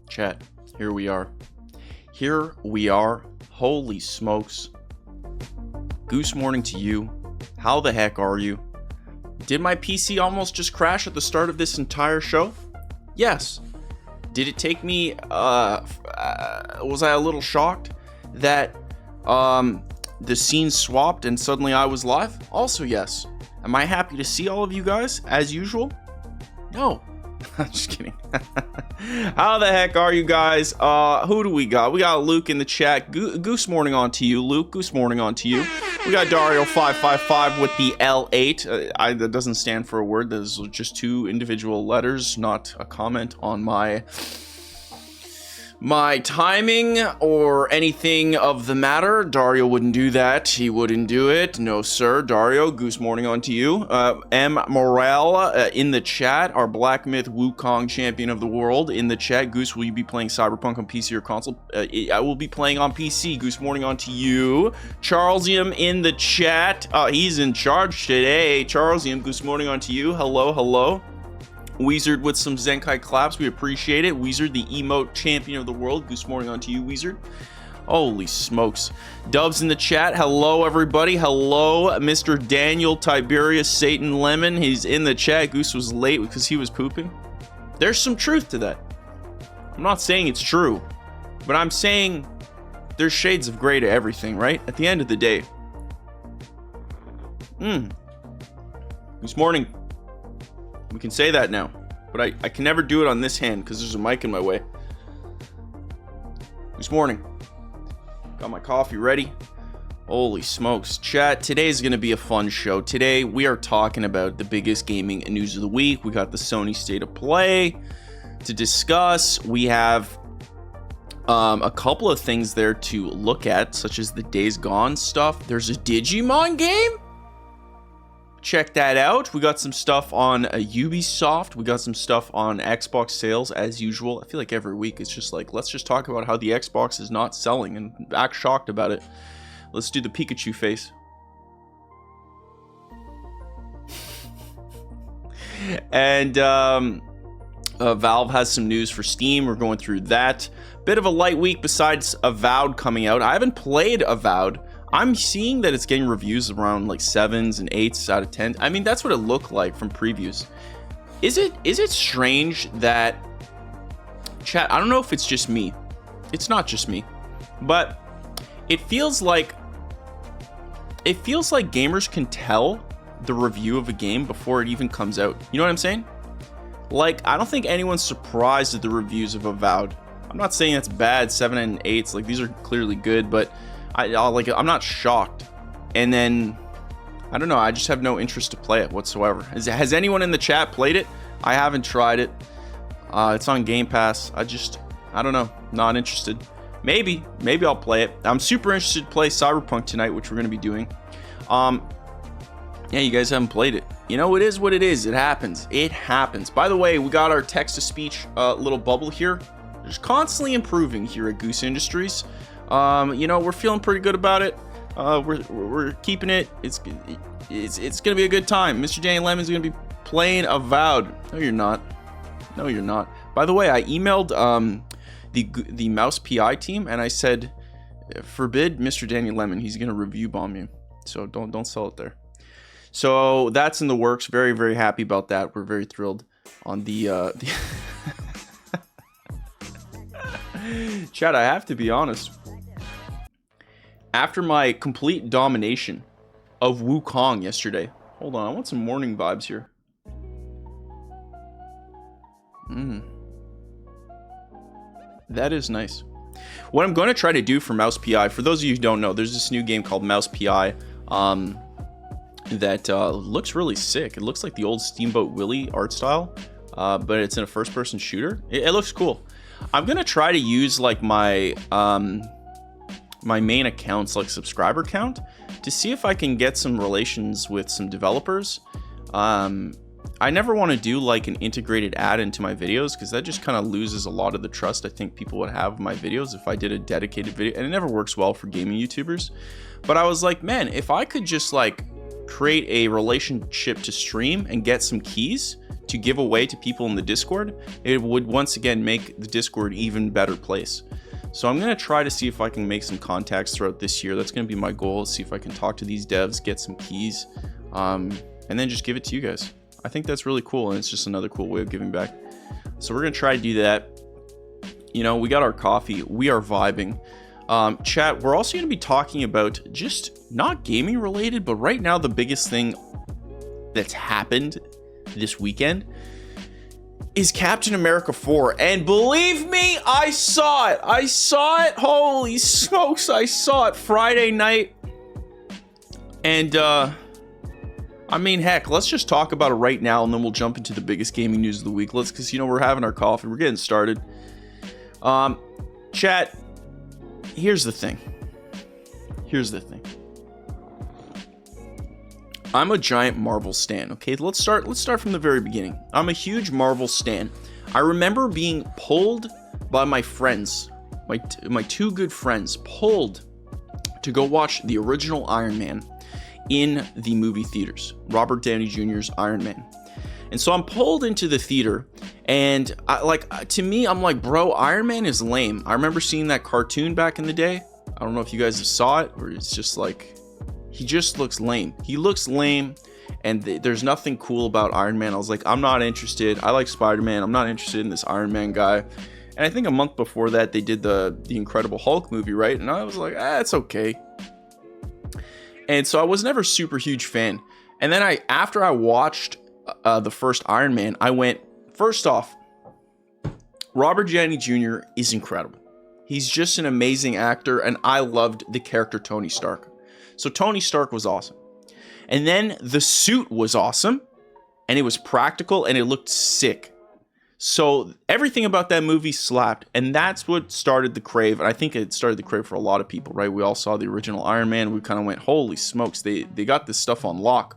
Chat, here we are. Here we are. Holy smokes. Goose morning to you. How the heck are you? Did my PC almost just crash at the start of this entire show? Yes. Did it take me, was I a little shocked that, the scene swapped and suddenly I was live? Also, yes. Am I happy to see all of you guys, as usual? No. I'm just kidding. How the heck are you guys? Who do we got? We got Luke in the chat. Goose morning on to you, Luke. Goose morning on to you. We got Dario555 with the L8. That doesn't stand for a word. Those are just two individual letters, not a comment on my timing or anything of the matter. Dario wouldn't do that. He wouldn't do it. No, sir. Dario, Goose morning on to you. M. Morel in the chat. Our Black Myth Wukong champion of the world in the chat. Goose, will you be playing Cyberpunk on PC or console? I will be playing on PC. Goose morning on to you. Charlesium in the chat. He's in charge today. Charlesium, Goose morning on to you. Hello, hello. Weezard with some Zenkai claps. We appreciate it. Weezard, the emote champion of the world. Goose morning on to you, Weezard. Holy smokes. Dubs in the chat. Hello, everybody. Hello, Mr. Daniel Tiberius Satan Lemon. He's in the chat. Goose was late because he was pooping. There's some truth to that. I'm not saying it's true, but I'm saying there's shades of gray to everything, right? At the end of the day. Goose morning. We can say that now, but I can never do it on this hand because there's a mic in my way. This morning, got my coffee ready. Holy smokes. Chat, today's going to be a fun show. Today, we are talking about the biggest gaming news of the week. We got the Sony State of Play to discuss. We have a couple of things there to look at, such as the Days Gone stuff. There's a Digimon game? Check that out. We got some stuff on Ubisoft. We got some stuff on Xbox sales as usual. I feel like every week it's just like, let's just talk about how the Xbox is not selling and act shocked about it. Let's do the Pikachu face. And Valve has some news for Steam. We're going through that. Bit of a light week besides Avowed coming out. I haven't played Avowed. I'm seeing that it's getting reviews around like 7s and 8s out of 10. I mean, that's what it looked like from previews. Is it strange that chat? I don't know if it's just me. It's not just me, but it feels like gamers can tell the review of a game before it even comes out. You know what I'm saying? Like, I don't think anyone's surprised at the reviews of Avowed. I'm not saying it's bad. 7 and 8s, like these are clearly good, but I'm not shocked. And then I don't know, I just have no interest to play it whatsoever. Has anyone in the chat played it? I haven't tried it. It's on Game Pass. I don't know, not interested. Maybe I'll play it. I'm super interested to play Cyberpunk tonight, which we're going to be doing. Yeah, you guys haven't played it. You know, it is what it is. It happens. By the way, we got our text-to-speech little bubble here. Just constantly improving here at Goose Industries. You know, we're feeling pretty good about it. We're keeping it. It's gonna be a good time. Mr. Danny Lemon's gonna be playing Avowed. No, you're not. By the way, I emailed the Mouse PI team and I said, forbid Mr. Danny Lemon. He's gonna review bomb you. So don't sell it there. So that's in the works. Very, very happy about that. We're very thrilled on the Chad, I have to be honest. After my complete domination of Wukong yesterday. Hold on, I want some morning vibes here. That is nice. What I'm going to try to do for Mouse PI, for those of you who don't know, there's this new game called Mouse PI that looks really sick. It looks like the old Steamboat Willie art style, but it's in a first-person shooter. It looks cool. I'm going to try to use like my my main account's like subscriber count to see if I can get some relations with some developers. I never want to do like an integrated ad into my videos because that just kind of loses a lot of the trust I think people would have in my videos if I did a dedicated video, and it never works well for gaming YouTubers. But I was like, man, if I could just like create a relationship to stream and get some keys to give away to people in the Discord, it would once again make the Discord even better place. So I'm going to try to see if I can make some contacts throughout this year. That's going to be my goal, see if I can talk to these devs, get some keys, and then just give it to you guys. I think that's really cool, and it's just another cool way of giving back. So we're going to try to do that. You know, we got our coffee. We are vibing. Chat, we're also going to be talking about just not gaming related, but right now the biggest thing that's happened this weekend is Captain America 4. And believe me, I saw it. Holy smokes, I saw it Friday night. And I mean, heck, let's just talk about it right now, and then we'll jump into the biggest gaming news of the week. Because, you know, we're having our coffee, we're getting started. Chat, here's the thing. I'm a giant Marvel stan, okay? Let's start from the very beginning. I'm a huge Marvel stan. I remember being pulled by my friends, my two good friends, pulled to go watch the original Iron Man in the movie theaters, Robert Downey Jr.'s Iron Man. And so I'm pulled into the theater, and to me, I'm like, bro, Iron Man is lame. I remember seeing that cartoon back in the day. I don't know if you guys have saw it, where it's just like, he just looks lame. He looks lame, and there's nothing cool about Iron Man. I was like, I'm not interested. I like Spider-Man. I'm not interested in this Iron Man guy. And I think a month before that, they did the Incredible Hulk movie, right? And I was like, it's okay. And so I was never super huge fan. And then after I watched the first Iron Man, I went, first off, Robert Downey Jr. is incredible. He's just an amazing actor, and I loved the character Tony Stark. So Tony Stark was awesome. And then the suit was awesome, and it was practical, and it looked sick. So everything about that movie slapped, and that's what started the crave. And I think it started the crave for a lot of people, right? We all saw the original Iron Man. We kind of went, holy smokes, they got this stuff on lock.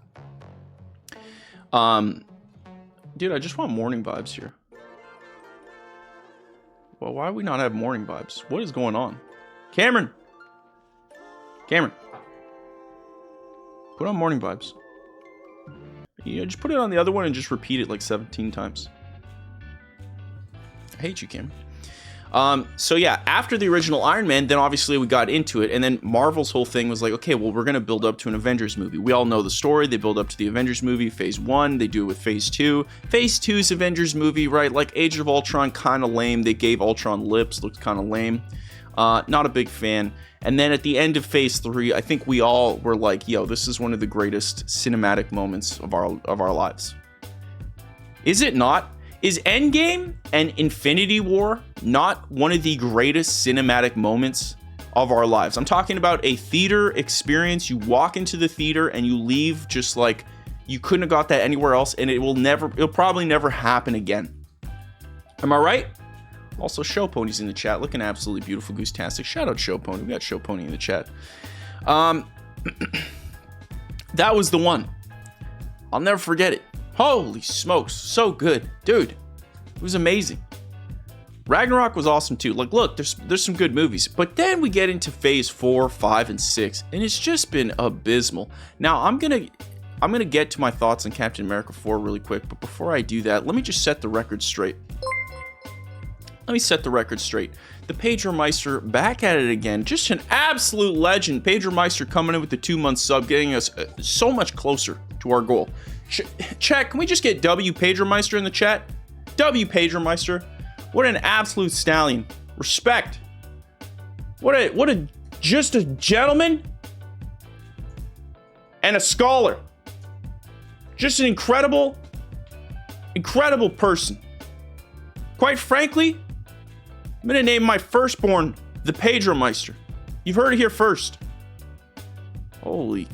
Dude, I just want morning vibes here. Well, why do we not have morning vibes? What is going on? Cameron, put on morning vibes. Yeah, just put it on the other one and just repeat it like 17 times. I hate you, Cameron. So yeah, after the original Iron Man, then obviously we got into it, and then Marvel's whole thing was like, okay, well, we're gonna build up to an Avengers movie. We all know the story. They build up to the Avengers movie, phase 1. They do it with phase 2. Phase 2's Avengers movie, right? Like Age of Ultron, kind of lame. They gave Ultron lips, looked kind of lame. Not a big fan. And then at the end of phase 3, I think we all were like, yo, this is one of the greatest cinematic moments of our lives. Is it not? Is Endgame and Infinity War not one of the greatest cinematic moments of our lives? I'm talking about a theater experience. You walk into the theater and you leave just like you couldn't have got that anywhere else, and it'll probably never happen again. Am I right? Also, Show Pony's in the chat, looking absolutely beautiful, Goose-tastic. Shout out Show Pony. We got Show Pony in the chat. That was the one. I'll never forget it. Holy smokes, so good. Dude, it was amazing. Ragnarok was awesome too. Like, look, there's some good movies. But then we get into phase 4, 5, and 6, and it's just been abysmal. Now, I'm gonna get to my thoughts on Captain America 4 really quick, but before I do that, let me just set the record straight. The Pedro Meister back at it again. Just an absolute legend. Pedro Meister coming in with the 2-month sub, getting us so much closer to our goal. Chat, can we just get W Pedro Meister in the chat? W Pedro Meister. What an absolute stallion. Respect. What a just a gentleman and a scholar. Just an incredible person. Quite frankly, I'm going to name my firstborn the Pedro Meister. You've heard it here first. Holy.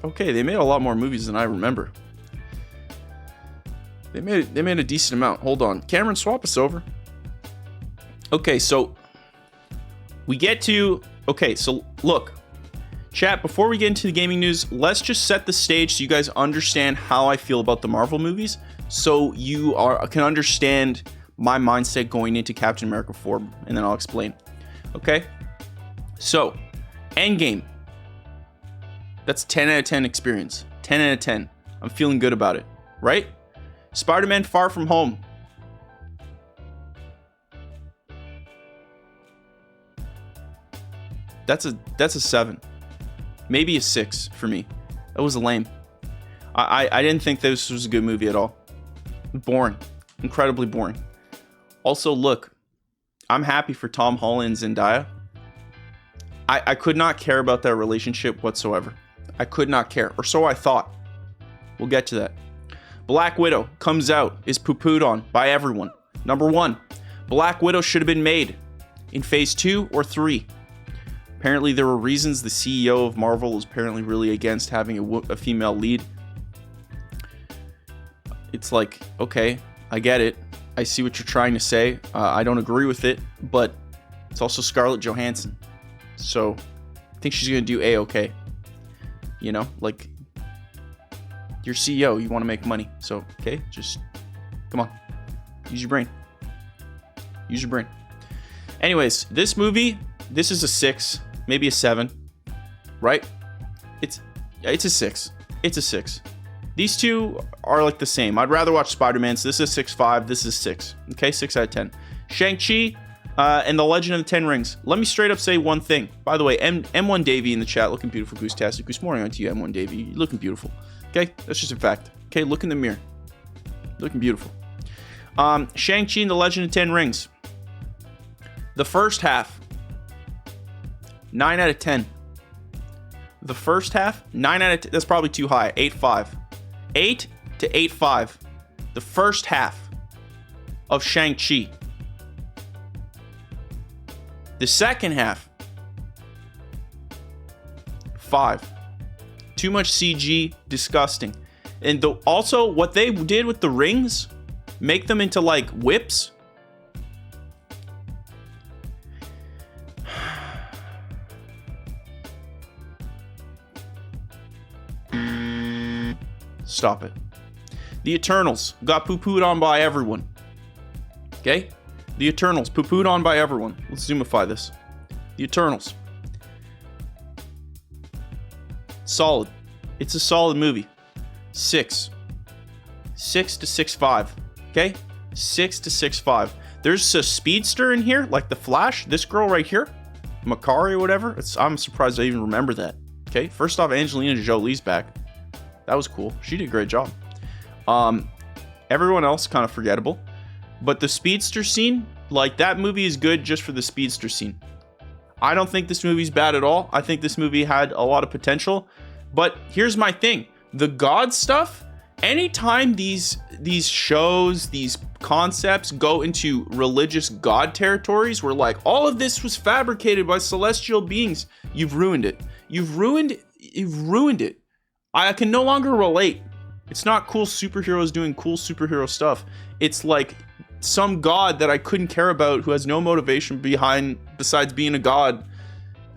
Okay, they made a lot more movies than I remember. They made a decent amount. Hold on. Cameron, swap us over. Okay, so we get to... Okay, so look. Chat, before we get into the gaming news, let's just set the stage so you guys understand how I feel about the Marvel movies. So you can understand my mindset going into Captain America 4, and then I'll explain. Okay? So, Endgame. That's 10 out of 10 experience. 10 out of 10. I'm feeling good about it, right? Spider-Man Far From Home. That's a 7. Maybe a 6 for me. That was lame. I didn't think this was a good movie at all. Boring. Incredibly boring. Also, look, I'm happy for Tom Holland and Zendaya. I could not care about that relationship whatsoever. I could not care, or so I thought. We'll get to that. Black Widow comes out, is poo-pooed on by everyone. Number 1, Black Widow should have been made in phase 2 or 3. Apparently there were reasons. The CEO of Marvel is apparently really against having a female lead. It's like, okay, I get it. I see what you're trying to say. I don't agree with it, but it's also Scarlett Johansson. So I think she's going to do A-okay. You know, like, you're CEO, you want to make money. So, okay, just, come on. Use your brain. Use your brain. Anyways, this movie, this is a 6, maybe a 7, right? It's a 6. It's a 6. These two are like the same. I'd rather watch Spider-Man, so this is 6.5, this is 6. Okay, 6 out of 10. Shang-Chi and The Legend of the Ten Rings. Let me straight up say one thing. By the way, M1 Davey in the chat, looking beautiful, Goose-tastic. Goose Morning on to you, M1 Davey. You're looking beautiful. Okay, that's just a fact. Okay, look in the mirror. Looking beautiful. Shang-Chi and The Legend of the Ten Rings. The first half, 9 out of 10. The first half, 9 out of 10. That's probably too high. 8.5. 8 to 8.5. The first half of Shang-Chi. The second half, 5. Too much CG, disgusting. And also, what they did with the rings, make them into like whips. Stop it. The Eternals got poo-pooed on by everyone. Okay? The Eternals, poo-pooed on by everyone. Let's zoomify this. The Eternals. Solid. It's a solid movie. 6. 6 to 6.5. Okay? 6 to 6.5. There's a speedster in here, like the Flash. This girl right here, Makari or whatever. I'm surprised I even remember that. Okay? First off, Angelina Jolie's back. That was cool. She did a great job. Everyone else kind of forgettable. But the speedster scene, like, that movie is good just for the speedster scene. I don't think this movie's bad at all. I think this movie had a lot of potential. But here's my thing. The God stuff, anytime these shows, these concepts go into religious God territories where, like, all of this was fabricated by celestial beings, you've ruined it. You've ruined it. I can no longer relate. It's not cool superheroes doing cool superhero stuff. It's like some god that I couldn't care about who has no motivation besides being a god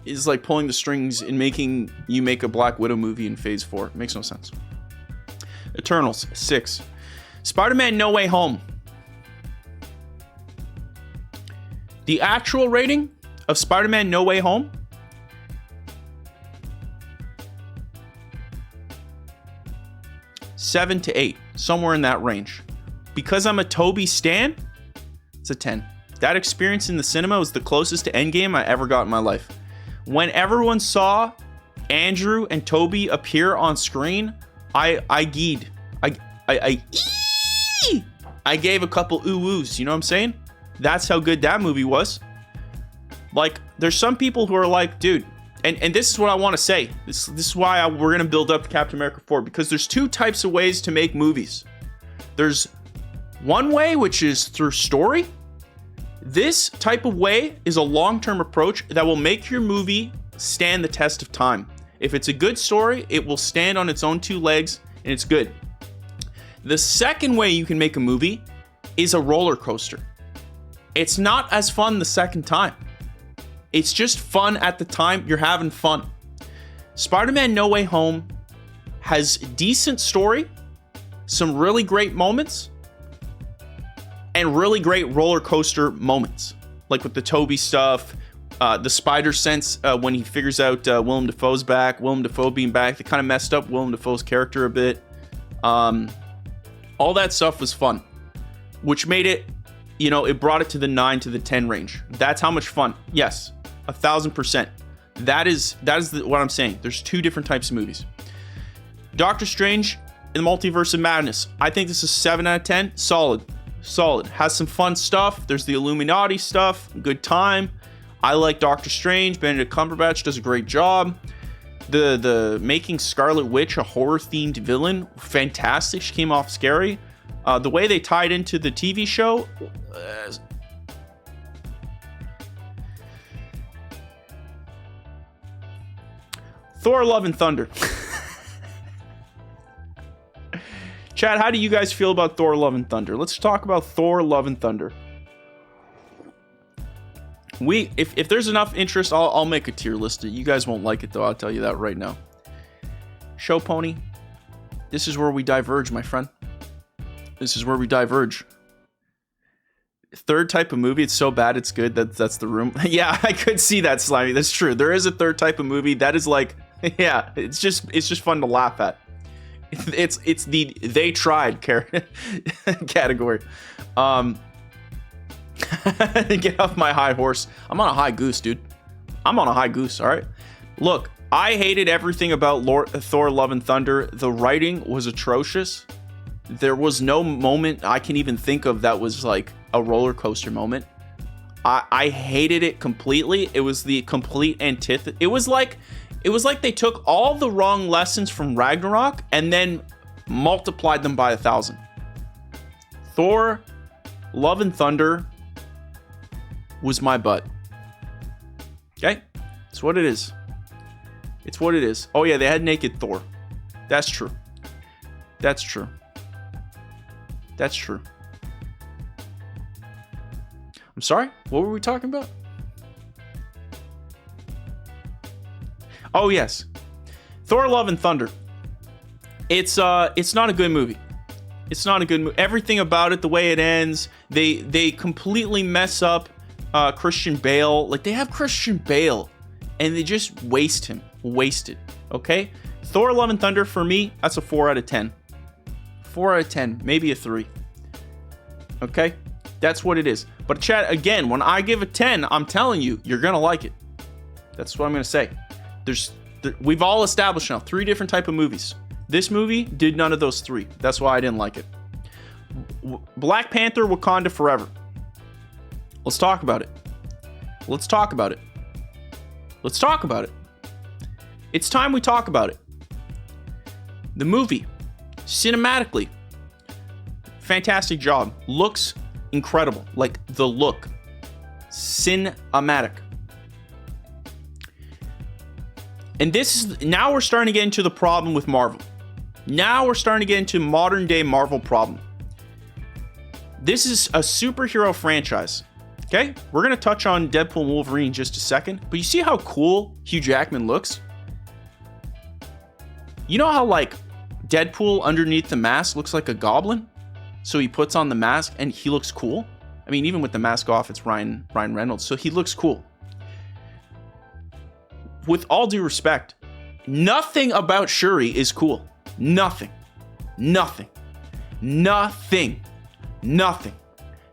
is like pulling the strings and making you make a Black Widow movie in phase 4. It makes no sense. Eternals, 6. Spider-Man No Way Home. The actual rating of Spider-Man No Way Home, 7 to 8, somewhere in that range. Because I'm a Tobey stan, it's a 10. That experience in the cinema was the closest to Endgame I ever got in my life. When everyone saw Andrew and Tobey appear on screen, I geed. I gave a couple ooh-woos, you know what I'm saying? That's how good that movie was. Like, there's some people who are like, dude, and this is what I want to say. This is why we're going to build up to Captain America 4, because there's 2 types of ways to make movies. There's one way, which is through story. This type of way is a long-term approach that will make your movie stand the test of time. If it's a good story, it will stand on its own 2 legs, and it's good. The second way you can make a movie is a roller coaster. It's not as fun the second time. It's just fun at the time. You're having fun. Spider-Man No Way Home has decent story, some really great moments, and really great roller coaster moments. Like with the Tobey stuff, the spider sense when he figures out Willem Dafoe's back, Willem Dafoe being back, they kind of messed up Willem Dafoe's character a bit. All that stuff was fun, which made it, you know, it brought it to the 9 to the 10 range. That's how much fun. Yes, 1,000%. That is what I'm saying. There's two different types of movies. Doctor Strange in the Multiverse of Madness. I think this is 7 out of 10. Solid. Has some fun stuff. There's the Illuminati stuff. Good time. I like Doctor Strange. Benedict Cumberbatch does a great job. The making Scarlet Witch a horror-themed villain, fantastic. She came off scary. The way they tied into the TV show... Thor: Love and Thunder. Chad, how do you guys feel about Thor: Love and Thunder? Let's talk about Thor: Love and Thunder. If there's enough interest, I'll make a tier list. You guys won't like it though, I'll tell you that right now. Show Pony, this is where we diverge, my friend. This is where we diverge. Third type of movie, it's so bad it's good. That's The Room. Yeah, I could see that, Slimy. That's true. There is a third type of movie that is like, yeah, it's just fun to laugh at. It's the they tried category. Get off my high horse. I'm on a high goose, dude. I'm on a high goose, all right? Look, I hated everything about Thor: Love and Thunder. The writing was atrocious. There was no moment I can even think of that was like a roller coaster moment. I hated it completely. It was the complete antithesis. It was like they took all the wrong lessons from Ragnarok and then multiplied them by 1,000. Thor: Love and Thunder was my butt. Okay? It's what it is. It's what it is. Oh yeah, they had naked Thor. That's true. That's true. That's true. I'm sorry? What were we talking about? Oh yes. Thor: Love and Thunder. It's not a good movie. It's not a good movie. Everything about it, the way it ends, they completely mess up Christian Bale. Like, they have Christian Bale and they just waste him. Wasted. Okay? Thor: Love and Thunder, for me, that's a 4 out of 10. 4 out of 10. Maybe a 3. Okay? That's what it is. But chat, again, when I give a 10, I'm telling you, you're going to like it. That's what I'm going to say. We've all established now 3 different type of movies. This movie did none of those 3. That's why I didn't like it. Black Panther: Wakanda Forever. Let's talk about it. Let's talk about it. Let's talk about it. It's time we talk about it. The movie, cinematically, fantastic job. Looks incredible. Like, the look. Cinematic. And this is, now we're starting to get into the problem with Marvel. Now we're starting to get into modern day Marvel problem. This is a superhero franchise. Okay? We're going to touch on Deadpool and Wolverine in just a second. But you see how cool Hugh Jackman looks? You know how, like, Deadpool underneath the mask looks like a goblin? So he puts on the mask and he looks cool. I mean, even with the mask off, it's Ryan Reynolds. So he looks cool. With all due respect, nothing about Shuri is cool. Nothing. Nothing. Nothing. Nothing.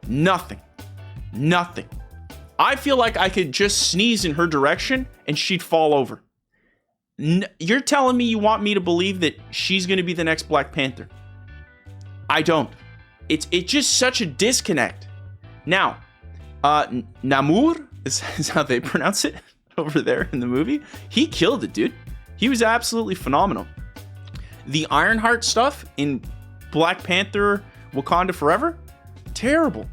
Nothing. Nothing. I feel like I could just sneeze in her direction and she'd fall over. You're telling me you want me to believe that she's going to be the next Black Panther? I don't. It's just such a disconnect. Now, Namor is how they pronounce it over there in the movie. He killed it, dude. He was absolutely phenomenal. The Ironheart stuff in Black Panther: Wakanda Forever, terrible.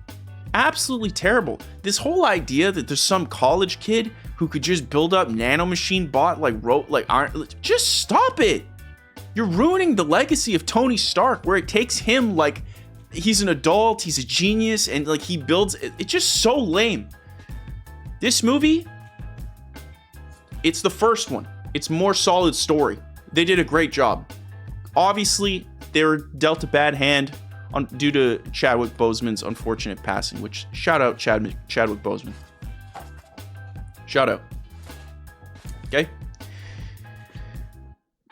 Absolutely terrible. This whole idea that there's some college kid who could just build up nanomachine bot just stop it. You're ruining the legacy of Tony Stark, where it takes him, like, he's an adult, he's a genius, and like he builds it. It's just so lame. This movie, it's the first one. It's more solid story. They did a great job. Obviously, they were dealt a bad hand due to Chadwick Boseman's unfortunate passing, which, shout out Chadwick Boseman. Shout out. Okay?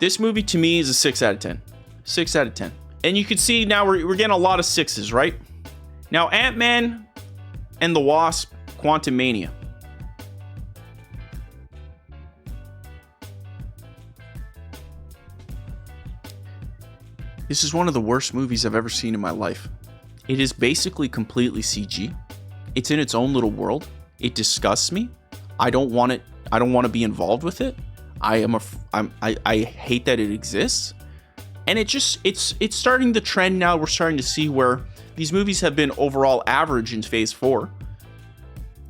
This movie to me is a 6 out of 10. 6 out of 10. And you can see now we're getting a lot of 6s, right? Now, Ant-Man and the Wasp, Quantumania. This is one of the worst movies I've ever seen in my life. It is basically completely CG. It's in its own little world. It disgusts me. I don't want it. I don't want to be involved with it. I hate that it exists. And it's starting the trend now. We're starting to see where these movies have been overall average in Phase 4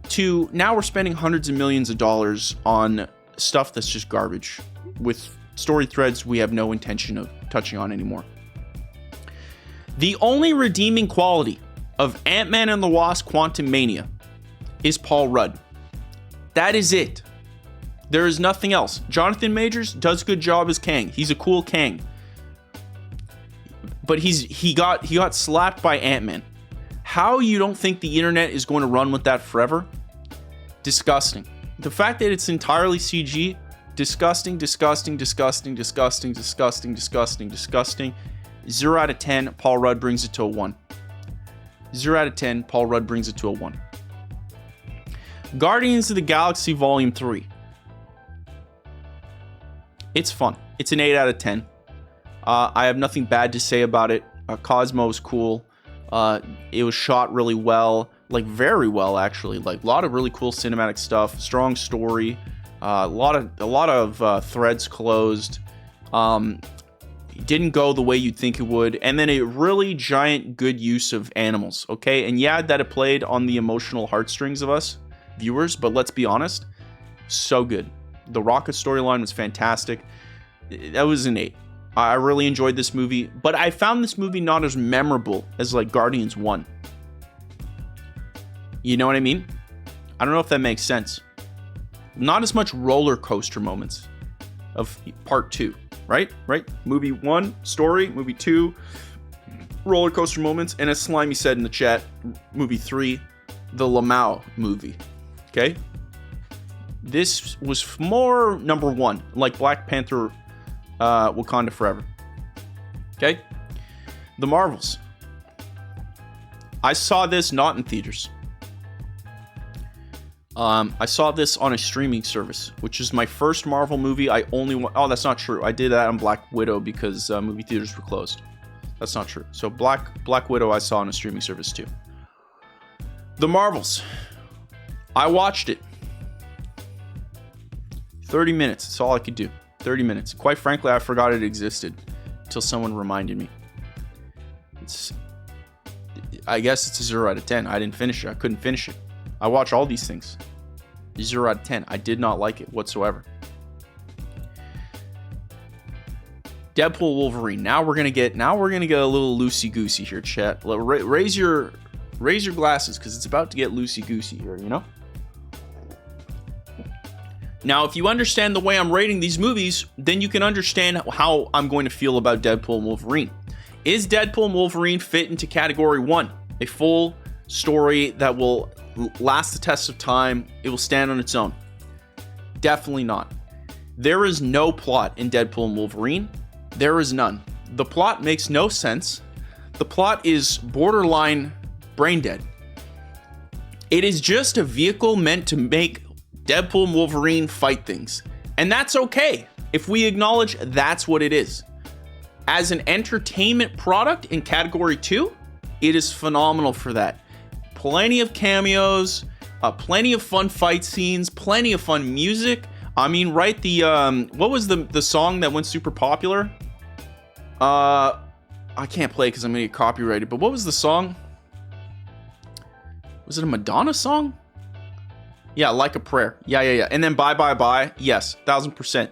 to now we're spending hundreds of millions of dollars on stuff that's just garbage with story threads we have no intention of touching on anymore. The only redeeming quality of Ant-Man and the Wasp Quantumania is Paul Rudd. That is it. There is nothing else. Jonathan Majors does a good job as Kang. He's a cool Kang. But he got slapped by Ant-Man. How you don't think the internet is going to run with that forever? Disgusting. The fact that it's entirely CG, disgusting, disgusting, disgusting, disgusting, disgusting, disgusting, disgusting. 0 out of 10, Paul Rudd brings it to a 1. 0 out of 10, Paul Rudd brings it to a 1. Guardians of the Galaxy Volume 3. It's fun. It's an 8 out of 10. I have nothing bad to say about it. Cosmo's cool. It was shot really well, like very well actually. Like a lot of really cool cinematic stuff. Strong story. A lot of threads closed. Didn't go the way you'd think it would, and then a really giant good use of animals. Okay, and yeah, that it played on the emotional heartstrings of us viewers, but let's be honest, so good. The Rocket storyline was fantastic. That was an 8. I really enjoyed this movie, but I found this movie not as memorable as like Guardians 1. You know what I mean? I don't know if that makes sense. Not as much roller coaster moments of part 2, right? Movie 1, story. Movie 2, roller coaster moments. And as Slimy said in the chat, movie 3, the Lamau movie. Okay? This was more number 1, like Black Panther, Wakanda Forever. Okay? The Marvels. I saw this not in theaters. I saw this on a streaming service, which is my first Marvel movie. Oh, that's not true. I did that on Black Widow because movie theaters were closed. That's not true. So Black Widow I saw on a streaming service too. The Marvels. I watched it. 30 minutes. That's all I could do. 30 minutes. Quite frankly, I forgot it existed until someone reminded me. I guess it's a 0 out of 10. I didn't finish it. I couldn't finish it. I watch all these things. 0 out of 10. I did not like it whatsoever. Deadpool Wolverine. Now we're gonna get a little loosey goosey here, chat. Raise your glasses because it's about to get loosey goosey here. You know. Now, if you understand the way I'm rating these movies, then you can understand how I'm going to feel about Deadpool and Wolverine. Is Deadpool and Wolverine fit into category 1? A full story that will last the test of time. It will stand on its own. Definitely not. There is no plot in Deadpool and Wolverine. There is none. The plot makes no sense. The plot is borderline brain dead. It is just a vehicle meant to make Deadpool and Wolverine fight things. And that's okay if we acknowledge that's what it is. As an entertainment product in category 2, it is phenomenal for that. Plenty of cameos, plenty of fun fight scenes, plenty of fun music. I mean, right, what was the song that went super popular? I can't play because I'm gonna get copyrighted, but what was the song? Was it a Madonna song? Yeah, Like a Prayer. Yeah. And then Bye Bye Bye. Yes, 1000%.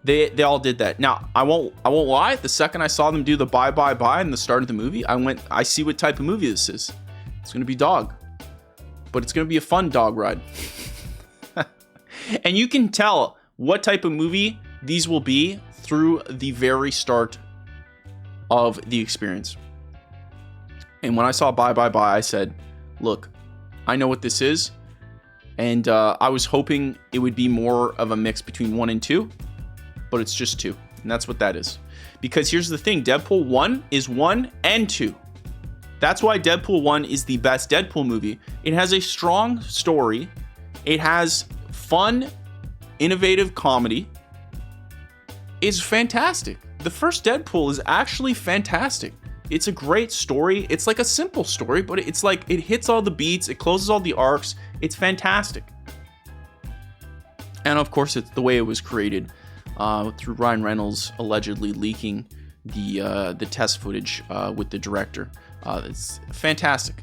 They all did that. Now, I won't lie. The second I saw them do the Bye Bye Bye in the start of the movie, I see what type of movie this is. It's gonna be dog, but it's gonna be a fun dog ride. And you can tell what type of movie these will be through the very start of the experience. And when I saw Bye Bye Bye, I said, look, I know what this is. And I was hoping it would be more of a mix between 1 and 2, but it's just 2. And that's what that is. Because here's the thing, Deadpool 1 is 1 and 2. That's why Deadpool 1 is the best Deadpool movie. It has a strong story. It has fun, innovative comedy. It's fantastic. The first Deadpool is actually fantastic. It's a great story. It's like a simple story, but it's like it hits all the beats. It closes all the arcs. It's fantastic. And of course, it's the way it was created through Ryan Reynolds allegedly leaking the test footage with the director. It's fantastic.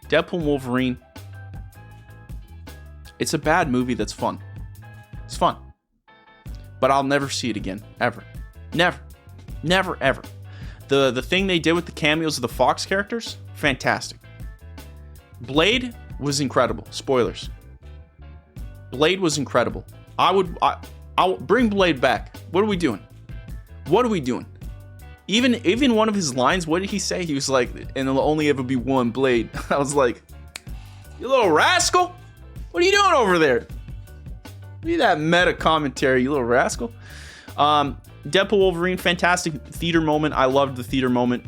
Deadpool and Wolverine. It's a bad movie that's fun. It's fun. But I'll never see it again. Ever. Never. Never, ever. The thing they did with the cameos of the Fox characters, fantastic. Blade was incredible. Spoilers. Blade was incredible. I'll bring Blade back. What are we doing? What are we doing? Even one of his lines, what did he say? He was like, and there'll only ever be one Blade. I was like, you little rascal. What are you doing over there? Be that meta commentary, you little rascal. Deadpool Wolverine, fantastic theater moment. I loved the theater moment.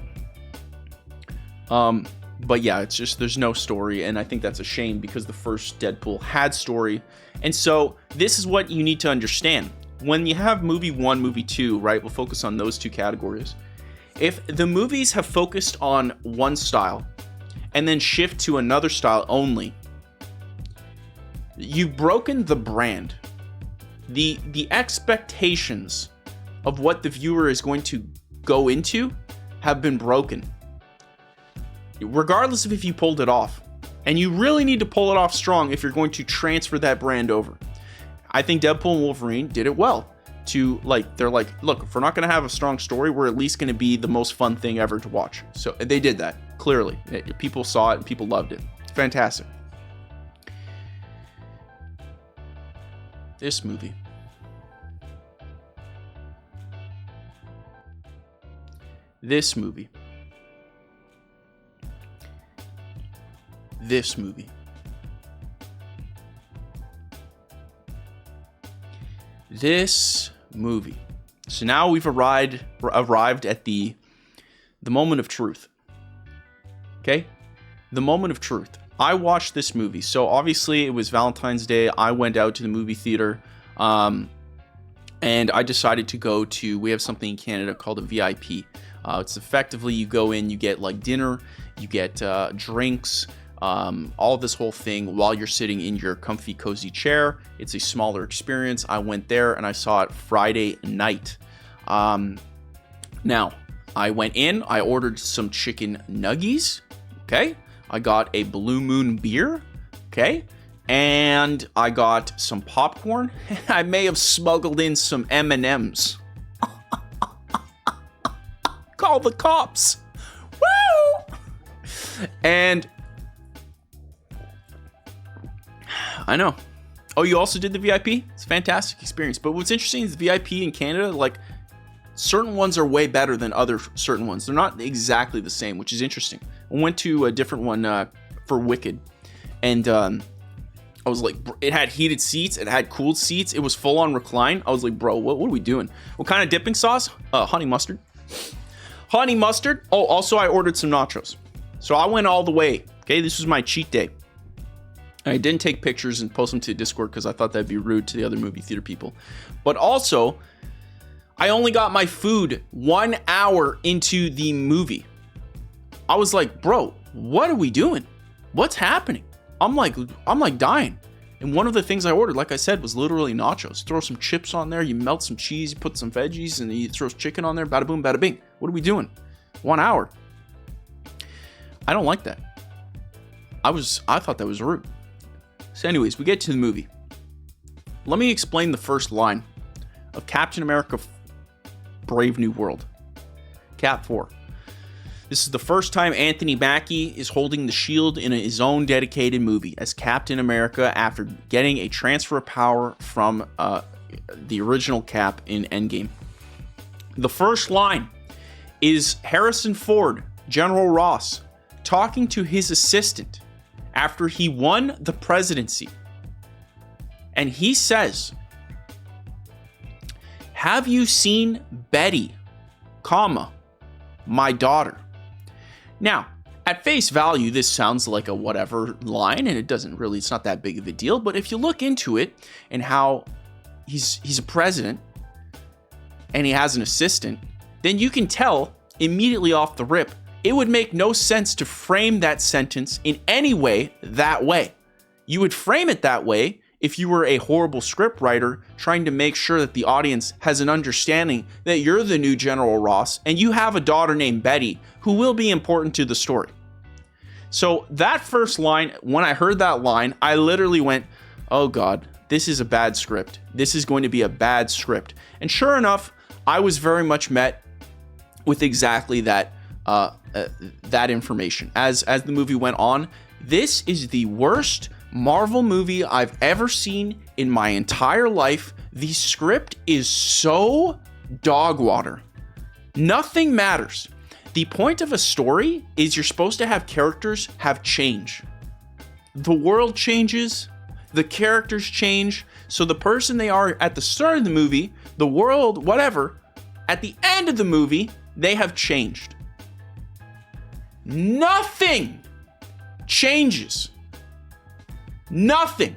But yeah, it's just there's no story, and I think that's a shame because the first Deadpool had story. And so this is what you need to understand. When you have movie 1, movie 2, right? We'll focus on those two categories. If the movies have focused on one style and then shift to another style only, you've broken the brand. The expectations of what the viewer is going to go into have been broken. Regardless of if you pulled it off. And you really need to pull it off strong if you're going to transfer that brand over. I think Deadpool and Wolverine did it well. They're like, look, if we're not going to have a strong story, we're at least going to be the most fun thing ever to watch. So they did that, clearly. People saw it and people loved it. It's fantastic. This movie. This movie. This movie. This movie. So now we've arrived at the moment of truth. Okay? The moment of truth. I watched this movie. So obviously it was Valentine's Day. I went out to the movie theater. And I decided to go to, we have something in Canada called a VIP. It's effectively you go in, you get like dinner, you get drinks, all this whole thing while you're sitting in your comfy, cozy chair. It's a smaller experience. I went there and I saw it Friday night. Now, I went in, I ordered some chicken nuggies, okay? I got a Blue Moon beer, okay? And I got some popcorn. I may have smuggled in some M&Ms. Call the cops. Woo! And I know. Oh, you also did the VIP? It's a fantastic experience. But what's interesting is the VIP in Canada, like, certain ones are way better than other certain ones. They're not exactly the same, which is interesting. I went to a different one for Wicked. And I was like, it had heated seats. It had cooled seats. It was full on recline. I was like, bro, what are we doing? What kind of dipping sauce? Honey mustard. Honey mustard. Oh, also I ordered some nachos. So I went all the way. Okay, this was my cheat day. I didn't take pictures and post them to Discord because I thought that'd be rude to the other movie theater people. But also, I only got my food 1 hour into the movie. I was like, bro, what are we doing? What's happening? I'm like dying. And one of the things I ordered, like I said, was literally nachos. Throw some chips on there, you melt some cheese, you put some veggies, and you throw chicken on there, bada boom, bada bing. What are we doing? 1 hour. I don't like that. I thought that was rude. So anyways, we get to the movie. Let me explain the first line of Captain America Brave New World. Cap 4. This is the first time Anthony Mackie is holding the shield in his own dedicated movie as Captain America after getting a transfer of power from the original Cap in Endgame. The first line is Harrison Ford, General Ross, talking to his assistant after he won the presidency. And he says, have you seen Betty, comma, my daughter? Now, at face value, this sounds like a whatever line, and it's not that big of a deal. But if you look into it and how he's a president and he has an assistant, then you can tell immediately off the rip, it would make no sense to frame that sentence in any way that way. You would frame it that way if you were a horrible script writer trying to make sure that the audience has an understanding that you're the new General Ross and you have a daughter named Betty who will be important to the story. So that first line, when I heard that line, I literally went, oh God, this is a bad script. This is going to be a bad script. And sure enough, I was very much met with exactly that that information. As the movie went on, this is the worst Marvel movie I've ever seen in my entire life. The script is so dog water. Nothing matters. The point of a story is you're supposed to have characters have change. The world changes, the characters change, so the person they are at the start of the movie, the world, whatever, at the end of the movie, they have changed. Nothing changes. Nothing.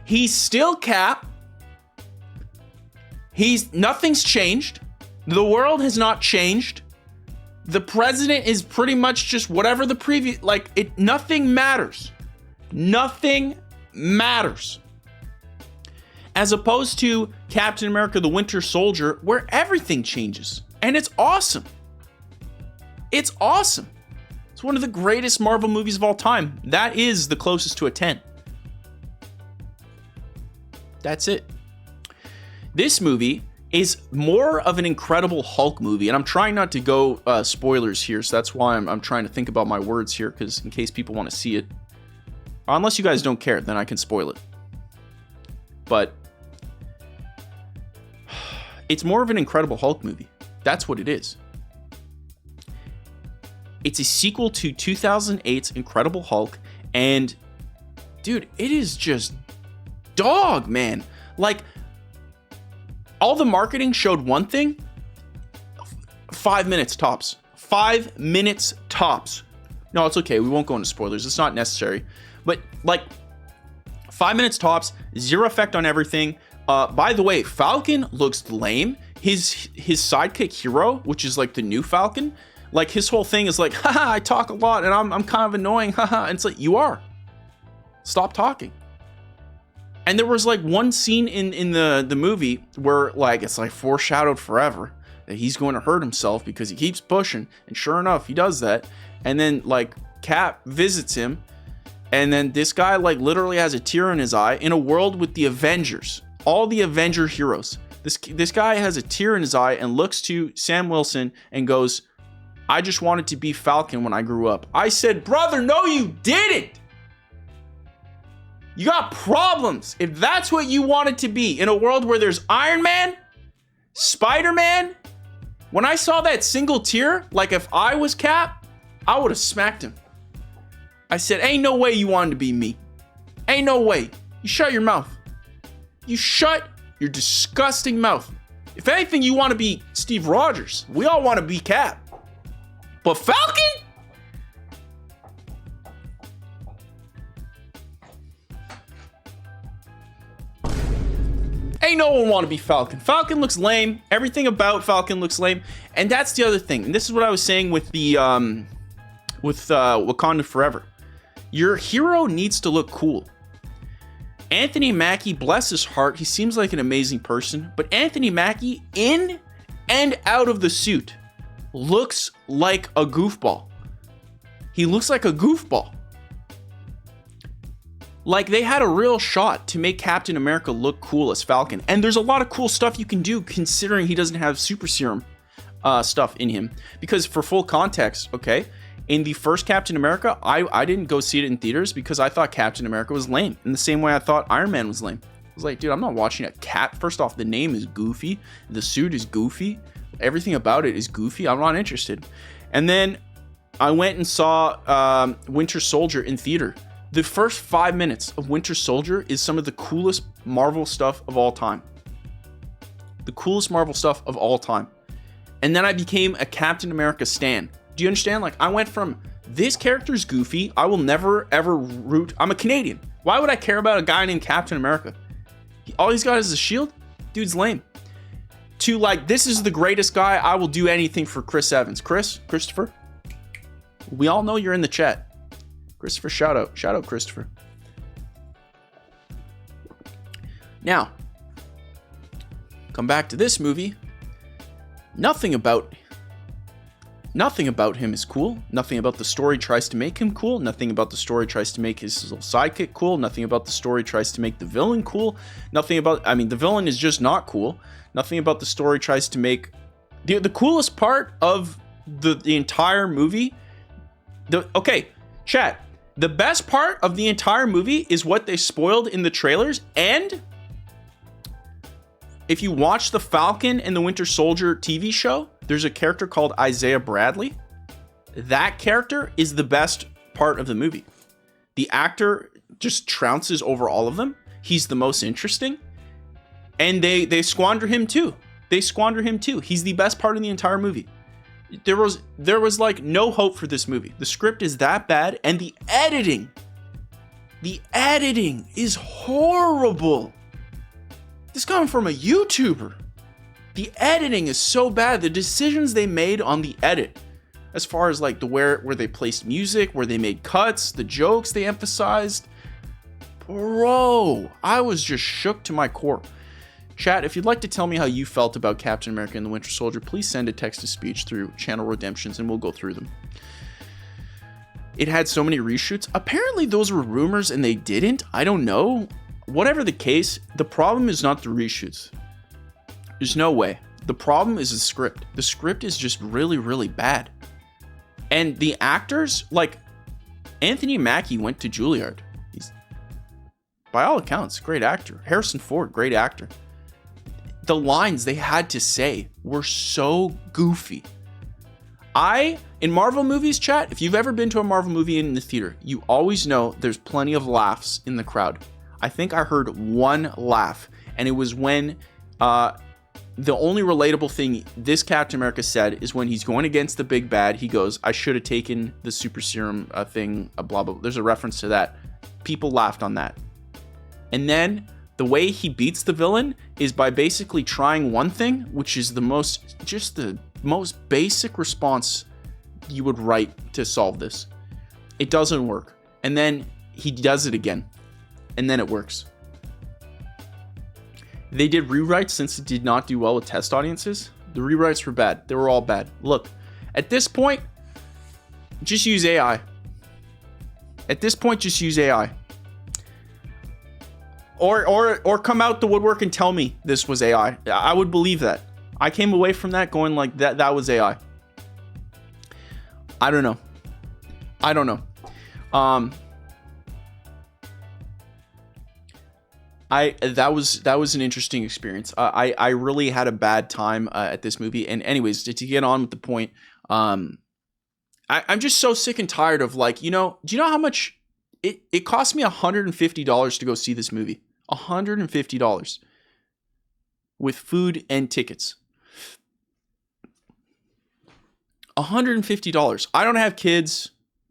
He's still Cap. Nothing's changed. The world has not changed. The president is pretty much just whatever the previous, nothing matters. Nothing matters. As opposed to Captain America, the Winter Soldier, where everything changes. And it's awesome. It's awesome. It's one of the greatest Marvel movies of all time. That is the closest to a 10. That's it. This movie is more of an Incredible Hulk movie, and I'm trying not to go spoilers here, so that's why I'm trying to think about my words here, because in case people want to see it, unless you guys don't care, then I can spoil it. But it's more of an Incredible Hulk movie. That's what it is. It's a sequel to 2008's Incredible Hulk, and dude, it is just dog, man. All the marketing showed one thing. 5 minutes tops. 5 minutes tops. No, it's okay. We won't go into spoilers. It's not necessary. But 5 minutes tops. Zero effect on everything. By the way, Falcon looks lame. His sidekick Hero, which is the new Falcon, his whole thing is haha, I talk a lot and I'm kind of annoying. Haha. And it's you are. Stop talking. And there was one scene in the movie where it's foreshadowed forever that he's going to hurt himself because he keeps pushing. And sure enough, he does that. And then Cap visits him. And then this guy literally has a tear in his eye in a world with the Avengers, all the Avenger heroes. This guy has a tear in his eye and looks to Sam Wilson and goes, I just wanted to be Falcon when I grew up. I said, brother, no, you didn't. You got problems. If that's what you wanted to be in a world where there's Iron Man, Spider-Man, when I saw that single tear, if I was Cap, I would have smacked him. I said, ain't no way you wanted to be me. Ain't no way. You shut your mouth. You shut your disgusting mouth. If anything, you want to be Steve Rogers. We all want to be Cap. But Falcon? Ain't no one want to be Falcon. Falcon looks lame. Everything about Falcon looks lame. And that's the other thing. And this is what I was saying with the Wakanda Forever. Your hero needs to look cool. Anthony Mackie, bless his heart, he seems like an amazing person. But Anthony Mackie, in and out of the suit, looks like a goofball. He looks like a goofball. They had a real shot to make Captain America look cool as Falcon. And there's a lot of cool stuff you can do considering he doesn't have super serum stuff in him. Because for full context, okay, in the first Captain America, I didn't go see it in theaters because I thought Captain America was lame. In the same way I thought Iron Man was lame. I was dude, I'm not watching a Cap. First off, the name is goofy. The suit is goofy. Everything about it is goofy. I'm not interested. And then I went and saw Winter Soldier in theater. The first 5 minutes of Winter Soldier is some of the coolest Marvel stuff of all time. the coolest Marvel stuff of all time. And then I became a Captain America stan. Do you understand? Like, I went from, this character's goofy, I will never ever root, I'm a Canadian. Why would I care about a guy named Captain America? All he's got is a shield? Dude's lame. To like, this is the greatest guy, I will do anything for Chris Evans. Christopher? We all know you're in the chat. Christopher, shout out Christopher. Now, come back to this movie. Nothing about him is cool. Nothing about the story tries to make him cool. Nothing about the story tries to make his little sidekick cool. Nothing about the story tries to make the villain cool. The villain is just not cool. Nothing about the story tries to make the coolest part of the entire movie. Chat. The best part of the entire movie is what they spoiled in the trailers. And if you watch the Falcon and the Winter Soldier TV show, there's a character called Isaiah Bradley. That character is the best part of the movie. The actor just trounces over all of them. He's the most interesting. And they squander him too. He's the best part of the entire movie. There was like no hope for this movie. The script is that bad, and the editing is horrible. This coming from a YouTuber. The editing is so bad. The decisions they made on the edit, as far as like where they placed music, where they made cuts, the jokes they emphasized. Bro, I was just shook to my core. Chat, if you'd like to tell me how you felt about Captain America and the Winter Soldier, please send a text-to-speech through Channel Redemptions and we'll go through them. It had so many reshoots. Apparently those were rumors and they didn't. I don't know. Whatever the case, the problem is not the reshoots. There's no way. The problem is the script. The script is just really, really bad. And the actors, like Anthony Mackie went to Juilliard. He's, by all accounts, a great actor. Harrison Ford, great actor. The lines they had to say were so goofy. In Marvel movies, chat, if you've ever been to a Marvel movie in the theater, you always know there's plenty of laughs in the crowd. I think I heard one laugh, and it was when the only relatable thing this Captain America said is when he's going against the big bad, he goes, I should have taken the super serum thing, blah, blah, blah. There's a reference to that. People laughed on that. And then the way he beats the villain is by basically trying one thing, which is the most basic response you would write to solve this. It doesn't work. And then he does it again. And then it works. They did rewrites since it did not do well with test audiences. The rewrites were bad. They were all bad. Look, at this point, just use AI. Or come out the woodwork and tell me this was AI. I would believe that. I came away from that going like that was AI. I don't know. That was an interesting experience. I really had a bad time at this movie. And anyways, to get on with the point, I'm just so sick and tired of like, do you know how much it cost me $150 to go see this movie? $150 with food and tickets. $150. I don't have kids.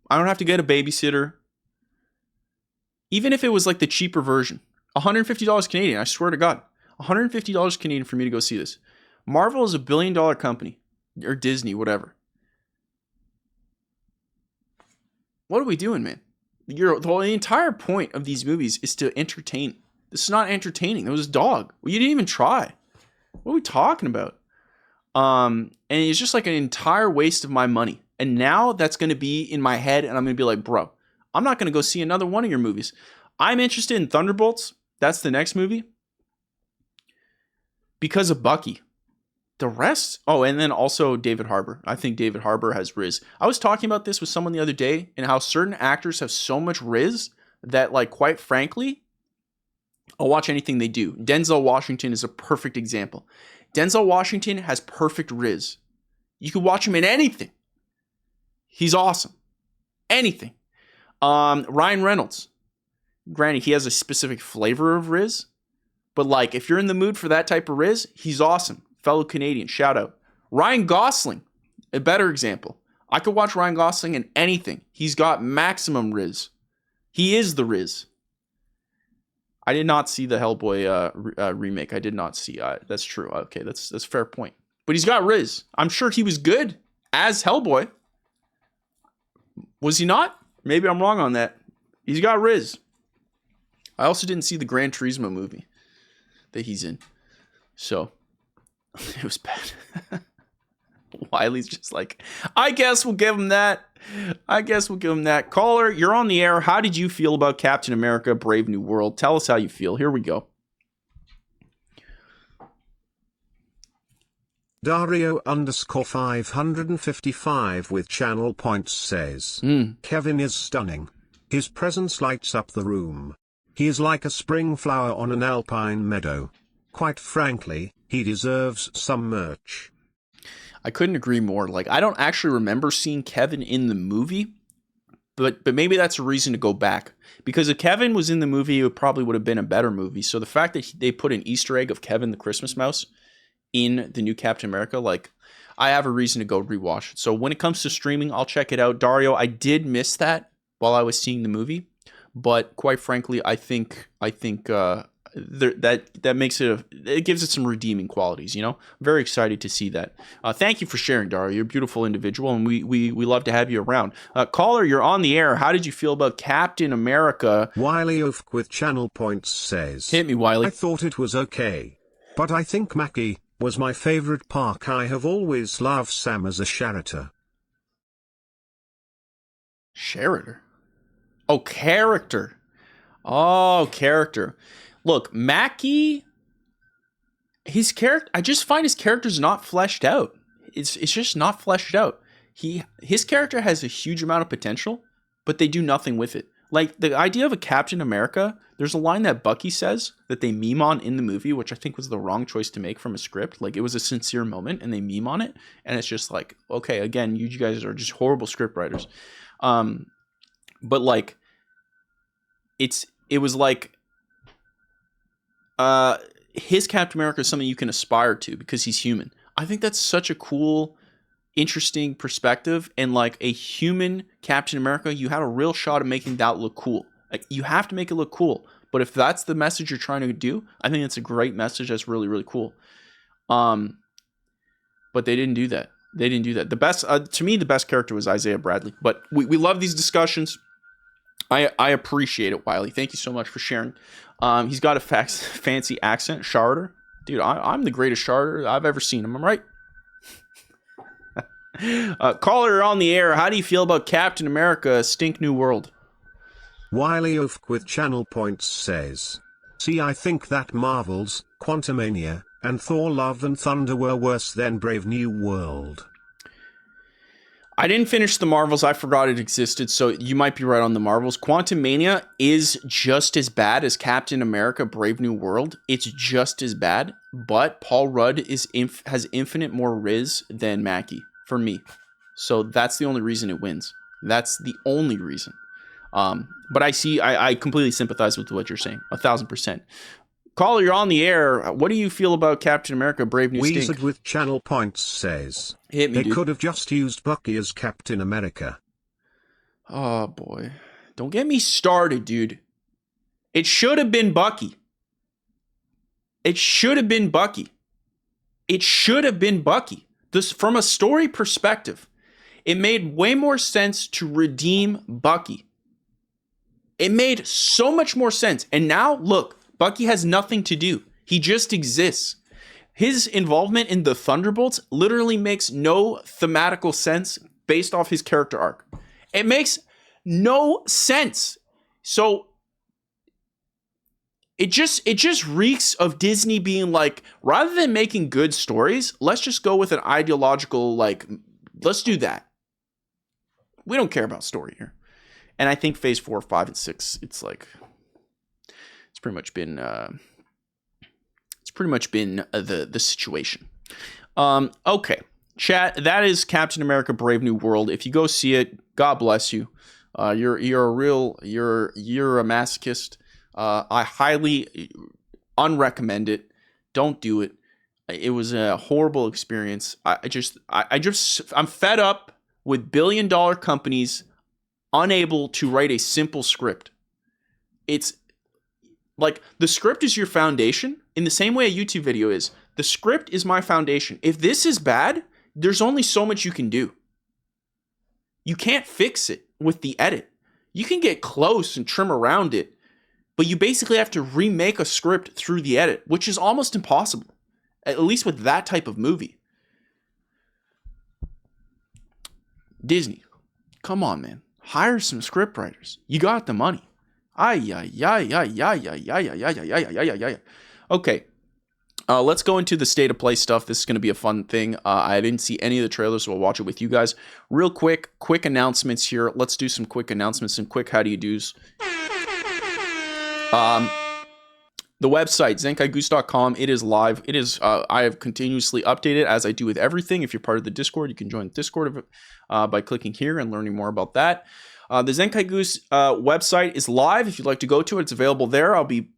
I don't have to get a babysitter. Even if it was like the cheaper version, $150 Canadian, I swear to God, $150 Canadian for me to go see this. Marvel is $1 billion company, or Disney, whatever. What are we doing, man? The entire point of these movies is to entertain. This is not entertaining. There was a dog. Well, you didn't even try. What are we talking about? And it's just like an entire waste of my money. And now that's going to be in my head, and I'm going to be like, bro, I'm not going to go see another one of your movies. I'm interested in Thunderbolts. That's the next movie. Because of Bucky. The rest? Oh, and then also David Harbour. I think David Harbour has Riz. I was talking about this with someone the other day, and how certain actors have so much Riz that, like, quite frankly, I'll watch anything they do. Denzel Washington is a perfect example. Denzel Washington has perfect Riz. You could watch him in anything. He's awesome. Anything. Ryan Reynolds. Granted, he has a specific flavor of Riz, But like, if you're in the mood for that type of Riz, he's awesome. Fellow Canadian, shout out. Ryan Gosling, a better example. I could watch Ryan Gosling in anything. He's got maximum Riz. He is the Riz. I did not see the Hellboy remake. I did not see. That's true. Okay, that's a fair point. But he's got Riz. I'm sure he was good as Hellboy. Was he not? Maybe I'm wrong on that. He's got Riz. I also didn't see the Gran Turismo movie that he's in. So, it was bad. Wiley's just like, I guess we'll give him that. Caller, you're on the air. How did you feel about Captain America, Brave New World? Tell us how you feel. Here we go. Dario _555 with channel points says, Kevin is stunning. His presence lights up the room. He is like a spring flower on an alpine meadow. Quite frankly, he deserves some merch. I couldn't agree more. Like, I don't actually remember seeing Kevin in the movie, but maybe that's a reason to go back. Because if Kevin was in the movie, it probably would have been a better movie. So the fact that they put an Easter egg of Kevin the Christmas Mouse in the new Captain America, like, I have a reason to go rewatch it. So when it comes to streaming, I'll check it out. Dario, I did miss that while I was seeing the movie, but quite frankly, I think that makes it gives it some redeeming qualities. You know, I'm very excited to see that. Thank you for sharing, Dario. You're a beautiful individual, and we love to have you around. Caller, you're on the air. How did you feel about Captain America? Wiley Oaf with channel points says, hit me, Wiley. I thought it was okay, but I think Mackie was my favorite part. I have always loved Sam as a character. Character? Oh, character. Oh, character. Look, Mackie, his character, I just find his character's not fleshed out. It's just not fleshed out. His character has a huge amount of potential, but they do nothing with it. Like, the idea of a Captain America, there's a line that Bucky says that they meme on in the movie, which I think was the wrong choice to make from a script. Like, it was a sincere moment, and they meme on it, and it's just like, okay, again, you guys are just horrible script writers. But, like, it was like, his Captain America is something you can aspire to because he's human. I think that's such a cool, interesting perspective. And like a human Captain America, you had a real shot of making that look cool. Like, you have to make it look cool. But if that's the message you're trying to do, I think it's a great message. That's really, really cool. But they didn't do that. The best, to me, the best character was Isaiah Bradley. But we love these discussions. I appreciate it, Wiley. Thank you so much for sharing. He's got a fancy accent, Charter. Dude, I'm the greatest Charter I've ever seen. Am I right? Caller on the air. How do you feel about Captain America, Stink New World? Wiley Oaf with channel points says, see, I think that Marvel's Quantumania and Thor Love and Thunder were worse than Brave New World. I didn't finish the Marvels. I forgot it existed, so you might be right on the Marvels. Quantumania is just as bad as Captain America Brave New World. It's just as bad, but Paul Rudd has infinite more Riz than Mackie, for me. So that's the only reason it wins. That's the only reason. But I completely sympathize with what you're saying, 1,000%. Caller, you're on the air. What do you feel about Captain America Brave New Stink? Weezard with channel points says, hit me, they could have just used Bucky as Captain America. Oh, boy. Don't get me started, dude. It should have been Bucky. This, from a story perspective, it made way more sense to redeem Bucky. It made so much more sense. And now, look, Bucky has nothing to do. He just exists. His involvement in the Thunderbolts literally makes no thematical sense based off his character arc. It makes no sense. So it just reeks of Disney being like, rather than making good stories, let's just go with an ideological, like, let's do that. We don't care about story here. And I think phase 4, 5, and 6, it's like, it's pretty much been the situation. Okay, chat. That is Captain America: Brave New World. If you go see it, God bless you. You're a masochist. I unrecommend it. Don't do it. It was a horrible experience. I'm fed up with billion-dollar companies unable to write a simple script. It's like the script is your foundation in the same way a YouTube video is. The script is my foundation. If this is bad, there's only so much you can do. You can't fix it with the edit. You can get close and trim around it, but you basically have to remake a script through the edit, which is almost impossible, at least with that type of movie. Disney, come on, man. Hire some script writers. You got the money. Okay. Let's go into the state of play stuff. This is going to be a fun thing. I didn't see any of the trailers, so I'll watch it with you guys. Real quick announcements here. Let's do some quick announcements and quick how do you do's. The website, zenkaigoose.com, it is live. It is, I have continuously updated as I do with everything. If you're part of the Discord, you can join the Discord by clicking here and learning more about that. The Zenkai Goose website is live. If you'd like to go to it, it's available there. I'll be,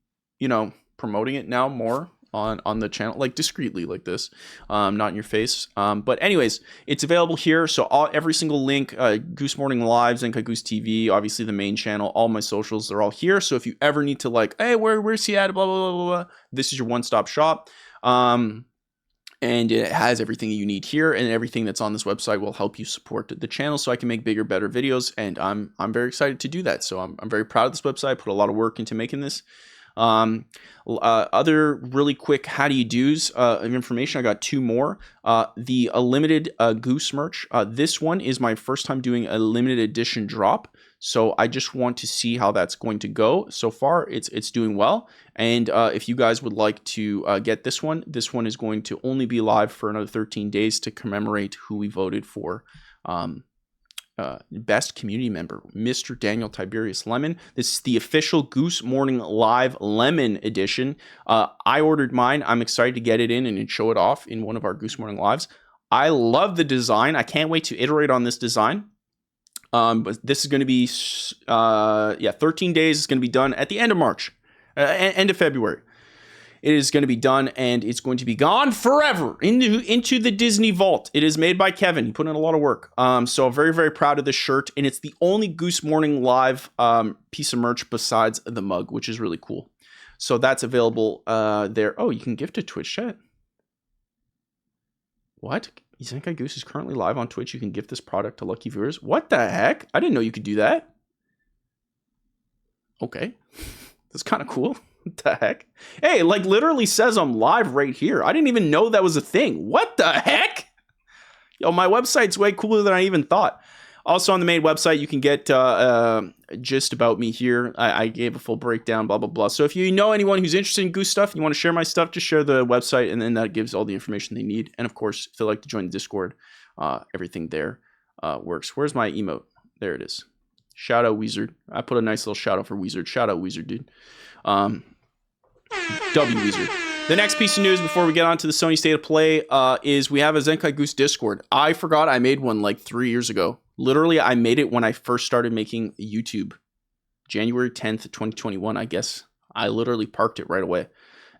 promoting it now more on the channel, like discreetly like this, not in your face. But anyways, it's available here. So every single link, Goose Morning Live, Zenkai Goose TV, obviously the main channel, all my socials, they're all here. So if you ever need to hey, where's he at? Blah, blah, blah, blah, blah. This is your one-stop shop. And it has everything you need here, and everything that's on this website will help you support the channel so I can make bigger, better videos. And I'm very excited to do that. So I'm very proud of this website. I put a lot of work into making this. Other really quick how do you do's of information. I got two more. The limited Goose merch. This one is my first time doing a limited edition drop, so I just want to see how that's going to go. So far, it's doing well. And if you guys would like to get this one is going to only be live for another 13 days to commemorate who we voted for. Best community member, Mr. Daniel Tiberius Lemon. This is the official Goose Morning Live Lemon edition. I ordered mine. I'm excited to get it in and show it off in one of our Goose Morning Lives. I love the design. I can't wait to iterate on this design. But this is going to be 13 days. It's going to be done at the end of March, end of February. It is going to be done, and it's going to be gone forever into the Disney vault. It is made by Kevin. He put in a lot of work. So I'm very, very proud of this shirt, and it's the only Goose Morning Live piece of merch besides the mug, which is really cool. So that's available there. Oh, you can gift to Twitch chat. What? Zenkai Goose is currently live on Twitch. You can gift this product to lucky viewers. What the heck? I didn't know you could do that. Okay. That's kind of cool. What the heck? Hey, literally says I'm live right here. I didn't even know that was a thing. What the heck? Yo, my website's way cooler than I even thought. Also on the main website, you can get just about me here. I gave a full breakdown, blah, blah, blah. So if you know anyone who's interested in Goose stuff, you want to share my stuff, just share the website, and then that gives all the information they need. And of course, if they'd like to join the Discord, everything there works. Where's my emote? There it is. Shout out Wizard. I put a nice little shout out for Wizard. Shout out Wizard, dude. W Wizard. The next piece of news before we get on to the Sony State of Play is we have a Zenkai Goose Discord. I forgot I made one 3 years ago. Literally, I made it when I first started making YouTube. January 10th, 2021, I guess. I literally parked it right away.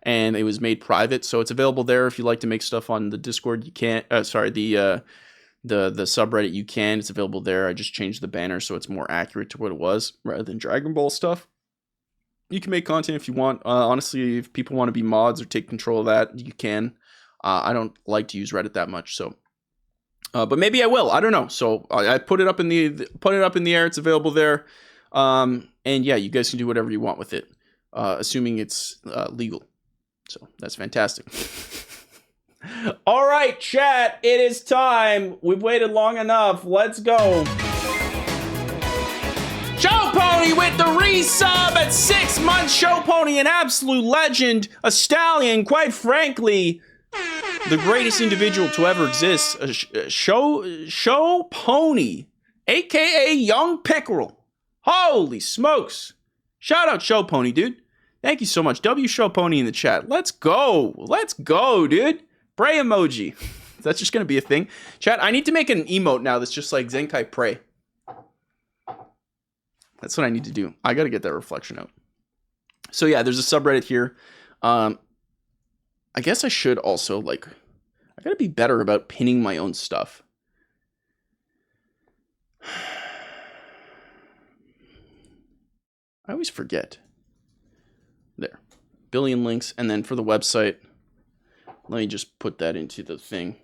And it was made private, so it's available there. If you like to make stuff on the Discord, you can. The subreddit, you can. It's available there. I just changed the banner so it's more accurate to what it was rather than Dragon Ball stuff. You can make content if you want. Honestly, if people want to be mods or take control of that, you can. I don't like to use Reddit that much, so. But maybe I will. I don't know. So I put it up in the air. It's available there. And yeah, you guys can do whatever you want with it, assuming it's legal. So that's fantastic. All right, chat. It is time. We've waited long enough. Let's go. Show Pony with the resub at 6 months. Show Pony, an absolute legend, a stallion, quite frankly, the greatest individual to ever exist. Show Pony, aka Young Pickerel. Holy smokes! Shout out Show Pony, dude. Thank you so much. W Show Pony in the chat. Let's go, dude. Pray emoji. That's just gonna be a thing. Chat. I need to make an emote now that's just like Zenkai Pray. That's what I need to do. I got to get that reflection out. So yeah, there's a subreddit here. I guess I should also, like, I gotta be better about pinning my own stuff. I always forget. There. Billion links. And then for the website, let me just put that into the thing.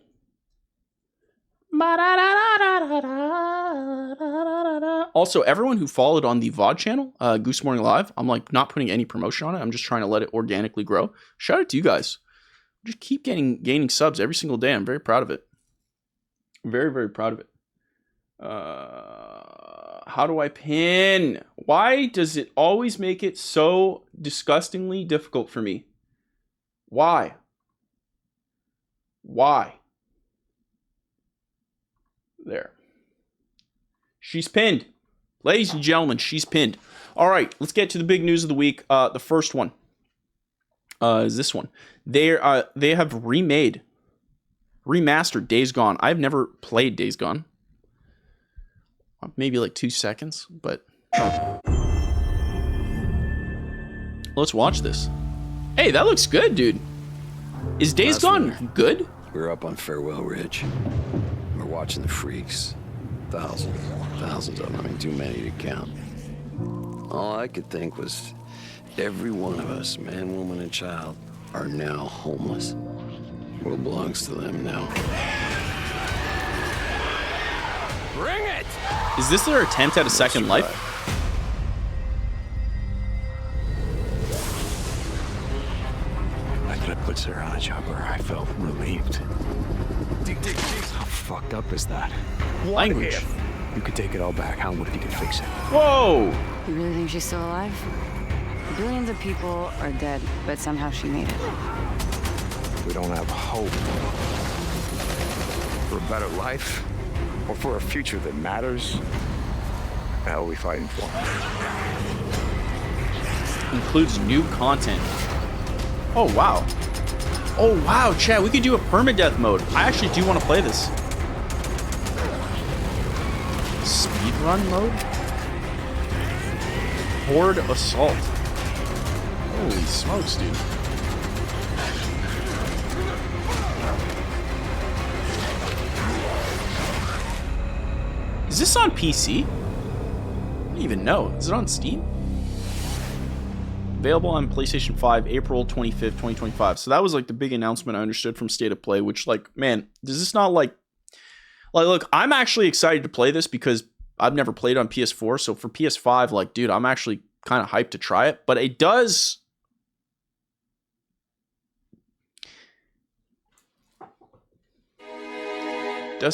Also, everyone who followed on the VOD channel, Goose Morning Live, I'm like not putting any promotion on it. I'm just trying to let it organically grow. Shout out to you guys. Just keep gaining subs every single day. I'm very proud of it. Very, very proud of it. How do I pin? Why does it always make it so disgustingly difficult for me? Why? There. She's pinned. Ladies and gentlemen, she's pinned. All right, let's get to the big news of the week. The first one is this one. They have remastered Days Gone. I've never played Days Gone. Maybe like 2 seconds, but let's watch this. Hey, that looks good, dude. Is Days Gone good? We're up on Farewell Ridge. We're watching the freaks. Thousands of them. I mean, too many to count. All I could think was every one of us, man, woman, and child, are now homeless. What belongs to them now? Bring it! Is this their attempt at a second life? After I put Sarah on a chopper, I felt relieved. How fucked up is that? Language. You could take it all back. How would if you could fix it? Whoa! You really think she's still alive? Billions of people are dead, but somehow she made it. We don't have hope for a better life or for a future that matters. What the hell are we fighting for? Includes new content. Oh, wow. Oh, wow, Chad, we could do a permadeath mode. I actually do want to play this. Speedrun mode? Horde Assault. Holy smokes, dude. Is this on PC? I don't even know. Is it on Steam? Available on PlayStation 5, April 25th, 2025. So that was like the big announcement I understood from State of Play, which like, man, does this not like, look, I'm actually excited to play this because I've never played on PS4. So for PS5, like, dude, I'm actually kind of hyped to try it, but it does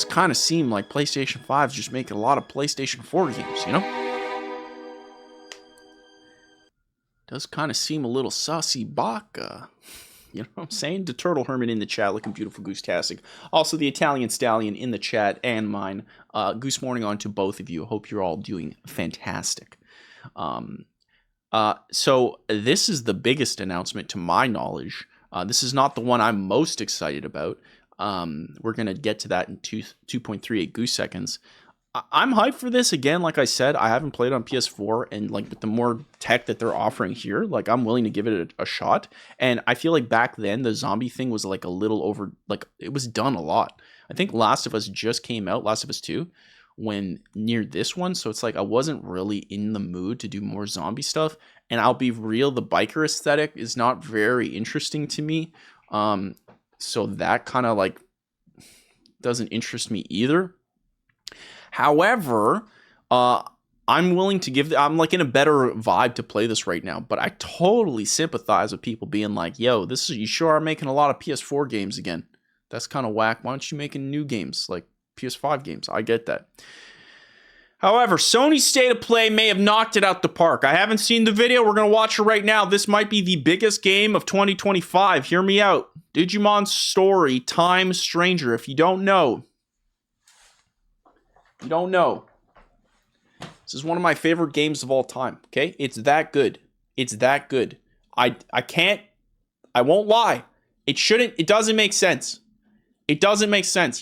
kind of seem like PlayStation 5 is just making a lot of PlayStation 4 games, you know? Does kind of seem a little saucy baka. You know what I'm saying? The Turtle Hermit in the chat looking beautiful, Goose-tastic. Also, the Italian Stallion in the chat and mine. Goose Morning on to both of you. Hope you're all doing fantastic. So this is the biggest announcement to my knowledge. This is not the one I'm most excited about. We're going to get to that in 2.38 goose seconds. I'm hyped for this. Again, like I said, I haven't played on PS4, and like with the more tech that they're offering here, like I'm willing to give it a shot. And I feel like back then the zombie thing was like a little over, like it was done a lot. I think Last of Us just came out, Last of Us 2, when near this one. So it's like I wasn't really in the mood to do more zombie stuff. And I'll be real, the biker aesthetic is not very interesting to me. So that kind of like doesn't interest me either. However, I'm willing to I'm like in a better vibe to play this right now, but I totally sympathize with people being like, yo, you sure are making a lot of PS4 games again. That's kind of whack. Why aren't you making new games like PS5 games? I get that. However, Sony's State of Play may have knocked it out the park. I haven't seen the video. We're going to watch it right now. This might be the biggest game of 2025. Hear me out. Digimon Story Time Stranger. If you don't know, this is one of my favorite games of all time, okay? It's that good. I won't lie. It doesn't make sense.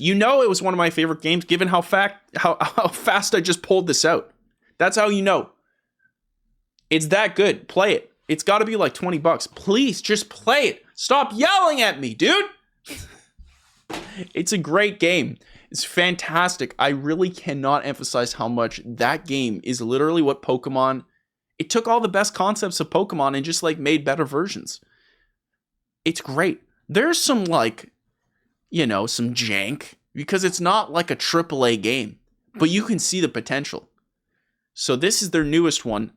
You know it was one of my favorite games given how fast I just pulled this out. That's how you know. It's that good. Play it. It's got to be like $20. Please, just play it. Stop yelling at me, dude. It's a great game. It's fantastic. I really cannot emphasize how much that game is literally what Pokemon... It took all the best concepts of Pokemon and just like made better versions. It's great. There's some like, you know, some jank because it's not like a AAA game, but you can see the potential. So this is their newest one.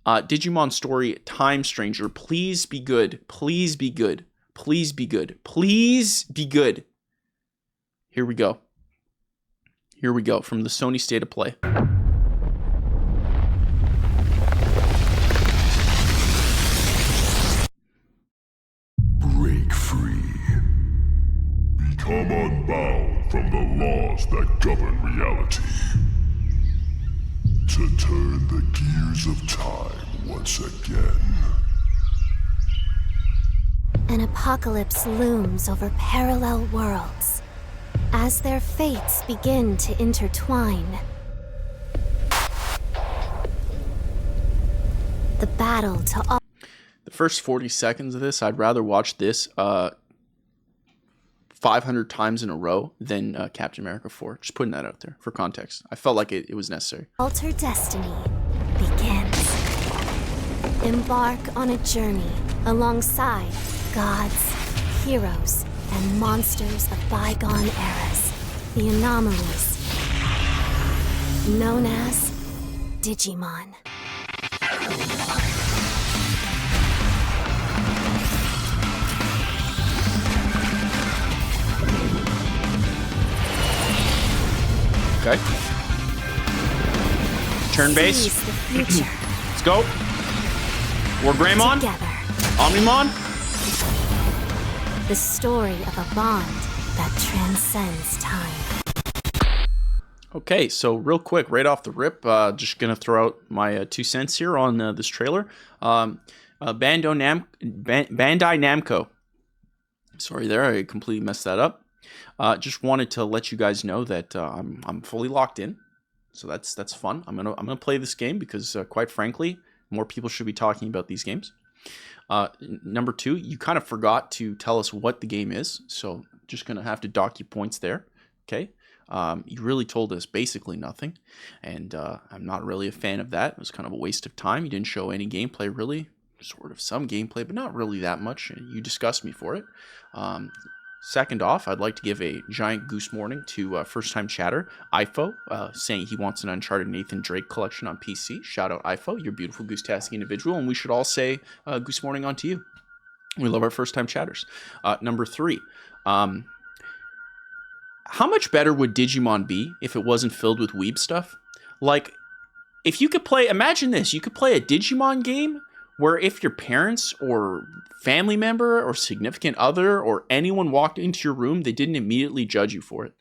Digimon Story Time Stranger. Please be good. Please be good. Please be good. Please be good. Here we go. Here we go from the Sony State of Play. Break free. Become unbound from the laws that govern reality. To turn the gears of time once again. An apocalypse looms over parallel worlds as their fates begin to intertwine. The battle to all. The first 40 seconds of this, I'd rather watch this 500 times in a row than Captain America 4. Just putting that out there for context. I felt like it was necessary. Alter destiny begins. Embark on a journey alongside gods, heroes, and monsters of bygone eras. The anomalies, known as Digimon. Okay. Turn base. Seize the future. Let's go. War Greymon. Together. Omnimon. The story of a bond that transcends time. Okay, so real quick, right off the rip, just gonna throw out my 2 cents here on this trailer. Bandai Namco. Sorry there, I completely messed that up. Just wanted to let you guys know that I'm fully locked in, so that's fun. I'm gonna play this game because, quite frankly, more people should be talking about these games. Number 2, you kind of forgot to tell us what the game is, so just gonna have to dock you points there. Okay, you really told us basically nothing, and I'm not really a fan of that. It was kind of a waste of time. You didn't show any gameplay, really, sort of some gameplay, but not really that much. You discussed me for it. Second off, I'd like to give a giant Goose Morning to first-time chatter, Ifo, saying he wants an Uncharted Nathan Drake collection on PC. Shout out, Ifo, you're a beautiful goose-tastic individual, and we should all say Goose Morning on to you. We love our first-time chatters. Number 3, how much better would Digimon be if it wasn't filled with weeb stuff? Like, if you could play, imagine this, you could play a Digimon game where if your parents or family member or significant other or anyone walked into your room, they didn't immediately judge you for it.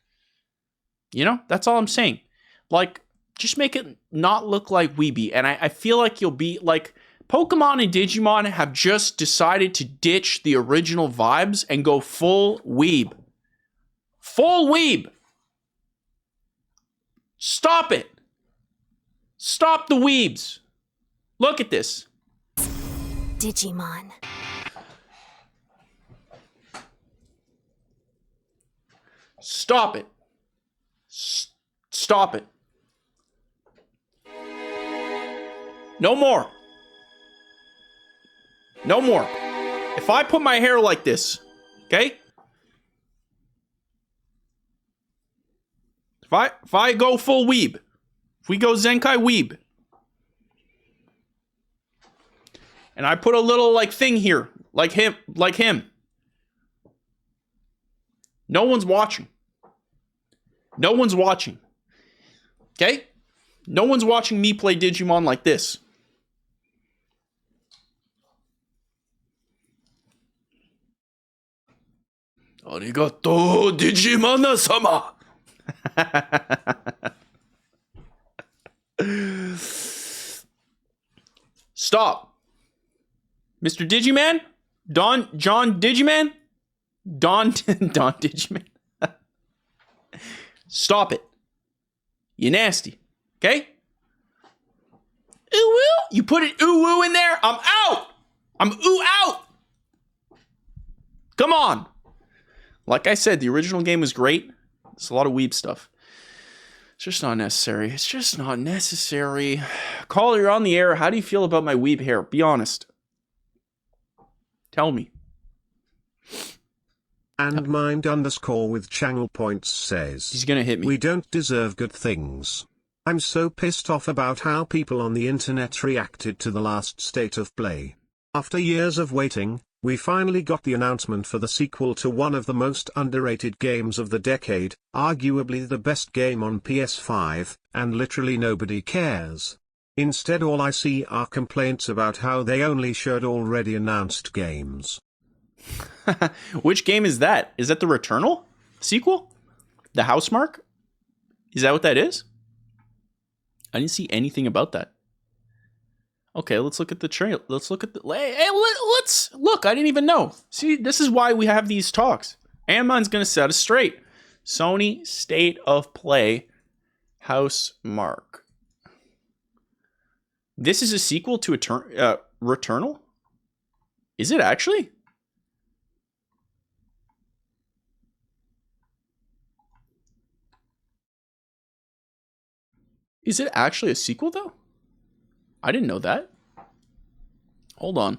You know, that's all I'm saying. Like, just make it not look like weeby. And I feel like you'll be like, Pokemon and Digimon have just decided to ditch the original vibes and go full weeb. Full weeb. Stop it. Stop the weebs. Look at this. Digimon. Stop it. Stop it. No more. No more. If I put my hair like this, okay? If I go full weeb, if we go Zenkai weeb, and I put a little like thing here, like him, no one's watching. No one's watching. Okay? No one's watching me play Digimon like this. Arigato, Digimon-sama! Stop. Mr. Digiman? John Digiman? Don Digiman? Stop it. You nasty. Okay? Ooh woo? You put an ooh woo in there? I'm out! I'm out! Come on! Like I said, the original game was great. It's a lot of weeb stuff. It's just not necessary. It's just not necessary. Caller, you're on the air. How do you feel about my weeb hair? Be honest. Tell me. And mind underscore with channel points says, He's gonna hit me. we don't deserve good things. I'm so pissed off about how people on the internet reacted to the last state of play. After years of waiting, we finally got the announcement for the sequel to one of the most underrated games of the decade, arguably the best game on PS5, and literally nobody cares. Instead, all I see are complaints about how they only showed already announced games. Which game is that? Is that the Returnal sequel? The Housemarque? Is that what that is? I didn't see anything about that. Okay, let's look at the trailer. Let's look at the... let's look. I didn't even know. See, this is why we have these talks. Anmon's going to set us straight. Sony State of Play Housemarque. This is a sequel to Returnal? Is it actually? Is it actually a sequel, though? I didn't know that. Hold on.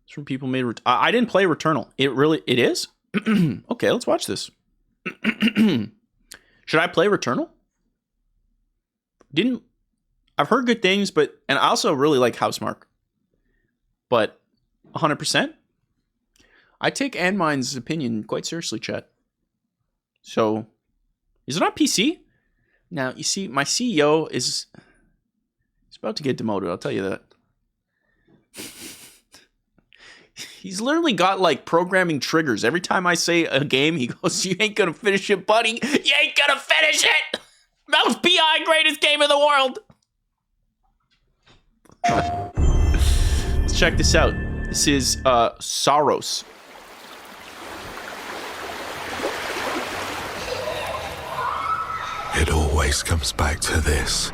It's from people made... I didn't play Returnal. It is? Okay, let's watch this. Should I play Returnal? I've heard good things, and I also really like Housemarque. But 100%? I take Anmine's opinion quite seriously, chat. So, is it on PC? Now, you see, my CEO is about to get demoted, I'll tell you that. He's literally got, like, programming triggers. Every time I say a game, he goes, you ain't gonna finish it, buddy. You ain't gonna finish it! Most PI greatest game in the world! Let's check this out. This is, Saros. It always comes back to this.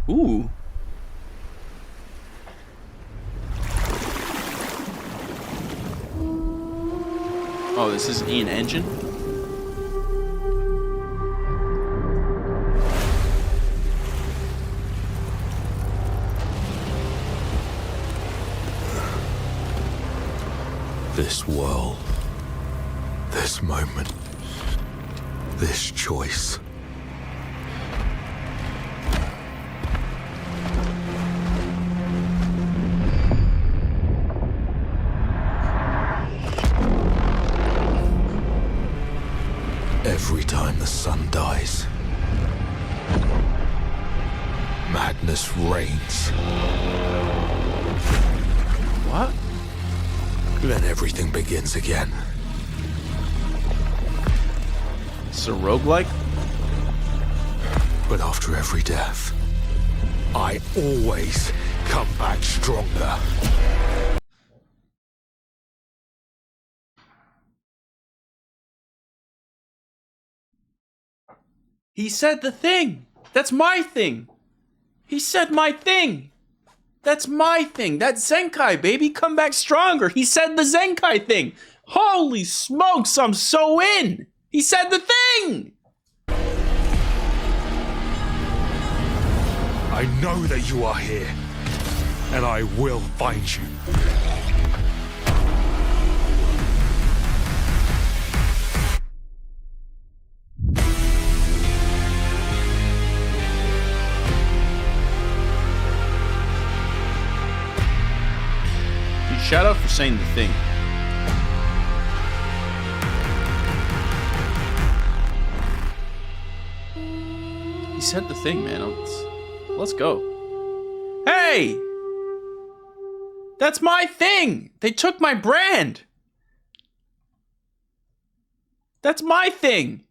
Ooh. Oh, this is in engine? This world. This moment. This choice. Every time the sun dies, madness reigns. What? Then everything begins again. It's a roguelike? But after every death, I always come back stronger. He said the thing. That's my thing. He said my thing. That's my thing. That's Zenkai, baby. Come back stronger. He said the Zenkai thing. Holy smokes, I'm so in. He said the thing. I know that you are here, and I will find you. Shout out for saying the thing. He said the thing, man. Let's go. Hey! That's my thing! They took my brand! That's my thing!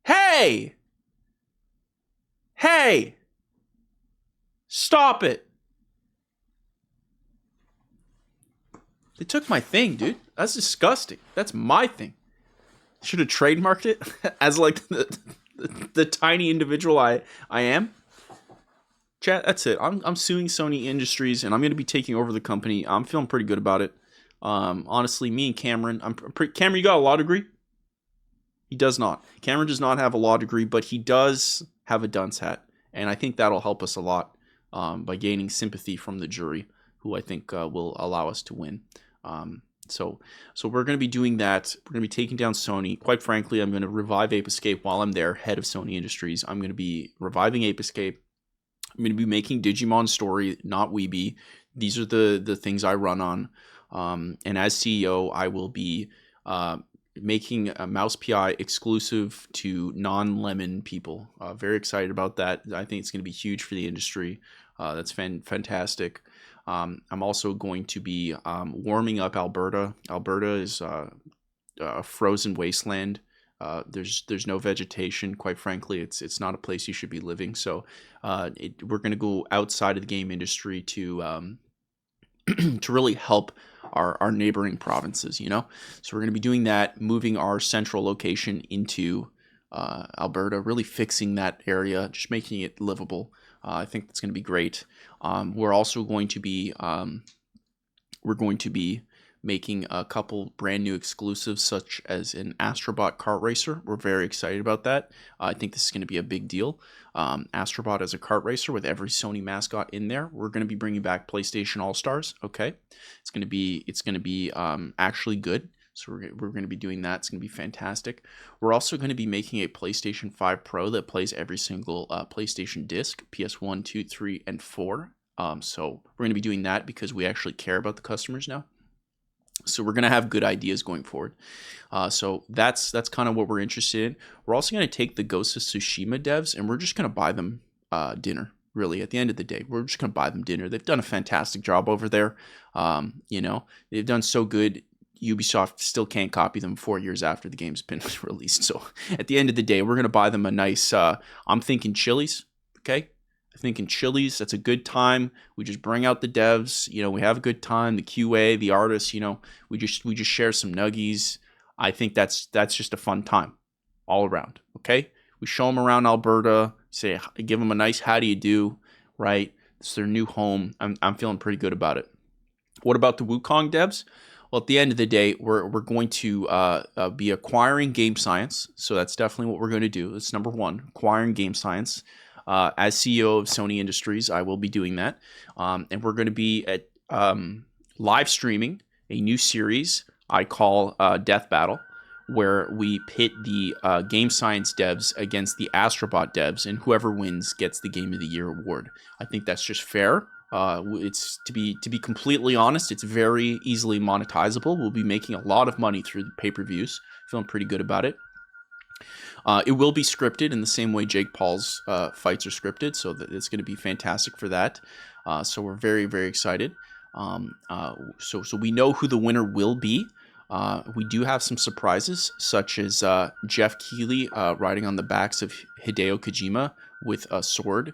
Hey! Hey! Stop it! They took my thing, dude. That's disgusting. That's my thing. Should have trademarked it as like the tiny individual I am. Chat, that's it. I'm suing Sony Industries, and I'm going to be taking over the company. I'm feeling pretty good about it. Honestly, me and Cameron, Cameron, you got a law degree? He does not. Cameron does not have a law degree, but he does have a dunce hat, and I think that'll help us a lot by gaining sympathy from the jury, who I think will allow us to win. So we're going to be doing that. We're going to be taking down Sony. Quite frankly, I'm going to revive Ape Escape while I'm there, head of Sony Industries. I'm going to be reviving Ape Escape. I'm going to be making Digimon Story, not Weeby. These are the things I run on. And as CEO, I will be making a Mouse PI exclusive to non-Lemon people. Very excited about that. I think it's going to be huge for the industry. That's fantastic. I'm also going to be warming up Alberta. Alberta is a frozen wasteland. There's no vegetation. Quite frankly, it's not a place you should be living. So we're going to go outside of the game industry to to really help our neighboring provinces, you know? So we're going to be doing that, moving our central location into Alberta, really fixing that area, just making it livable. I think that's going to be great. We're also going to be making a couple brand new exclusives, such as an Astrobot kart racer. We're very excited about that. I think this is going to be a big deal. Astrobot as a kart racer with every Sony mascot in there. We're going to be bringing back PlayStation All Stars. Okay, it's going to be actually good. So we're going to be doing that. It's going to be fantastic. We're also going to be making a PlayStation 5 Pro that plays every single PlayStation disc, PS1, 2, 3, and 4. So we're going to be doing that because we actually care about the customers now. So we're going to have good ideas going forward. So that's kind of what we're interested in. We're also going to take the Ghost of Tsushima devs, and we're just going to buy them dinner. Really, at the end of the day, we're just going to buy them dinner. They've done a fantastic job over there. They've done so good. Ubisoft still can't copy them 4 years after the game's been released. So at the end of the day, we're going to buy them a nice, I'm thinking Chili's, okay? I'm thinking Chili's, that's a good time. We just bring out the devs, we have a good time, the QA, the artists, we just share some nuggies. I think that's just a fun time all around, okay? We show them around Alberta, give them a nice how do you do, right? It's their new home. I'm feeling pretty good about it. What about the Wukong devs? Well, at the end of the day, we're going to be acquiring Game Science. So that's definitely what we're going to do. That's number one, acquiring Game Science. As CEO of Sony Industries, I will be doing that. And we're going to be at live streaming a new series I call Death Battle, where we pit the Game Science devs against the Astrobot devs, and whoever wins gets the Game of the Year award. I think that's just fair. It's to be completely honest, it's very easily monetizable. We'll be making a lot of money through the pay-per-views. Feeling pretty good about it. It will be scripted in the same way Jake Paul's fights are scripted, so that it's going to be fantastic for that. So we're very, very excited. So we know who the winner will be. We do have some surprises, such as Jeff Keighley riding on the backs of Hideo Kojima with a sword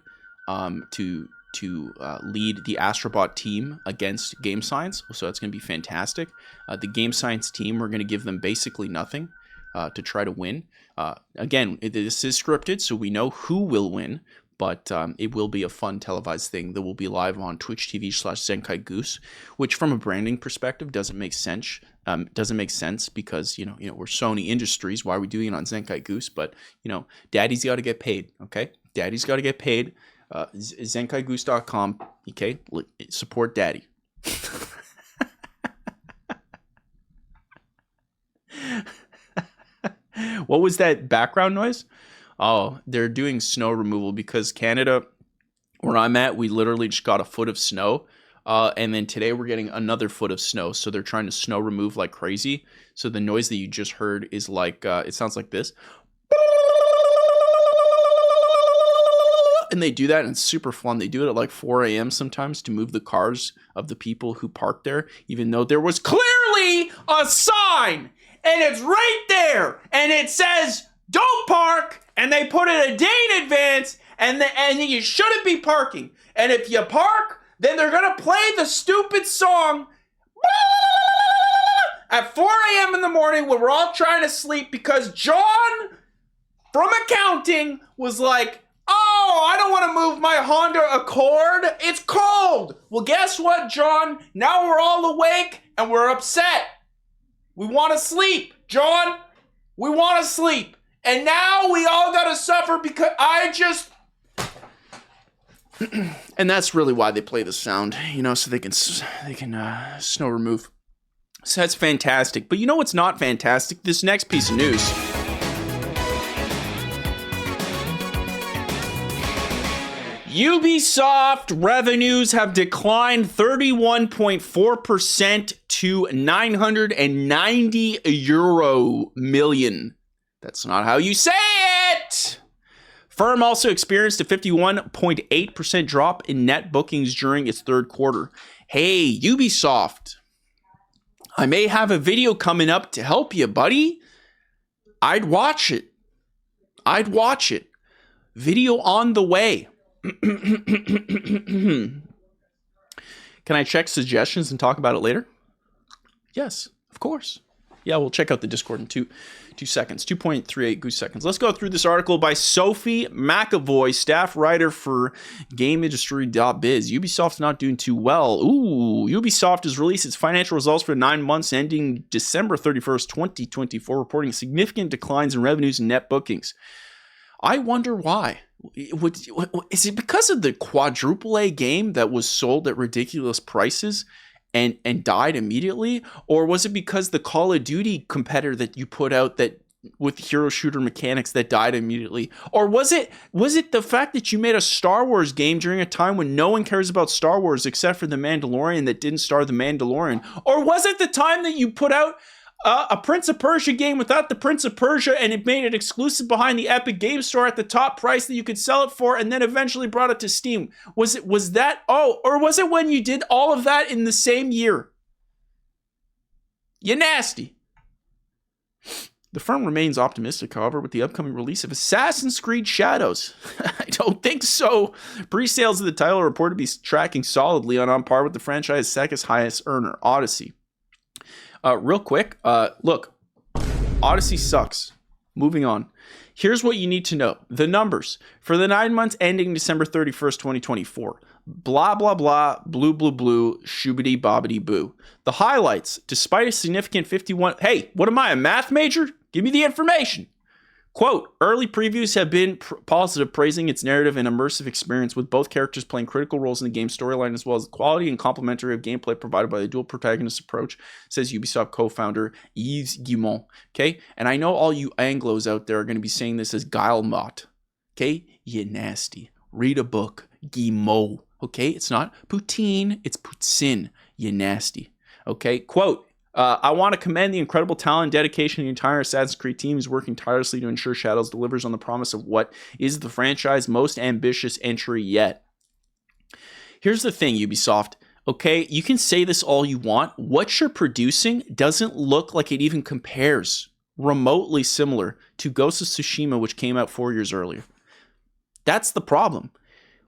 to lead the Astrobot team against Game Science. So that's going to be fantastic. The Game Science team, we're going to give them basically nothing to try to win. Again, this is scripted, so we know who will win, but it will be a fun televised thing that will be live on Twitch TV/Zenkai Goose, which from a branding perspective doesn't make sense. Because we're Sony Industries. Why are we doing it on Zenkai Goose? But Daddy's got to get paid. Okay, Daddy's got to get paid. ZenkaiGoose.com. Okay, support Daddy. What was that background noise? Oh, they're doing snow removal because Canada, where I'm at, we literally just got a foot of snow. And then today we're getting another foot of snow. So they're trying to snow remove like crazy. So the noise that you just heard is like, it sounds like this. And they do that, and it's super fun. They do it at like 4 a.m. sometimes to move the cars of the people who park there, even though there was clearly a sign, and it's right there, and it says, don't park, and they put it a day in advance, and you shouldn't be parking. And if you park, then they're going to play the stupid song at 4 a.m. in the morning when we're all trying to sleep because John from accounting was like, oh, I don't want to move my Honda Accord. It's cold. Well, guess what, John? Now we're all awake and we're upset. We want to sleep, John. We want to sleep. And now we all got to suffer because I just... And that's really why they play the sound, you know, so they can snow remove. So that's fantastic. But you know what's not fantastic? This next piece of news. Ubisoft revenues have declined 31.4% to 990 million. That's not how you say it. Firm also experienced a 51.8% drop in net bookings during its third quarter. Hey, Ubisoft, I may have a video coming up to help you, buddy. I'd watch it. Video on the way. Can I check suggestions and talk about it later? Yes, of course. Yeah, we'll check out the Discord in two seconds. 2.38 Goose seconds. Let's go through this article by Sophie McAvoy, staff writer for GameIndustry.biz. Ubisoft's not doing too well. Ooh, Ubisoft has released its financial results for 9 months ending December 31st, 2024, reporting significant declines in revenues and net bookings. I wonder why. Is it because of the quadruple A game that was sold at ridiculous prices and died immediately? Or was it because the Call of Duty competitor that you put out that with hero shooter mechanics that died immediately? Or was it the fact that you made a Star Wars game during a time when no one cares about Star Wars except for The Mandalorian that didn't star The Mandalorian? Or was it the time that you put out a Prince of Persia game without the Prince of Persia and it made it exclusive behind the Epic Game Store at the top price that you could sell it for and then eventually brought it to Steam? Was that or was it when you did all of that in the same year? You nasty. The firm remains optimistic, however, with the upcoming release of Assassin's Creed Shadows. I don't think so. Pre-sales of the title are reported to be tracking solidly on par with the franchise's second highest earner, Odyssey. Real quick, look, Odyssey sucks. Moving on. Here's what you need to know. The numbers. For the 9 months ending December 31st, 2024. Blah, blah, blah, blue, blue, blue, shoobity, bobbity, boo. The highlights. Despite a significant 51... Hey, what am I, a math major? Give me the information. Quote, early previews have been positive, praising its narrative and immersive experience, with both characters playing critical roles in the game's storyline, as well as the quality and complementary of gameplay provided by the dual protagonist approach, says Ubisoft co-founder Yves Guillemot. Okay, and I know all you Anglos out there are going to be saying this as Guillemot. Okay, you nasty. Read a book, Guillemot. Okay, it's not Poutine, it's Poutine. You nasty. Okay, quote. I want to commend the incredible talent and dedication of the entire Assassin's Creed team who's working tirelessly to ensure Shadows delivers on the promise of what is the franchise's most ambitious entry yet. Here's the thing, Ubisoft. Okay, you can say this all you want. What you're producing doesn't look like it even compares remotely similar to Ghost of Tsushima, which came out 4 years earlier. That's the problem.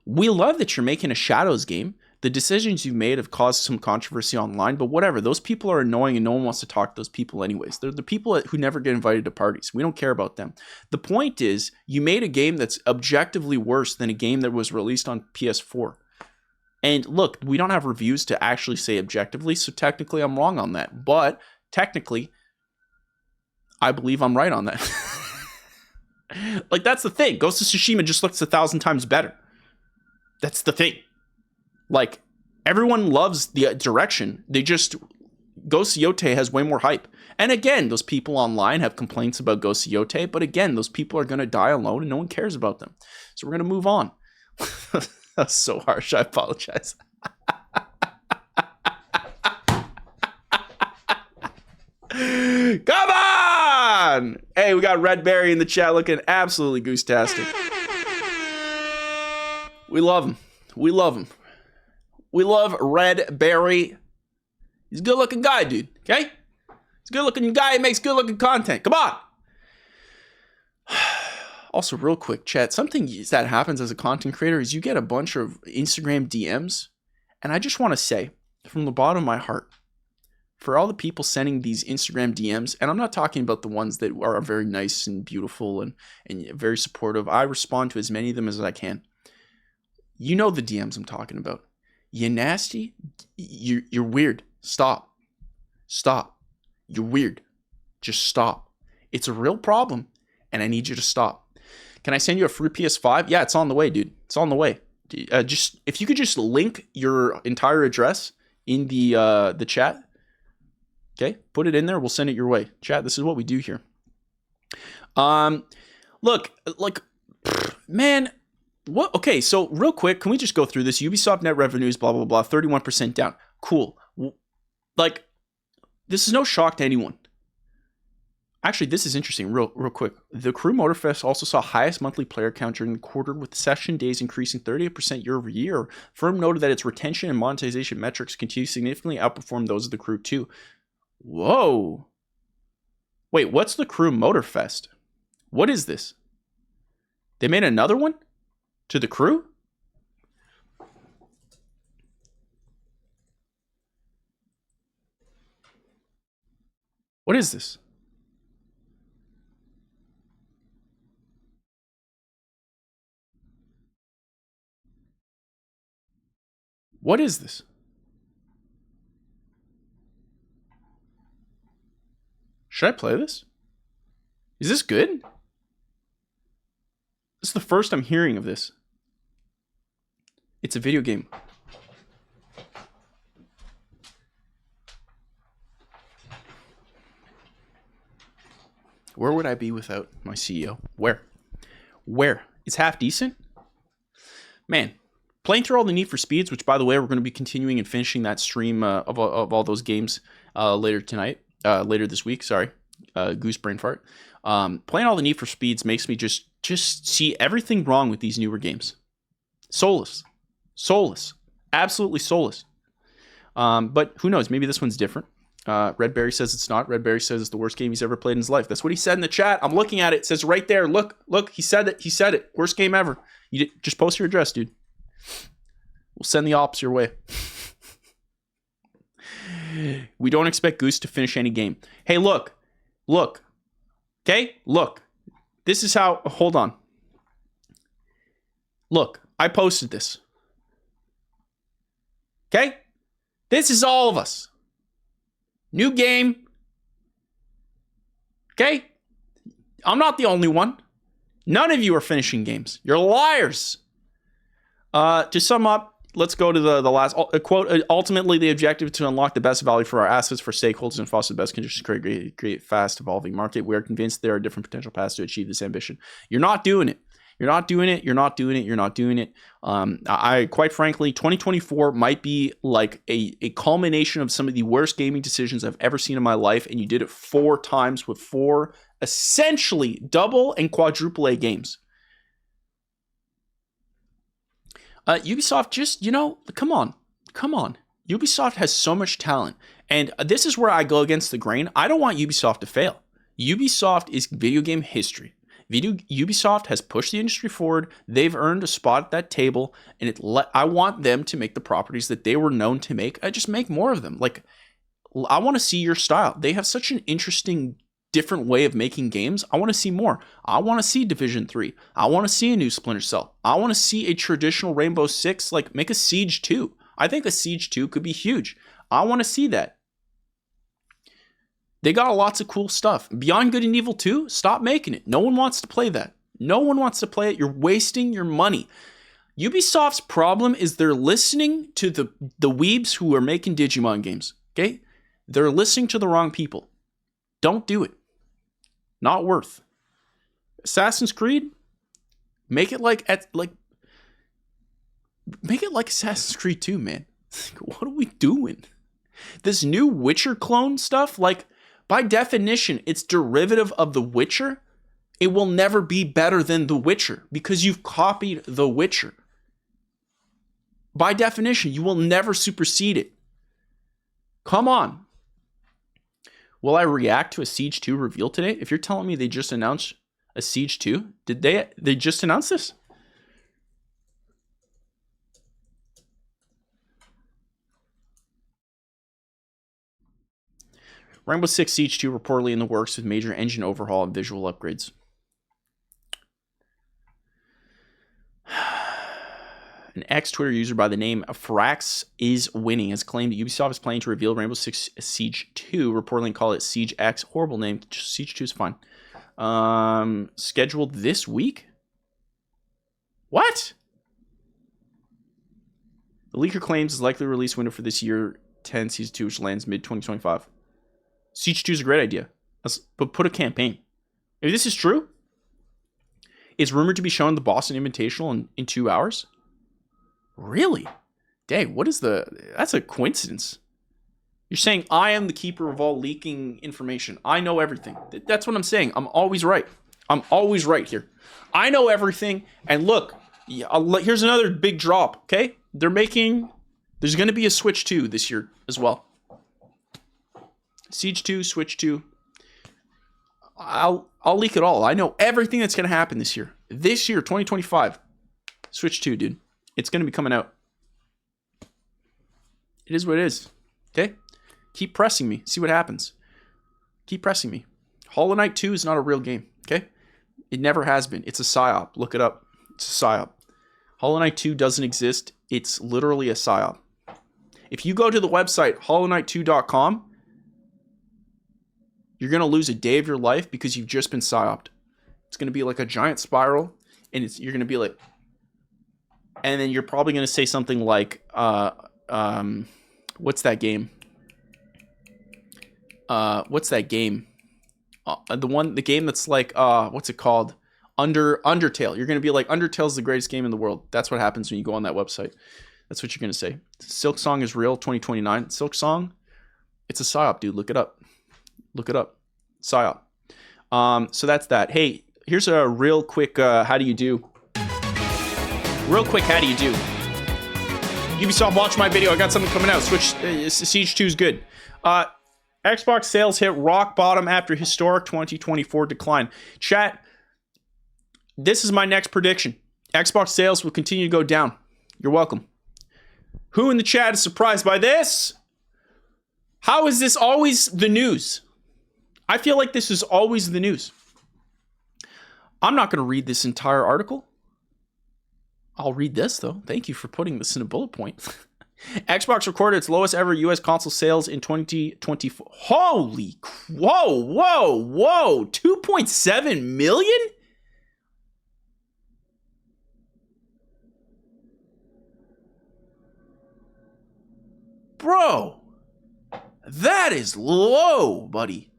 We love that you're making a Shadows game. The decisions you've made have caused some controversy online, but whatever. Those people are annoying and no one wants to talk to those people anyways. They're the people who never get invited to parties. We don't care about them. The point is, you made a game that's objectively worse than a game that was released on PS4. And look, we don't have reviews to actually say objectively, so technically I'm wrong on that. But technically, I believe I'm right on that. Like, that's the thing. Ghost of Tsushima just looks 1,000 times better. That's the thing. Like, everyone loves the direction. Ghost of Yote has way more hype. And again, those people online have complaints about Ghost of Yote, but again, those people are going to die alone and no one cares about them. So we're going to move on. That's so harsh. I apologize. Come on! Hey, we got Red Berry in the chat looking absolutely goose-tastic. We love him. We love him. We love Red Berry. He's a good-looking guy, dude. Okay? He's a good-looking guy. He makes good-looking content. Come on. Also, real quick, chat. Something that happens as a content creator is you get a bunch of Instagram DMs. And I just want to say, from the bottom of my heart, for all the people sending these Instagram DMs, and I'm not talking about the ones that are very nice and beautiful and very supportive. I respond to as many of them as I can. You know the DMs I'm talking about. You nasty? You're weird. Stop. Stop. You're weird. Just stop. It's a real problem, and I need you to stop. Can I send you a free PS5? Yeah, it's on the way, dude. It's on the way. Just if you could just link your entire address in the chat. Okay, put it in there. We'll send it your way. Chat, this is what we do here. Look, like, man, what? Okay, so real quick, can we just go through this? Ubisoft net revenues, blah, blah, blah, 31% down. Cool. Like, this is no shock to anyone. Actually, this is interesting, real quick. The Crew Motorfest also saw highest monthly player count during the quarter, with session days increasing 38% year over year. Firm noted that its retention and monetization metrics continue to significantly outperform those of the Crew 2. Whoa. Wait, what's the Crew Motorfest? What is this? They made another one? To the Crew? What is this? What is this? Should I play this? Is this good? This is the first I'm hearing of this. It's a video game. Where would I be without my CEO? Where? It's half decent? Man, playing through all the Need for Speeds, which, by the way, we're going to be continuing and finishing that stream of all those games later this week. Sorry, goose brain fart. Playing all the Need for Speeds makes me just see everything wrong with these newer games. Soulless, absolutely soulless. But who knows? Maybe this one's different. Redberry says it's not. Redberry says it's the worst game he's ever played in his life. That's what he said in the chat. I'm looking at it. It says right there. Look. He said it. Worst game ever. Just post your address, dude. We'll send the ops your way. We don't expect Goose to finish any game. Hey, look. Okay? Look. This is how... Hold on. Look. I posted this. Okay? This is all of us. New game. Okay? I'm not the only one. None of you are finishing games. You're liars. To sum up, let's go to the last quote. Ultimately, the objective is to unlock the best value for our assets for stakeholders and foster the best conditions to create fast evolving market. We are convinced there are different potential paths to achieve this ambition. You're not doing it. I quite frankly, 2024 might be like a culmination of some of the worst gaming decisions I've ever seen in my life, and you did it 4 times with 4 essentially double and quadruple A games. Ubisoft just, come on. Ubisoft has so much talent. And this is where I go against the grain. I don't want Ubisoft to fail. Ubisoft is video game history. Ubisoft has pushed the industry forward. They've earned a spot at that table. And I want them to make the properties that they were known to make. I just make more of them. Like, I want to see your style. They have such an interesting different way of making games. I want to see more. I want to see Division 3. I want to see a new Splinter Cell. I want to see a traditional Rainbow Six, like make a Siege 2. I think a Siege 2 could be huge. I want to see that. They got lots of cool stuff. Beyond Good and Evil 2, stop making it. No one wants to play that. No one wants to play it. You're wasting your money. Ubisoft's problem is they're listening to the weebs who are making Digimon games. Okay? They're listening to the wrong people. Don't do it. Not worth. Assassin's Creed, make it like Assassin's Creed 2, man. What are we doing? This new Witcher clone stuff, like, by definition, it's derivative of The Witcher. It will never be better than The Witcher because you've copied The Witcher. By definition, you will never supersede it. Come on. Will I react to a Siege 2 reveal today? If you're telling me they just announced a Siege 2, did they just announce this? Rainbow Six Siege 2 reportedly in the works with major engine overhaul and visual upgrades. An ex-Twitter user by the name of Frax is winning has claimed that Ubisoft is planning to reveal Rainbow Six Siege 2, reportedly call it Siege X. Horrible name. Siege 2 is fine. Scheduled this week? What? The leaker claims is likely release window for this year 10 Season 2, which lands mid-2025. Siege 2 is a great idea. But put a campaign. If this is true, it's rumored to be shown the Boston Invitational in 2 hours. Really? Dang, that's a coincidence. You're saying I am the keeper of all leaking information. I know everything. That's what I'm saying. I'm always right. I'm always right here. I know everything. And look, here's another big drop, okay? There's going to be a Switch 2 this year as well. Siege 2, Switch 2. I'll leak it all. I know everything that's going to happen this year. This year, 2025. Switch 2, dude. It's going to be coming out. It is what it is. Okay? Keep pressing me. See what happens. Keep pressing me. Hollow Knight 2 is not a real game. Okay? It never has been. It's a psyop. Look it up. It's a psyop. Hollow Knight 2 doesn't exist. It's literally a psyop. If you go to the website hollowknight2.com, you're going to lose a day of your life because you've just been psyoped. It's going to be like a giant spiral, and you're going to be like, and then you're probably going to say something like, what's that game? What's that game? The game that's like, what's it called? Undertale. You're going to be like, Undertale's the greatest game in the world. That's what happens when you go on that website. That's what you're going to say. Silk Song is real, 2029. Silk Song, it's a psyop, dude. Look it up. Look it up. PSYOP. So that's that. Hey, here's a real quick how do you do? Real quick, how do you do? Ubisoft, watch my video. I got something coming out. Switch Siege 2 is good. Xbox sales hit rock bottom after historic 2024 decline. Chat, this is my next prediction. Xbox sales will continue to go down. You're welcome. Who in the chat is surprised by this? How is this always the news? I feel like this is always the news. I'm not going to read this entire article. I'll read this, though. Thank you for putting this in a bullet point. Xbox recorded its lowest ever U.S. console sales in 2024. Holy, whoa. 2.7 million? Bro, that is low, buddy.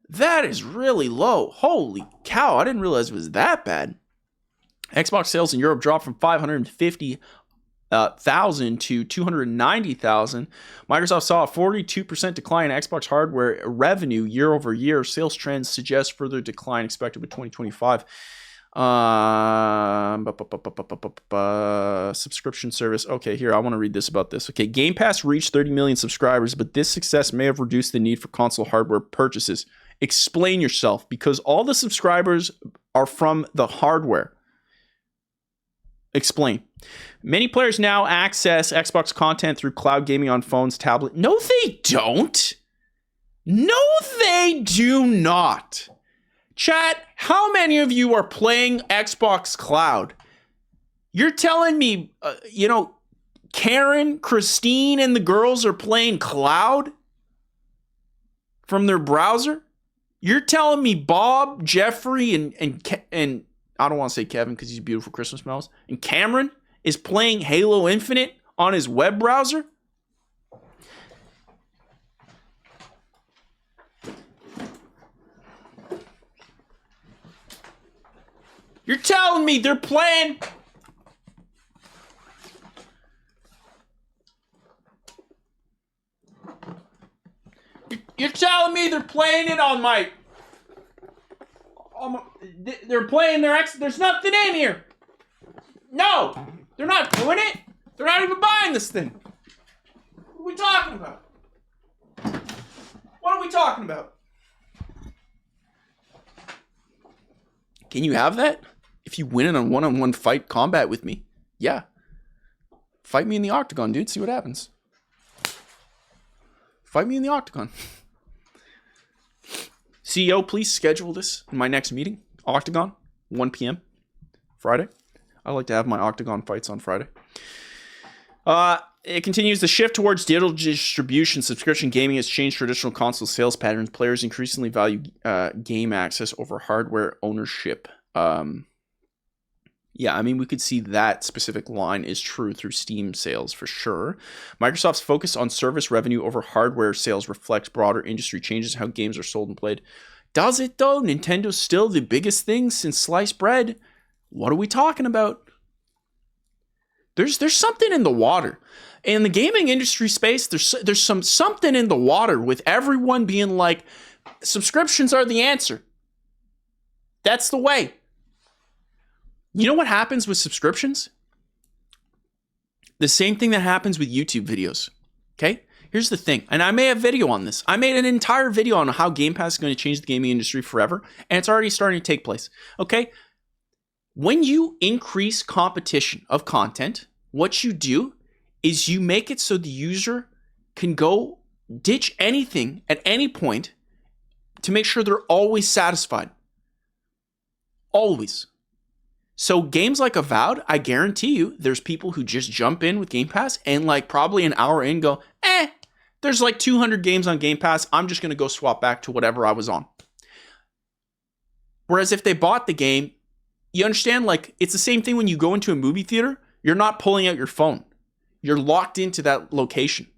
That is really low. Holy cow, I didn't realize it was that bad. Xbox sales in Europe dropped from 550,000 to 290,000. Microsoft saw a 42% decline in Xbox hardware revenue year over year. Sales trends suggest further decline expected with 2025. Subscription service. Okay, here, I want to read this about this. Okay, Game Pass reached 30 million subscribers, but this success may have reduced the need for console hardware purchases. Explain yourself, because all the subscribers are from the hardware. Explain. Many players now access Xbox content through cloud gaming on phones, tablet. No, they don't. No, they do not. Chat, how many of you are playing Xbox Cloud? You're telling me, Karen, Christine, and the girls are playing Cloud from their browser? You're telling me Bob, Jeffrey, and I don't want to say Kevin because he's beautiful Christmas mouse, and Cameron is playing Halo Infinite on his web browser? You're telling me they're playing... You're telling me they're playing it on my... They're playing their X... There's nothing in here. No, they're not doing it. They're not even buying this thing. What are we talking about? What are we talking about? Can you have that? If you win in a one-on-one fight combat with me, yeah. Fight me in the octagon, dude. See what happens. Fight me in the octagon. CEO, please schedule this in my next meeting. Octagon, 1 p.m. Friday. I like to have my Octagon fights on Friday. It continues. The shift towards digital distribution, subscription gaming has changed traditional console sales patterns. Players increasingly value game access over hardware ownership. Yeah, I mean, we could see that specific line is true through Steam sales for sure. Microsoft's focus on service revenue over hardware sales reflects broader industry changes in how games are sold and played. Does it though? Nintendo's still the biggest thing since sliced bread. What are we talking about? There's something in the water. In the gaming industry space, there's something in the water with everyone being like, subscriptions are the answer. That's the way. You know what happens with subscriptions? The same thing that happens with YouTube videos. Okay? Here's the thing. And I made a video on this. I made an entire video on how Game Pass is going to change the gaming industry forever. And it's already starting to take place. Okay? When you increase competition of content, what you do is you make it so the user can go ditch anything at any point to make sure they're always satisfied. Always. So games like Avowed, I guarantee you, there's people who just jump in with Game Pass and like probably an hour in go, there's like 200 games on Game Pass. I'm just going to go swap back to whatever I was on. Whereas if they bought the game, you understand, like it's the same thing when you go into a movie theater, you're not pulling out your phone. You're locked into that location.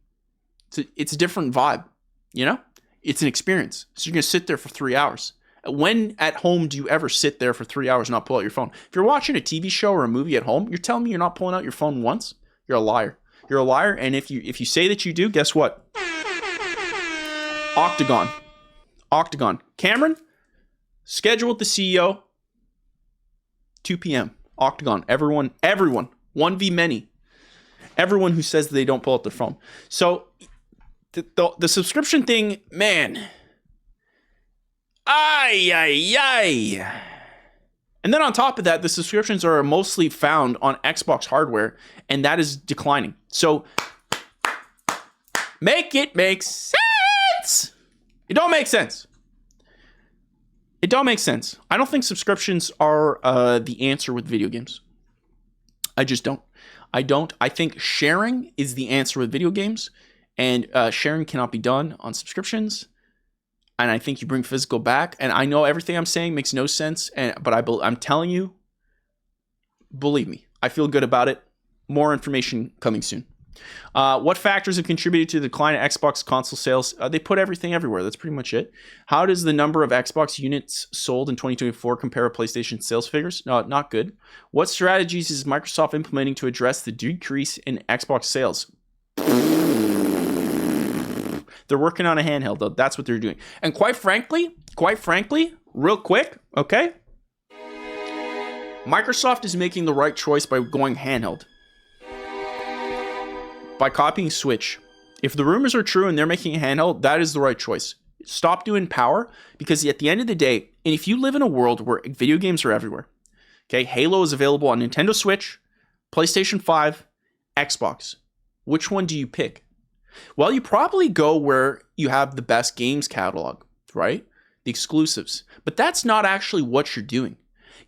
It's a different vibe, you know? It's an experience. So you're going to sit there for 3 hours. When at home do you ever sit there for 3 hours and not pull out your phone? If you're watching a TV show or a movie at home, you're telling me you're not pulling out your phone once? You're a liar. You're a liar, and if you say that you do, guess what? Octagon. Cameron, schedule with the CEO, 2 p.m. Octagon. Everyone, 1v many. Everyone who says they don't pull out their phone. So the subscription thing, man. Ay. And then on top of that, the subscriptions are mostly found on Xbox hardware, and that is declining. So make it make sense. It don't make sense. I don't think subscriptions are the answer with video games. I just don't. I think sharing is the answer with video games, and sharing cannot be done on subscriptions. And I think you bring physical back. And I know everything I'm saying makes no sense, but I'm telling you, believe me, I feel good about it. More information coming soon. What factors have contributed to the decline of Xbox console sales? They put everything everywhere. That's pretty much it. How does the number of Xbox units sold in 2024 compare with PlayStation sales figures? No, not good. What strategies is Microsoft implementing to address the decrease in Xbox sales? They're working on a handheld, though. That's what they're doing. And quite frankly, real quick, okay? Microsoft is making the right choice by going handheld. By copying Switch. If the rumors are true and they're making a handheld, that is the right choice. Stop doing power, because at the end of the day, and if you live in a world where video games are everywhere, okay, Halo is available on Nintendo Switch, PlayStation 5, Xbox. Which one do you pick? Well, you probably go where you have the best games catalog, right? The exclusives. But that's not actually what you're doing.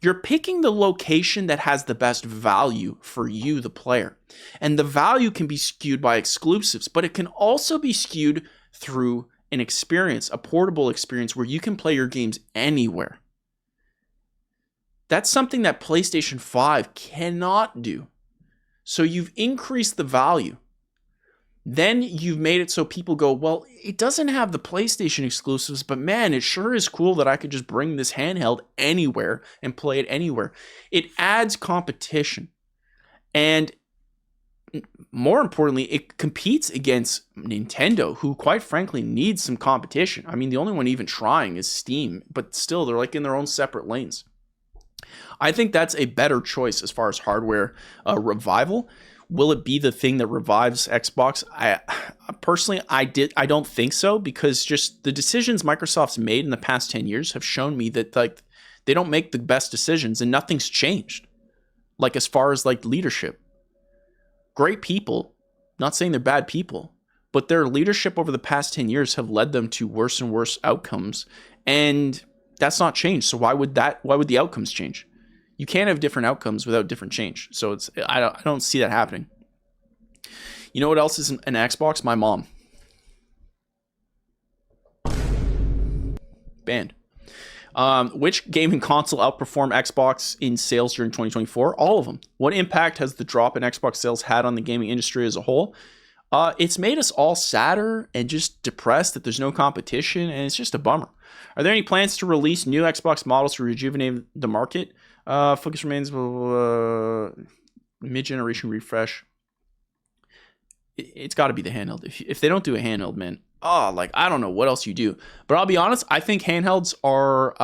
You're picking the location that has the best value for you, the player. And the value can be skewed by exclusives, but it can also be skewed through an experience, a portable experience where you can play your games anywhere. That's something that PlayStation 5 cannot do. So you've increased the value. Then you've made it so people go, well, it doesn't have the PlayStation exclusives, but man, it sure is cool that I could just bring this handheld anywhere and play it anywhere. It adds competition. And more importantly, it competes against Nintendo, who quite frankly needs some competition. I mean, the only one even trying is Steam, but still, they're like in their own separate lanes. I think that's a better choice as far as hardware revival. Will it be the thing that revives Xbox? I personally don't think so, because just the decisions Microsoft's made in the past 10 years have shown me that like they don't make the best decisions and nothing's changed. Like as far as like leadership. Great people, not saying they're bad people, but their leadership over the past 10 years have led them to worse and worse outcomes, and that's not changed. So why would the outcomes change? You can't have different outcomes without different change. So I don't see that happening. You know what else is an Xbox? My mom. Banned. Which gaming console outperformed Xbox in sales during 2024? All of them. What impact has the drop in Xbox sales had on the gaming industry as a whole? It's made us all sadder and just depressed that there's no competition, and it's just a bummer. Are there any plans to release new Xbox models to rejuvenate the market? Focus remains mid-generation refresh. It's got to be the handheld. If they don't do a handheld, man, I don't know what else you do. But I'll be honest, I think handhelds are.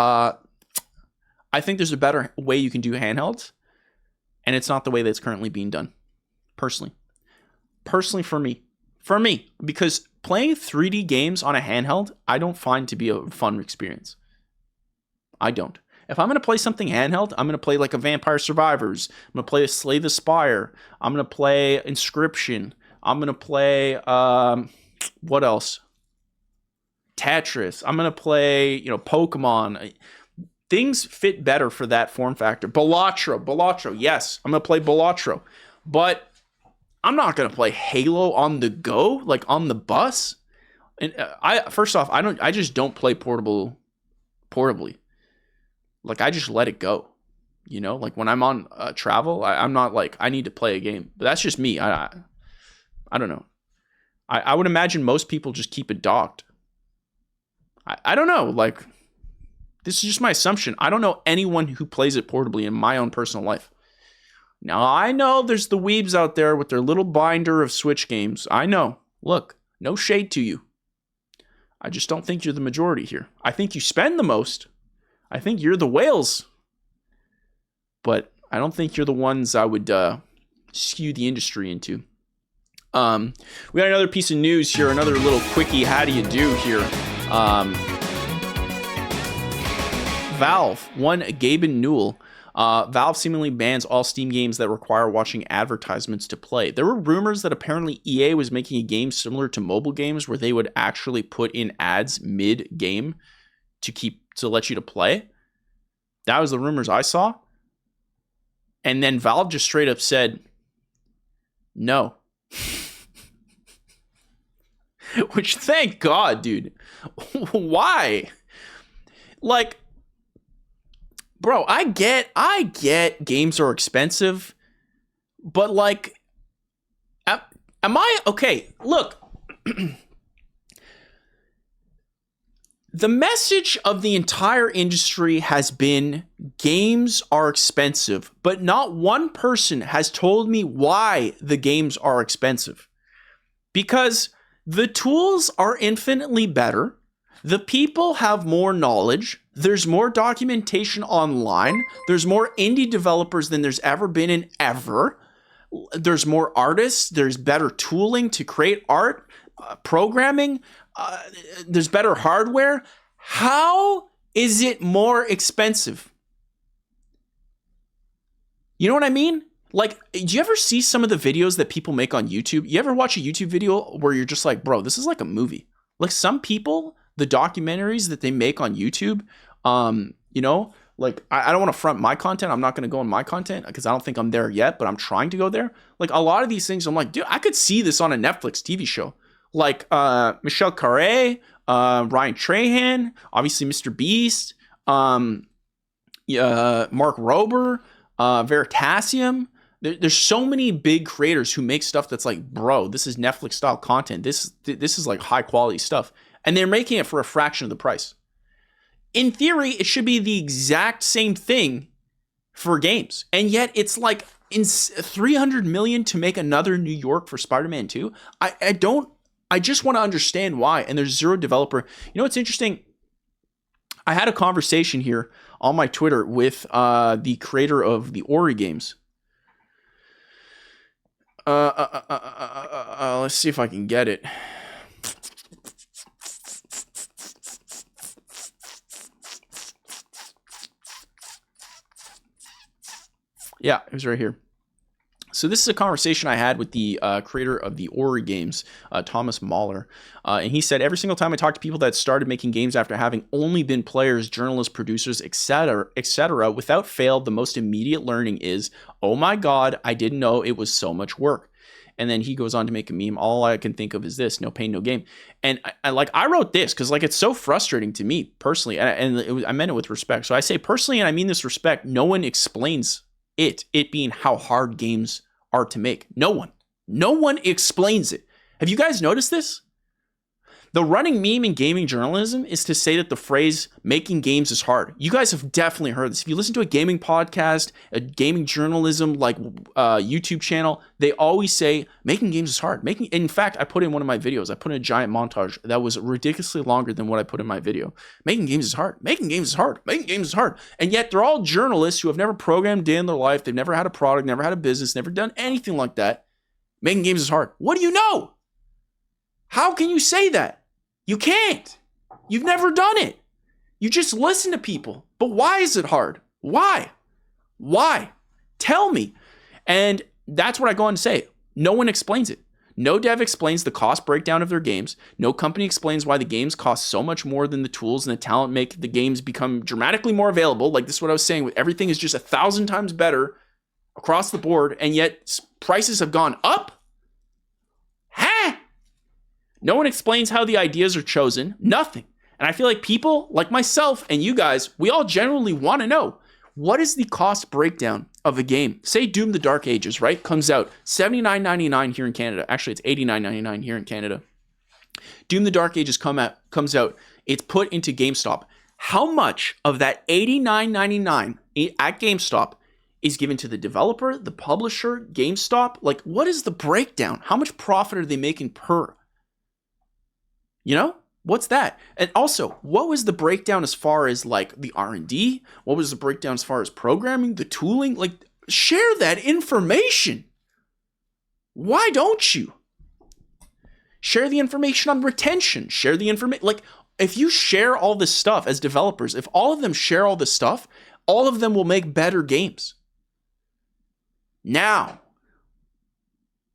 I think there's a better way you can do handhelds, and it's not the way that's currently being done. Personally, for me, because playing 3D games on a handheld, I don't find to be a fun experience. I don't. If I'm going to play something handheld, I'm going to play like a Vampire Survivors. I'm going to play a Slay the Spire. I'm going to play Inscription. I'm going to play, what else? Tetris. I'm going to play, Pokemon. Things fit better for that form factor. Balatro. Yes, I'm going to play Balatro. But I'm not going to play Halo on the go, like on the bus. And I just don't play portably. Like, I just let it go. Like when I'm on travel, I'm not like, I need to play a game. But that's just me. I don't know. I would imagine most people just keep it docked. I don't know. Like, this is just my assumption. I don't know anyone who plays it portably in my own personal life. Now, I know there's the weebs out there with their little binder of Switch games. I know. Look, no shade to you. I just don't think you're the majority here. I think you spend the most. I think you're the whales. But I don't think you're the ones I would skew the industry into. We got another piece of news here, another little quickie. How do you do here? Valve, one Gaben Newell. Valve seemingly bans all Steam games that require watching advertisements to play. There were rumors that apparently EA was making a game similar to mobile games where they would actually put in ads mid-game to let you to play. That was the rumors I saw. And then Valve just straight up said, no. Which, thank God, dude. Why? Like, bro, I get games are expensive, but like, am I okay? Look, the message of the entire industry has been games are expensive, but not one person has told me why the games are expensive. Because the tools are infinitely better. The people have more knowledge. There's more documentation online. There's more indie developers than there's ever been in ever. There's more artists. There's better tooling to create art, programming. There's better hardware. How is it more expensive? You know what I mean? Like, do you ever see some of the videos that people make on YouTube? You ever watch a YouTube video where you're just like, bro, this is like a movie. Like, some people, the documentaries that they make on YouTube, like, I don't want to front my content. I'm not going to go on my content because I don't think I'm there yet, but I'm trying to go there. Like, a lot of these things, I'm like, dude, I could see this on a Netflix TV show. Like, Michelle Carré, Ryan Trahan, obviously Mr. Beast, Mark Rober, Veritasium. There's so many big creators who make stuff that's like, bro, this is Netflix style content. This is like high quality stuff. And they're making it for a fraction of the price. In theory, it should be the exact same thing for games. And yet it's like in $300 million to make another New York for Spider-Man 2. I just want to understand why. And there's zero developer. You know what's interesting? I had a conversation here on my Twitter with the creator of the Ori games. Let's see if I can get it. Yeah, it was right here. So this is a conversation I had with the creator of the Ori games, Thomas Mahler. And he said, every single time I talk to people that started making games after having only been players, journalists, producers, etc., without fail, the most immediate learning is, oh my God, I didn't know it was so much work. And then he goes on to make a meme. All I can think of is this: no pain, no game. And I wrote this because it's so frustrating to me personally. And I meant it with respect. So I say personally, and I mean this respect, no one explains it being how hard games are to make. No one explains it. Have you guys noticed this? The running meme in gaming journalism is to say that the phrase making games is hard. You guys have definitely heard this. If you listen to a gaming podcast, a gaming journalism YouTube channel, they always say making games is hard. In fact, I put in one of my videos, I put in a giant montage that was ridiculously longer than what I put in my video. Making games is hard. Making games is hard. Making games is hard. And yet they're all journalists who have never programmed a day in their life. They've never had a product, never had a business, never done anything like that. Making games is hard. What do you know? How can you say that? You can't. You've never done it. You just listen to people. But why is it hard? Why? Tell me. And that's what I go on to say. No one explains it. No dev explains the cost breakdown of their games. No company explains why the games cost so much more than the tools and the talent make the games become dramatically more available. Like this is what I was saying. Everything is just 1,000 times better across the board, and yet prices have gone up? Huh? No one explains how the ideas are chosen. Nothing. And I feel like people like myself and you guys, we all generally want to know, what is the cost breakdown of a game? Say Doom the Dark Ages, right? Comes out $79.99 here in Canada. Actually, it's $89.99 here in Canada. Doom the Dark Ages comes out. It's put into GameStop. How much of that $89.99 at GameStop is given to the developer, the publisher, GameStop? Like, what is the breakdown? How much profit are they making per? You know, what's that? And also, what was the breakdown as far as like the R&D? What was the breakdown as far as programming, the tooling? Like, share that information. Why don't you? Share the information on retention. Share the information. Like, if you share all this stuff as developers, if all of them share all this stuff, all of them will make better games. Now,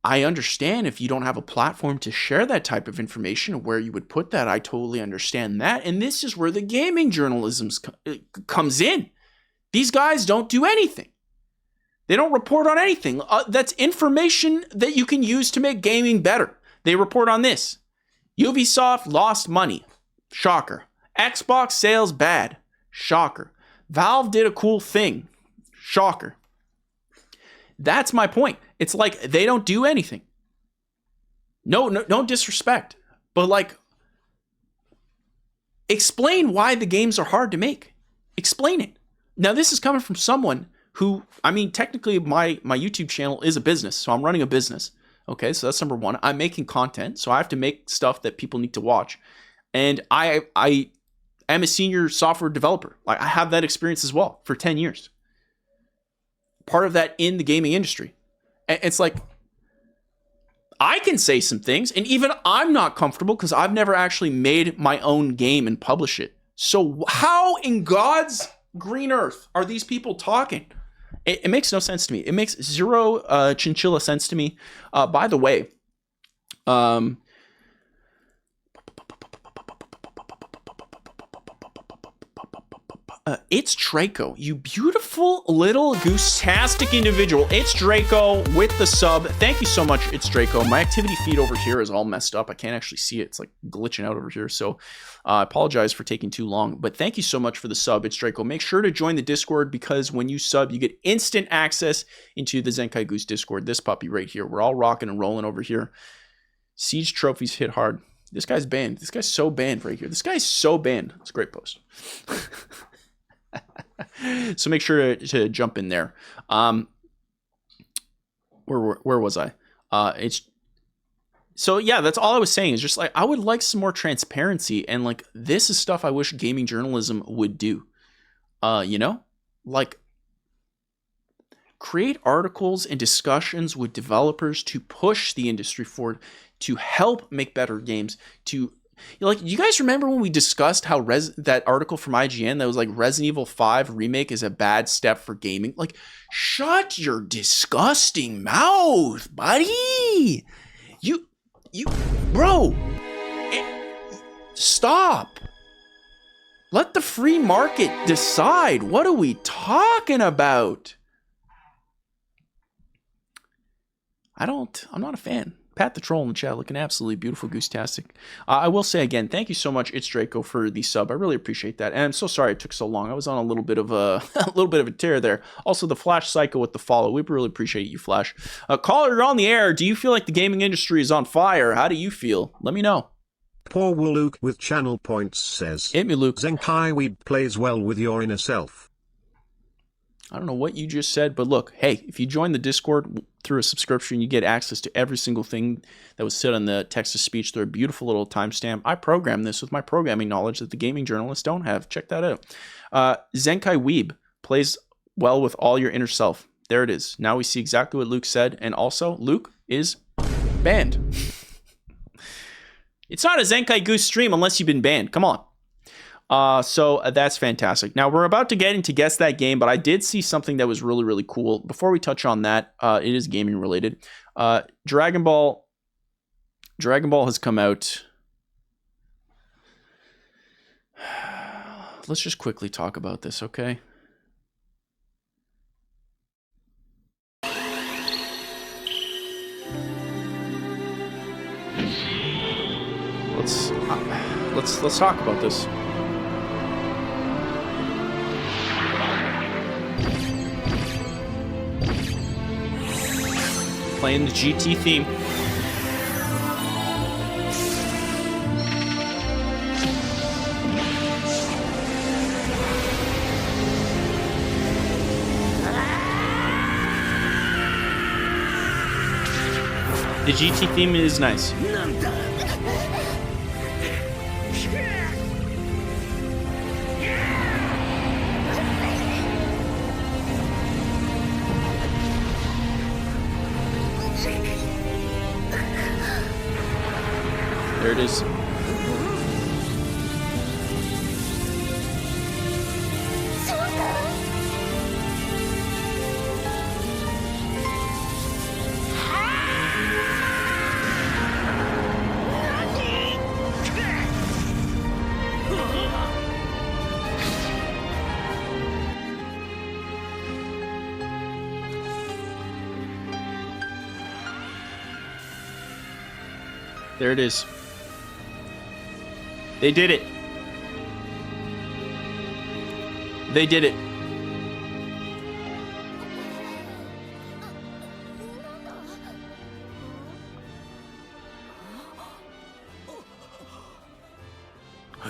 I understand if you don't have a platform to share that type of information, where you would put that. I totally understand that. And this is where the gaming journalism comes in. These guys don't do anything. They don't report on anything. That's information that you can use to make gaming better. They report on this. Ubisoft lost money. Shocker. Xbox sales bad. Shocker. Valve did a cool thing. Shocker. That's my point. It's like they don't do anything. No disrespect. But like, explain why the games are hard to make. Explain it. Now, this is coming from someone who, I mean, technically my YouTube channel is a business. So I'm running a business. Okay, so that's number one. I'm making content. So I have to make stuff that people need to watch. And I am a senior software developer. Like, I have that experience as well for 10 years. Part of that in the gaming industry. It's like, I can say some things, and even I'm not comfortable because I've never actually made my own game and publish it. So how in God's green earth are these people talking? It makes no sense to me. It makes zero chinchilla sense to me. By the way, it's Draco, you beautiful little goose-tastic individual. It's Draco with the sub. Thank you so much, It's Draco. My activity feed over here is all messed up. I can't actually see it. It's like glitching out over here. So I apologize for taking too long. But thank you so much for the sub, It's Draco. Make sure to join the Discord, because when you sub, you get instant access into the Zenkai Goose Discord. This puppy right here. We're all rocking and rolling over here. Siege trophies hit hard. This guy's banned. This guy's so banned right here. This guy's so banned. It's a great post. So make sure to jump in there. Where was I? So yeah, that's all I was saying, is just like, I would like some more transparency, and like, this is stuff I wish gaming journalism would do. You know, like, create articles and discussions with developers to push the industry forward, to help make better games, to Like, you guys remember when we discussed how that article from IGN that was like Resident Evil 5 remake is a bad step for gaming? Like, shut your disgusting mouth, buddy. You, bro, stop. Let the free market decide. What are we talking about? I'm not a fan. Pat the Troll in the chat looking absolutely beautiful, Goose-tastic. I will say again, thank you so much, It's Draco, for the sub. I really appreciate that. And I'm so sorry it took so long. I was on a little bit of a tear there. Also, the Flash Psycho with the follow. We really appreciate you, Flash. Caller, you're on the air. Do you feel like the gaming industry is on fire? How do you feel? Let me know. Poor Luke with channel points says, hit me, Luke. Zenkai Weeb plays well with your inner self. I don't know what you just said, but look, hey, if you join the Discord through a subscription, you get access to every single thing that was said on the text-to-speech through a beautiful little timestamp. I programmed this with my programming knowledge that the gaming journalists don't have. Check that out. Zenkai Weeb plays well with all your inner self. There it is. Now we see exactly what Luke said, and also, Luke is banned. It's not a Zenkai Goose stream unless you've been banned. Come on. So that's fantastic. Now we're about to get into Guess That Game, but I did see something that was really, really cool. Before we touch on that, it is gaming related. Dragon Ball has come out. Let's just quickly talk about this, okay? Let's talk about this. Playing the GT theme. The GT theme is nice. There it is. There it is. They did it. They did it.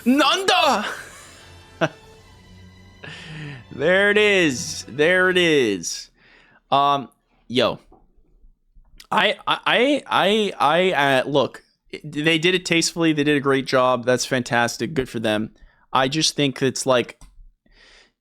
Nanda! There it is. There it is. Yo. Look, they did it tastefully. They did a great job. That's fantastic. Good for them. I just think it's like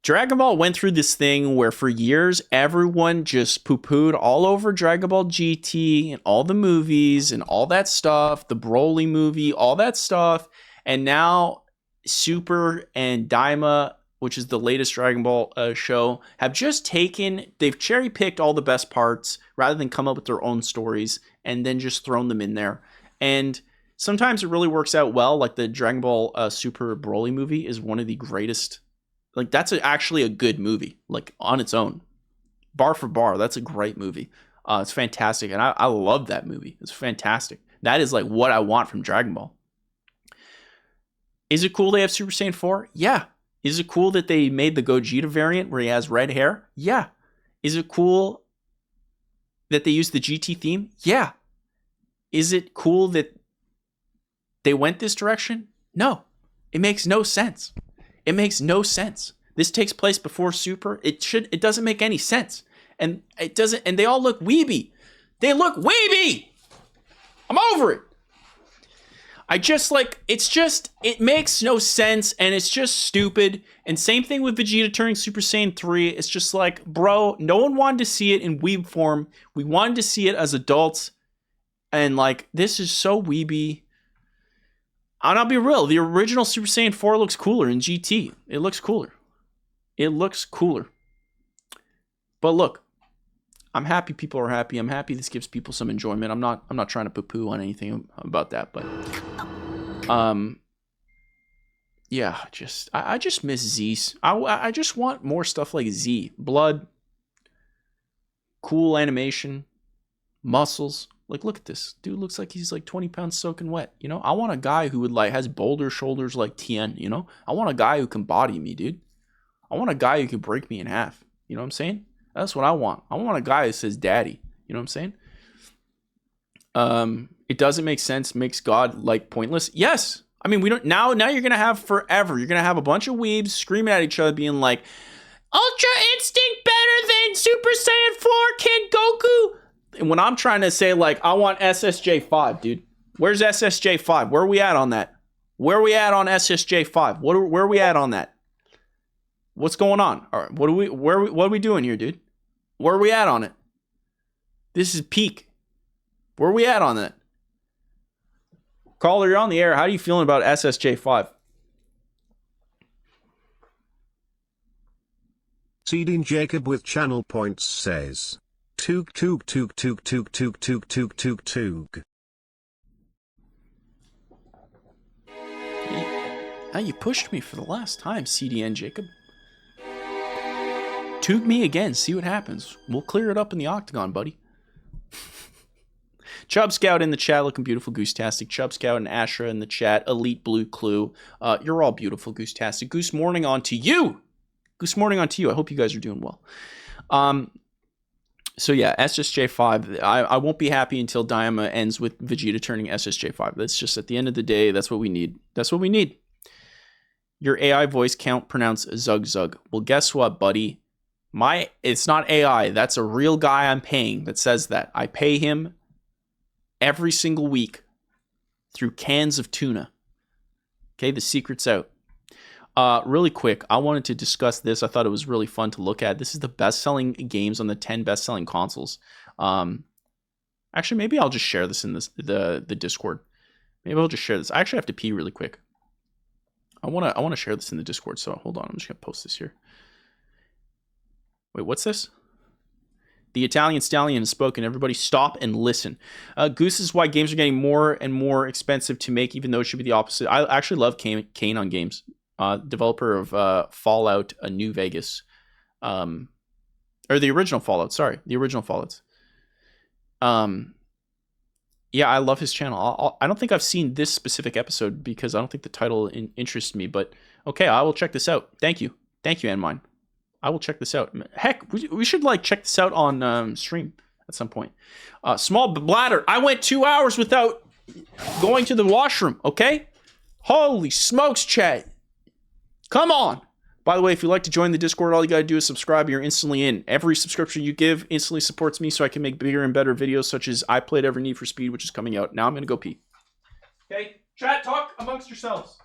Dragon Ball went through this thing where for years everyone just poo-pooed all over Dragon Ball GT and all the movies and all that stuff, the Broly movie, all that stuff. And now Super and Daima, which is the latest Dragon Ball show, have just they've cherry-picked all the best parts rather than come up with their own stories and then just thrown them in there. And sometimes it really works out well, like the Dragon Ball Super Broly movie is one of the greatest. Like, that's actually a good movie, like, on its own. Bar for bar, that's a great movie. It's fantastic, and I love that movie. It's fantastic. That is, like, what I want from Dragon Ball. Is it cool they have Super Saiyan 4? Yeah. Is it cool that they made the Gogeta variant where he has red hair? Yeah. Is it cool that they used the GT theme? Yeah. Is it cool that they went this direction? No. It makes no sense. It makes no sense. This takes place before Super. It doesn't make any sense. And they all look weeby. They look weeby! I'm over it. It makes no sense, and it's just stupid. And same thing with Vegeta turning Super Saiyan 3. It's just like, bro, no one wanted to see it in weeb form. We wanted to see it as adults. And, like, this is so weeby. And I'll be real, the original Super Saiyan 4 looks cooler in GT. It looks cooler. It looks cooler. But look, I'm happy people are happy. I'm happy this gives people some enjoyment. I'm not trying to poo-poo on anything about that, but yeah, I just miss Z's. I just want more stuff like Z. Blood, cool animation, muscles. Like, look at this. Dude looks like he's like 20 pounds soaking wet, you know? I want a guy who would like has boulder shoulders like Tien, you know? I want a guy who can body me, dude. I want a guy who can break me in half. You know what I'm saying? That's what I want. I want a guy that says daddy. You know what I'm saying? It doesn't make sense, makes God like pointless. Yes. I mean, we don't now you're gonna have forever. You're gonna have a bunch of weebs screaming at each other, being like, Ultra Instinct better than Super Saiyan 4 Kid Goku. And when I'm trying to say, like, I want SSJ5, dude. Where's SSJ5? Where are we at on that? Where are we at on SSJ5? Where are we at on that? What's going on? All right, what are we doing here, dude? Where are we at on it? This is peak. Where are we at on that? Caller, you're on the air. How are you feeling about SSJ5? Seeding Jacob with channel points says, Toog toog toog toog toog toog toog toog toog toog. Now you pushed me for the last time, CDN Jacob. Toog me again, see what happens. We'll clear it up in the octagon, buddy. Chub Scout in the chat, looking beautiful, Goose-tastic. Chub Scout and Ashra in the chat. Elite Blue Clue. You're all beautiful, Goose-tastic. Goose Morning on to you. Goose Morning on to you. I hope you guys are doing well. So yeah, SSJ5. I won't be happy until Daima ends with Vegeta turning SSJ5. That's just, at the end of the day, that's what we need. That's what we need. Your AI voice count pronounced Zug Zug. Well, guess what, buddy? It's not AI. That's a real guy I'm paying that says that. I pay him every single week through cans of tuna. Okay, the secret's out. Really quick, I wanted to discuss this. I thought it was really fun to look at. This is the best-selling games on the 10 best-selling consoles. Actually, maybe I'll just share this in the Discord. Maybe I'll just share this. I actually have to pee really quick. I wanna share this in the Discord. So hold on, I'm just gonna post this here. Wait, what's this? The Italian Stallion has spoken. Everybody stop and listen. Goose is why games are getting more and more expensive to make, even though it should be the opposite. I actually love Kane on Games, developer of Fallout New Vegas. Or the original Fallout, sorry. The original Fallouts. Yeah, I love his channel. I don't think I've seen this specific episode because I don't think the title interests me, but okay, I will check this out. Thank you. Thank you, Anmine. I will check this out. Heck, we should like check this out on stream at some point. Small bladder. I went 2 hours without going to the washroom. Okay. Holy smokes, chat. Come on. By the way, if you'd like to join the Discord, all you got to do is subscribe. You're instantly in. Every subscription you give instantly supports me so I can make bigger and better videos, such as I Played Every Need for Speed, which is coming out. Now I'm going to go pee. Okay. Chat, talk amongst yourselves.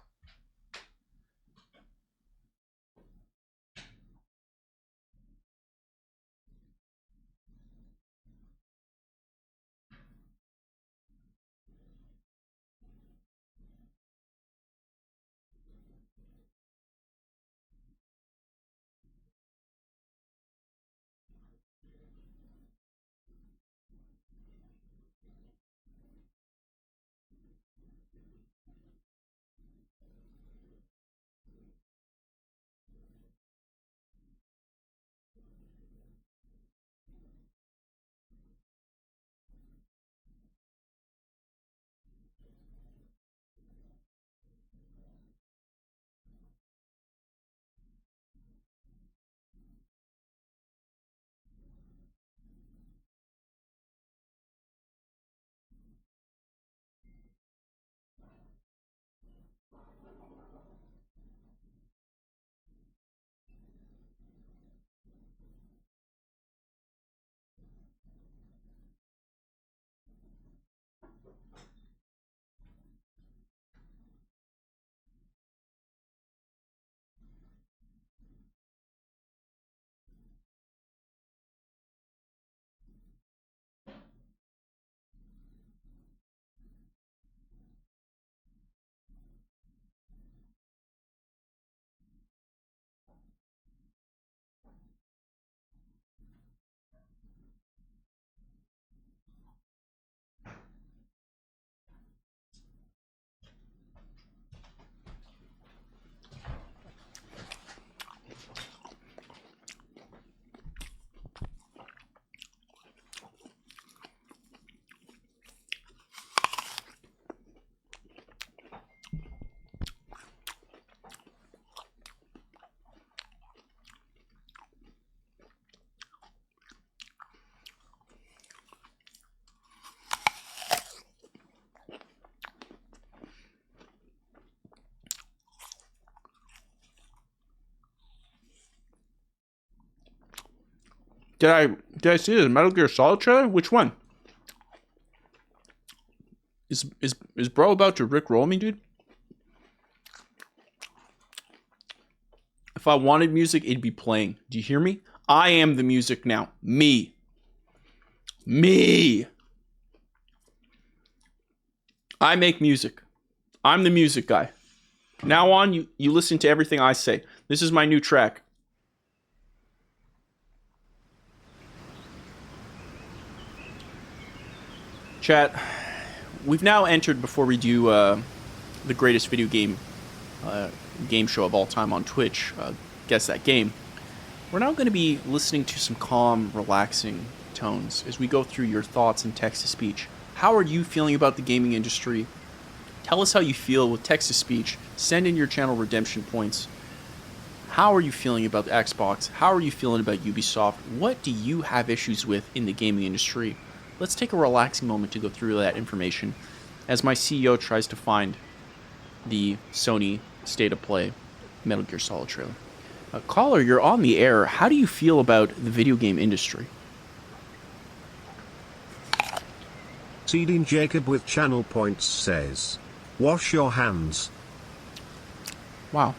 Did I see the Metal Gear Solid trailer? Which one? Is bro about to rickroll me, dude? If I wanted music, it'd be playing. Do you hear me? I am the music now. Me. I make music. I'm the music guy. From now on, you listen to everything I say. This is my new track. Chat, we've now entered, before we do the greatest video game show of all time on Twitch, Guess That Game, we're now going to be listening to some calm, relaxing tones as we go through your thoughts and text-to-speech. How are you feeling about the gaming industry? Tell us how you feel with text-to-speech. Send in your channel redemption points. How are you feeling about the Xbox? How are you feeling about Ubisoft? What do you have issues with in the gaming industry? Let's take a relaxing moment to go through that information as my CEO tries to find the Sony State of Play Metal Gear Solid trailer. Caller, you're on the air. How do you feel about the video game industry? Seeding Jacob with channel points says, wash your hands. Wow.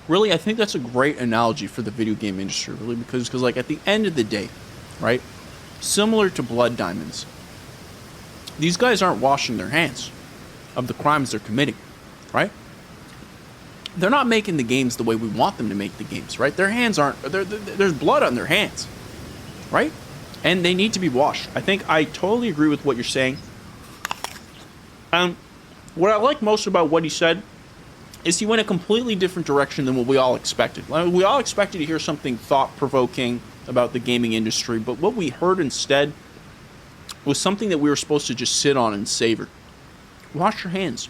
Really, I think that's a great analogy for the video game industry, really, because like at the end of the day, right? Similar to Blood Diamonds, these guys aren't washing their hands of the crimes they're committing, right? They're not making the games the way we want them to make the games, right? Their hands aren't, there's blood on their hands, right? And they need to be washed. I think I totally agree with what you're saying. What I like most about what he said is he went a completely different direction than what we all expected. We all expected to hear something thought-provoking about the gaming industry, but what we heard instead was something that we were supposed to just sit on and savor. Wash your hands.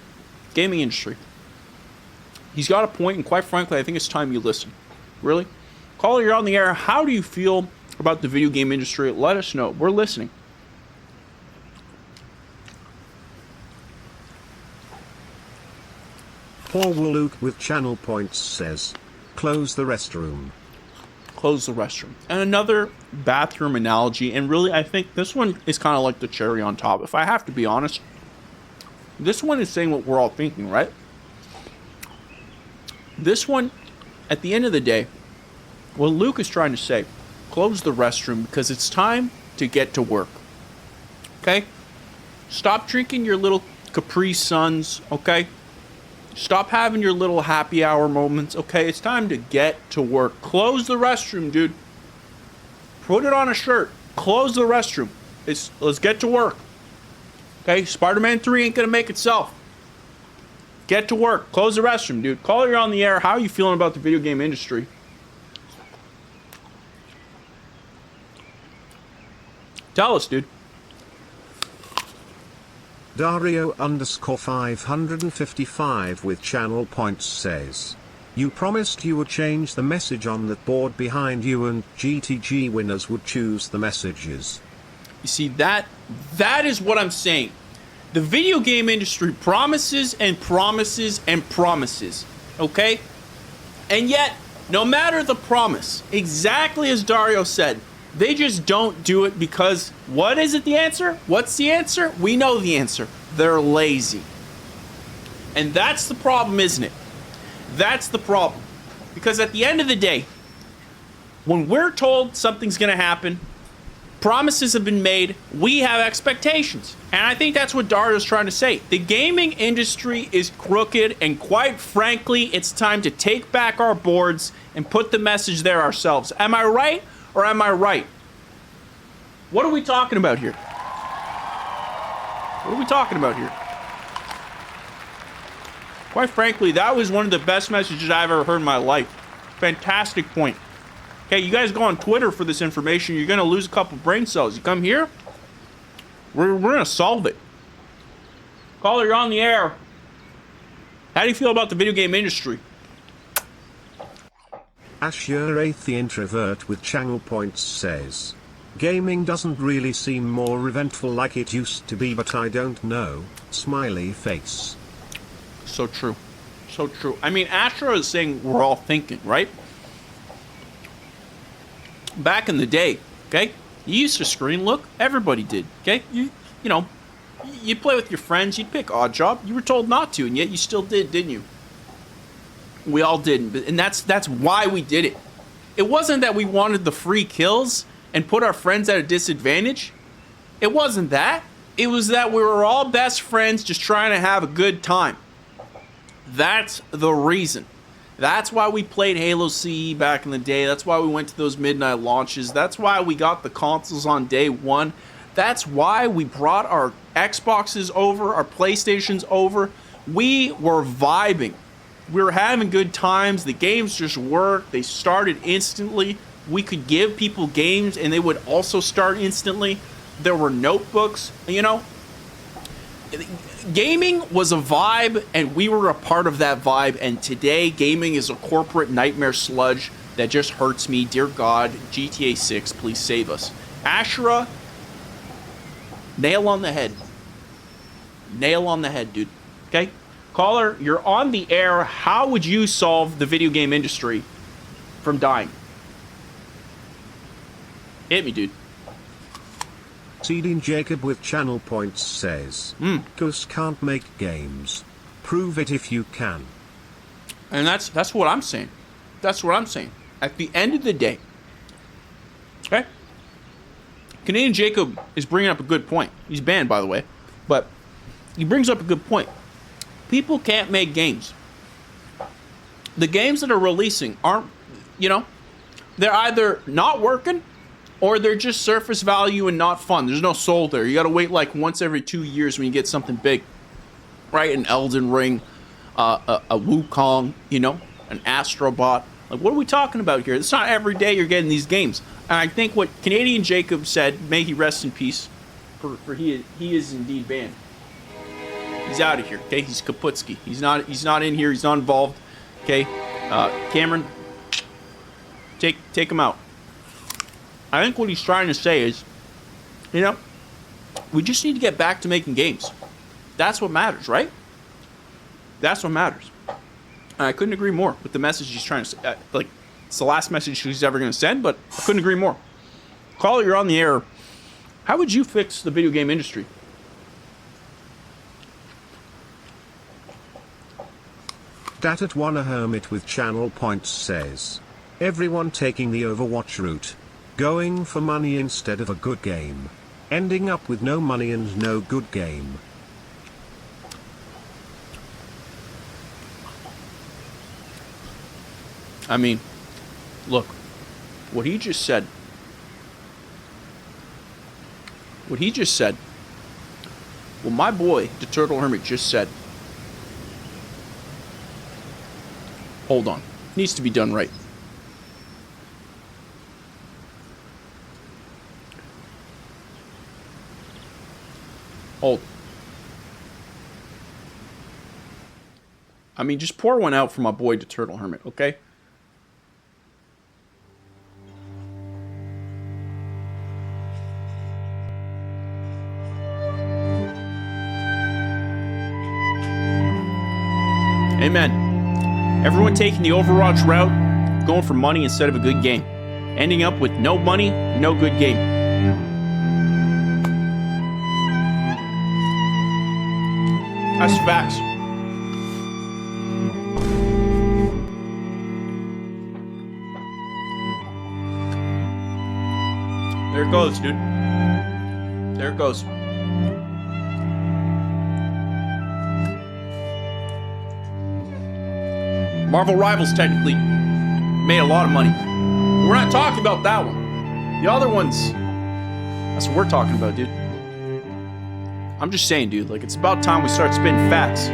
Gaming industry. He's got a point, and quite frankly, I think it's time you listen. Really? Caller, you're on the air. How do you feel about the video game industry? Let us know. We're listening. Paul Luke with channel points says, close the restroom. Close the restroom. And another bathroom analogy, and really I think this one is kind of like the cherry on top. If I have to be honest, this one is saying what we're all thinking, right? This one, at the end of the day, what Luke is trying to say, close the restroom because it's time to get to work. Okay? Stop drinking your little Capri Suns, okay? Stop having your little happy hour moments, okay? It's time to get to work. Close the restroom, dude. Put it on a shirt. Close the restroom. Let's get to work. Okay? Spider-Man 3 ain't gonna make itself. Get to work. Close the restroom, dude. Caller, you're on the air. How are you feeling about the video game industry? Tell us, dude. Dario _555 with channel points says, you promised you would change the message on that board behind you and GTG winners would choose the messages. You see, that is what I'm saying. The video game industry promises and promises and promises, okay? And yet, no matter the promise, exactly as Dario said, they just don't do it because, what is it the answer? What's the answer? We know the answer. They're lazy. And that's the problem, isn't it? That's the problem. Because at the end of the day, when we're told something's going to happen, promises have been made, we have expectations. And I think that's what Dario's trying to say. The gaming industry is crooked, and quite frankly, it's time to take back our boards and put the message there ourselves. Am I right or am I right? What are we talking about here? What are we talking about here? Quite frankly, that was one of the best messages I've ever heard in my life. Fantastic point. Okay, you guys go on Twitter for this information. You're going to lose a couple brain cells. You come here, we're going to solve it. Caller, you're on the air. How do you feel about the video game industry? Asher 8 the introvert with channel points says, gaming doesn't really seem more eventful like it used to be, but I don't know. Smiley face. So true. So true. I mean, Asher is saying we're all thinking, right? back in the day, okay, you used to screen look. Everybody did, okay? You know, you'd play with your friends. You'd pick Odd Job. You were told not to, and yet you still did, didn't you? We all did, and that's why we did it. It wasn't that we wanted the free kills and put our friends at a disadvantage. It wasn't that. It was that we were all best friends just trying to have a good time. That's the reason. That's why we played Halo CE back in the day. That's why we went to those midnight launches. That's why we got the consoles on day one. That's why we brought our Xboxes over, our PlayStations over. We were vibing. We were having good times. The games just worked. They started instantly. We could give people games and they would also start instantly. There were notebooks, you know. Gaming was a vibe, and we were a part of that vibe. And today, gaming is a corporate nightmare sludge that just hurts me. Dear God, GTA 6, please save us. Ashura, nail on the head. Nail on the head, dude. Okay? Caller, you're on the air. How would you solve the video game industry from dying? Hit me, dude. Seeding Jacob with channel points says, Goose can't make games. Prove it if you can. And that's what I'm saying. That's what I'm saying. At the end of the day, okay? Canadian Jacob is bringing up a good point. He's banned, by the way. But he brings up a good point. People can't make games. The games that are releasing aren't, you know, they're either not working or they're just surface value and not fun. There's no soul there. You gotta wait like once every 2 years when you get something big. Right? An Elden Ring, a Wukong, you know, an Astrobot. Like, what are we talking about here? It's not every day you're getting these games. And I think what Canadian Jacob said, may he rest in peace, for he is indeed banned. He's out of here, okay? He's Kaputski. He's not in here. He's not involved, okay? Cameron, take him out. I think what he's trying to say is, you know, we just need to get back to making games. That's what matters, right? That's what matters. And I couldn't agree more with the message he's trying to say. Like, it's the last message he's ever going to send, but I couldn't agree more. Caller, you're on the air. How would you fix the video game industry? Dat at one a hermit with channel points says, everyone taking the Overwatch route. Going for money instead of a good game. Ending up with no money and no good game. I mean, look, what he just said, what my boy, the Turtle Hermit, just said, hold on, needs to be done right. Hold. I mean, just pour one out for my boy, the Turtle Hermit, okay? Amen. Everyone taking the Overwatch route, going for money instead of a good game. Ending up with no money, no good game. That's facts. There it goes, dude. There it goes. Marvel Rivals technically made a lot of money. We're not talking about that one. The other ones, that's what we're talking about, dude. I'm just saying, dude, like, it's about time we start spitting facts.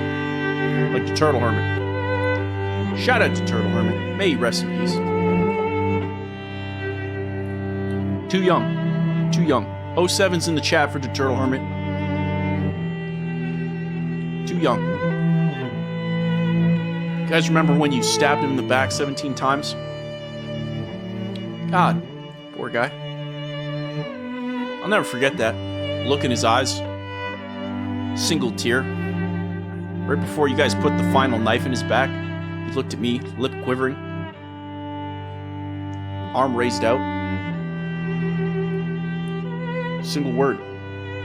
Like the Turtle Hermit. Shout out to Turtle Hermit. May he rest in peace. Too young. Too young. 07's in the chat for the Turtle Hermit. Too young. You guys remember when you stabbed him in the back 17 times? God. Poor guy. I'll never forget that. Look in his eyes. Single tear. Right before you guys put the final knife in his back, he looked at me, lip quivering, arm raised out. single word.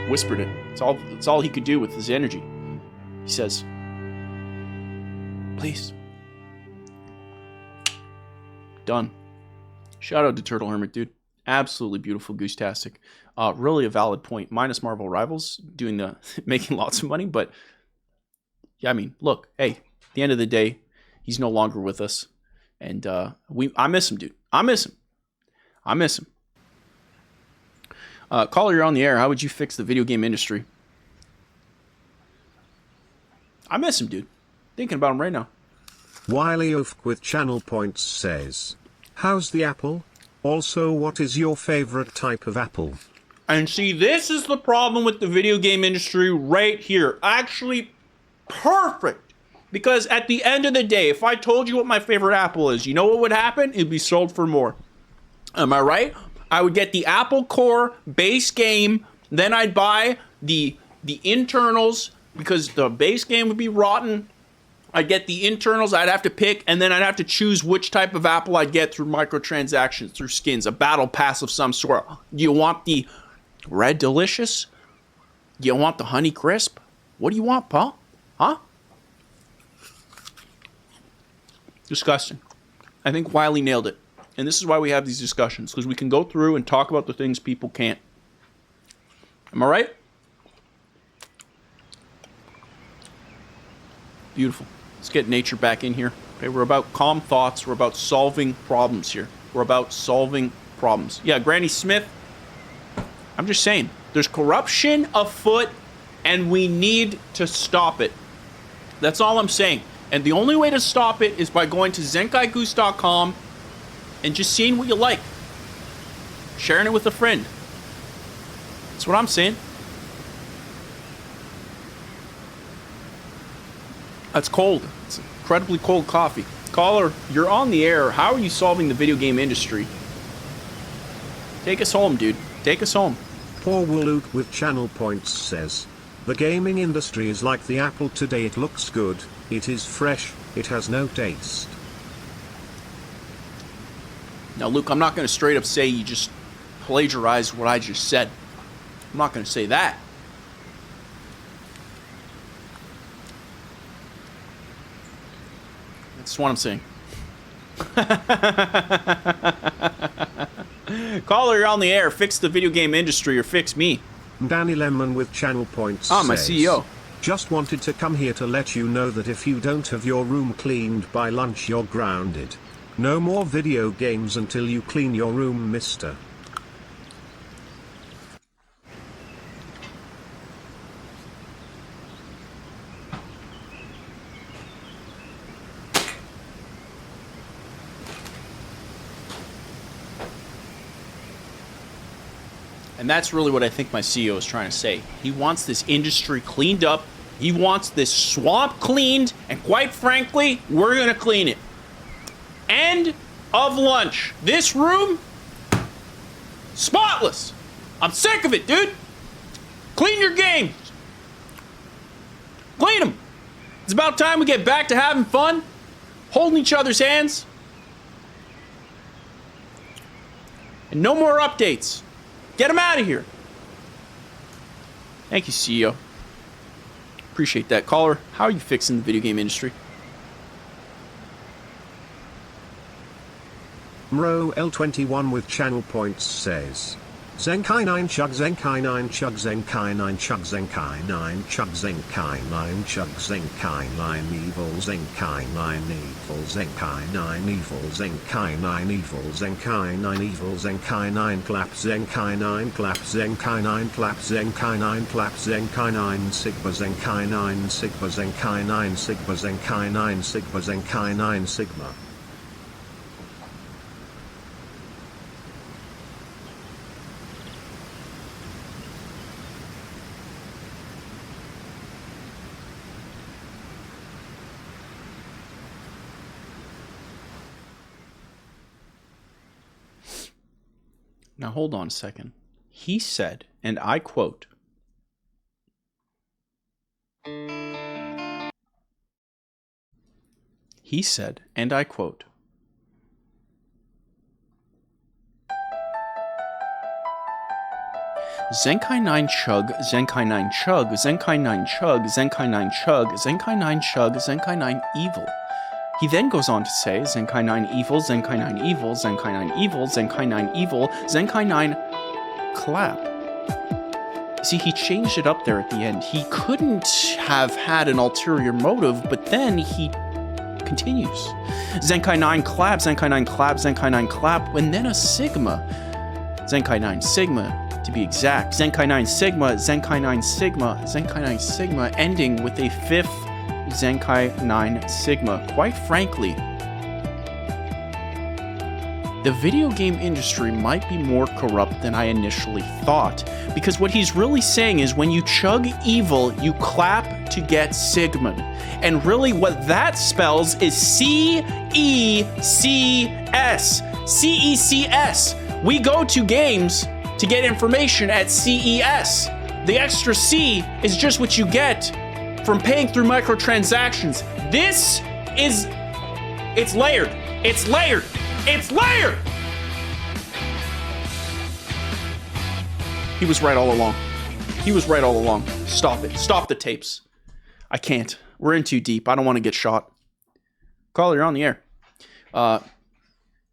Whispered it. It's all he could do with his energy. He says, please. Done. Shout out to Turtle Hermit, dude. Absolutely beautiful Goose-tastic. Really a valid point. Minus Marvel Rivals doing the making lots of money, but yeah, I mean, look, hey, at the end of the day, he's no longer with us, and I miss him, dude. I miss him. Caller, you're on the air. How would you fix the video game industry? I miss him, dude. Thinking about him right now. Wiley Oaf with channel points says, how's the apple? Also, what is your favorite type of apple? And see, this is the problem with the video game industry right here. Actually, perfect. Because at the end of the day, if I told you what my favorite apple is, you know what would happen? It'd be sold for more. Am I right? I would get the Apple Core base game, then I'd buy the internals, because the base game would be rotten. I'd get the internals I'd have to pick, and then I'd have to choose which type of apple I'd get through microtransactions, through skins, a battle pass of some sort. Do you want the Red Delicious? Do you want the Honey Crisp? What do you want, Paul? Huh? Disgusting. I think Wiley nailed it. And this is why we have these discussions, because we can go through and talk about the things people can't. Am I right? Beautiful. Let's get nature back in here. Okay, we're about calm thoughts. We're about solving problems here. We're about solving problems. Yeah, Granny Smith, I'm just saying, there's corruption afoot, and we need to stop it. That's all I'm saying. And the only way to stop it is by going to ZenkaiGoose.com and just seeing what you like. Sharing it with a friend. That's what I'm saying. That's cold. It's incredibly cold coffee. Caller, you're on the air. How are you solving the video game industry? Take us home, dude. Take us home. Paul Waloot with channel points says, the gaming industry is like the apple today. It looks good, it is fresh, it has no taste. Now, Luke, I'm not going to straight up say you just plagiarized what I just said. I'm not going to say that. That's what I'm saying. Caller, you're on the air. Fix the video game industry or fix me. Danny Lemon with channel points my says, CEO. Just wanted to come here to let you know that if you don't have your room cleaned by lunch, you're grounded. No more video games until you clean your room, mister. And that's really what I think my CEO is trying to say. He wants this industry cleaned up. He wants this swamp cleaned. And quite frankly, we're going to clean it. End of lunch. This room, spotless. I'm sick of it, dude. Clean your games. Clean them. It's about time we get back to having fun, holding each other's hands. And no more updates. Get them out of here. Thank you, CEO. Appreciate that. Caller, how are you fixing the video game industry? Mro L21 with channel points says, Zenkai 9 chug Zenkai 9 chug Zenkai 9 chug Zenkai 9 chug Zenkai 9 chug Zenkai 9 evil Zenkai 9 evil Zenkai 9 evil Zenkai 9 evil Zenkai 9 evil Zenkai 9 clap Zenkai 9 clap Zenkai 9 clap Zenkai 9 clap Zenkai 9 Sigma Zenkai 9 Sigma Zenkai 9 Sigma Zenkai 9 Sigma Zenkai 9 Sigma. Now hold on a second. He said, and I quote, he said, and I quote, Zenkai 9 chug, Zenkai 9 chug, Zenkai 9 chug, Zenkai 9 chug, Zenkai 9 chug, Zenkai 9 evil. He then goes on to say Zenkai 9 evil, Zenkai 9 evil, Zenkai 9 evil, Zenkai 9 evil, Zenkai 9 clap. See, he changed it up there at the end. He couldn't have had an ulterior motive, but then he continues. Zenkai 9 clap, Zenkai 9 clap, Zenkai 9 clap, and then a sigma. Zenkai 9 sigma, to be exact. Zenkai 9 sigma, Zenkai 9 sigma, Zenkai 9 sigma, ending with a fifth Zenkai 9 sigma. Quite frankly, the video game industry might be more corrupt than I initially thought, because what he's really saying is when you chug evil, you clap to get sigma. And really what that spells is C-E-C-S. C-E-C-S. We go to games to get information at CES. The extra C is just what you get from paying through microtransactions. This is... It's layered. It's layered. It's layered! He was right all along. He was right all along. Stop it. Stop the tapes. I can't. We're in too deep. I don't want to get shot. Caller, you're on the air.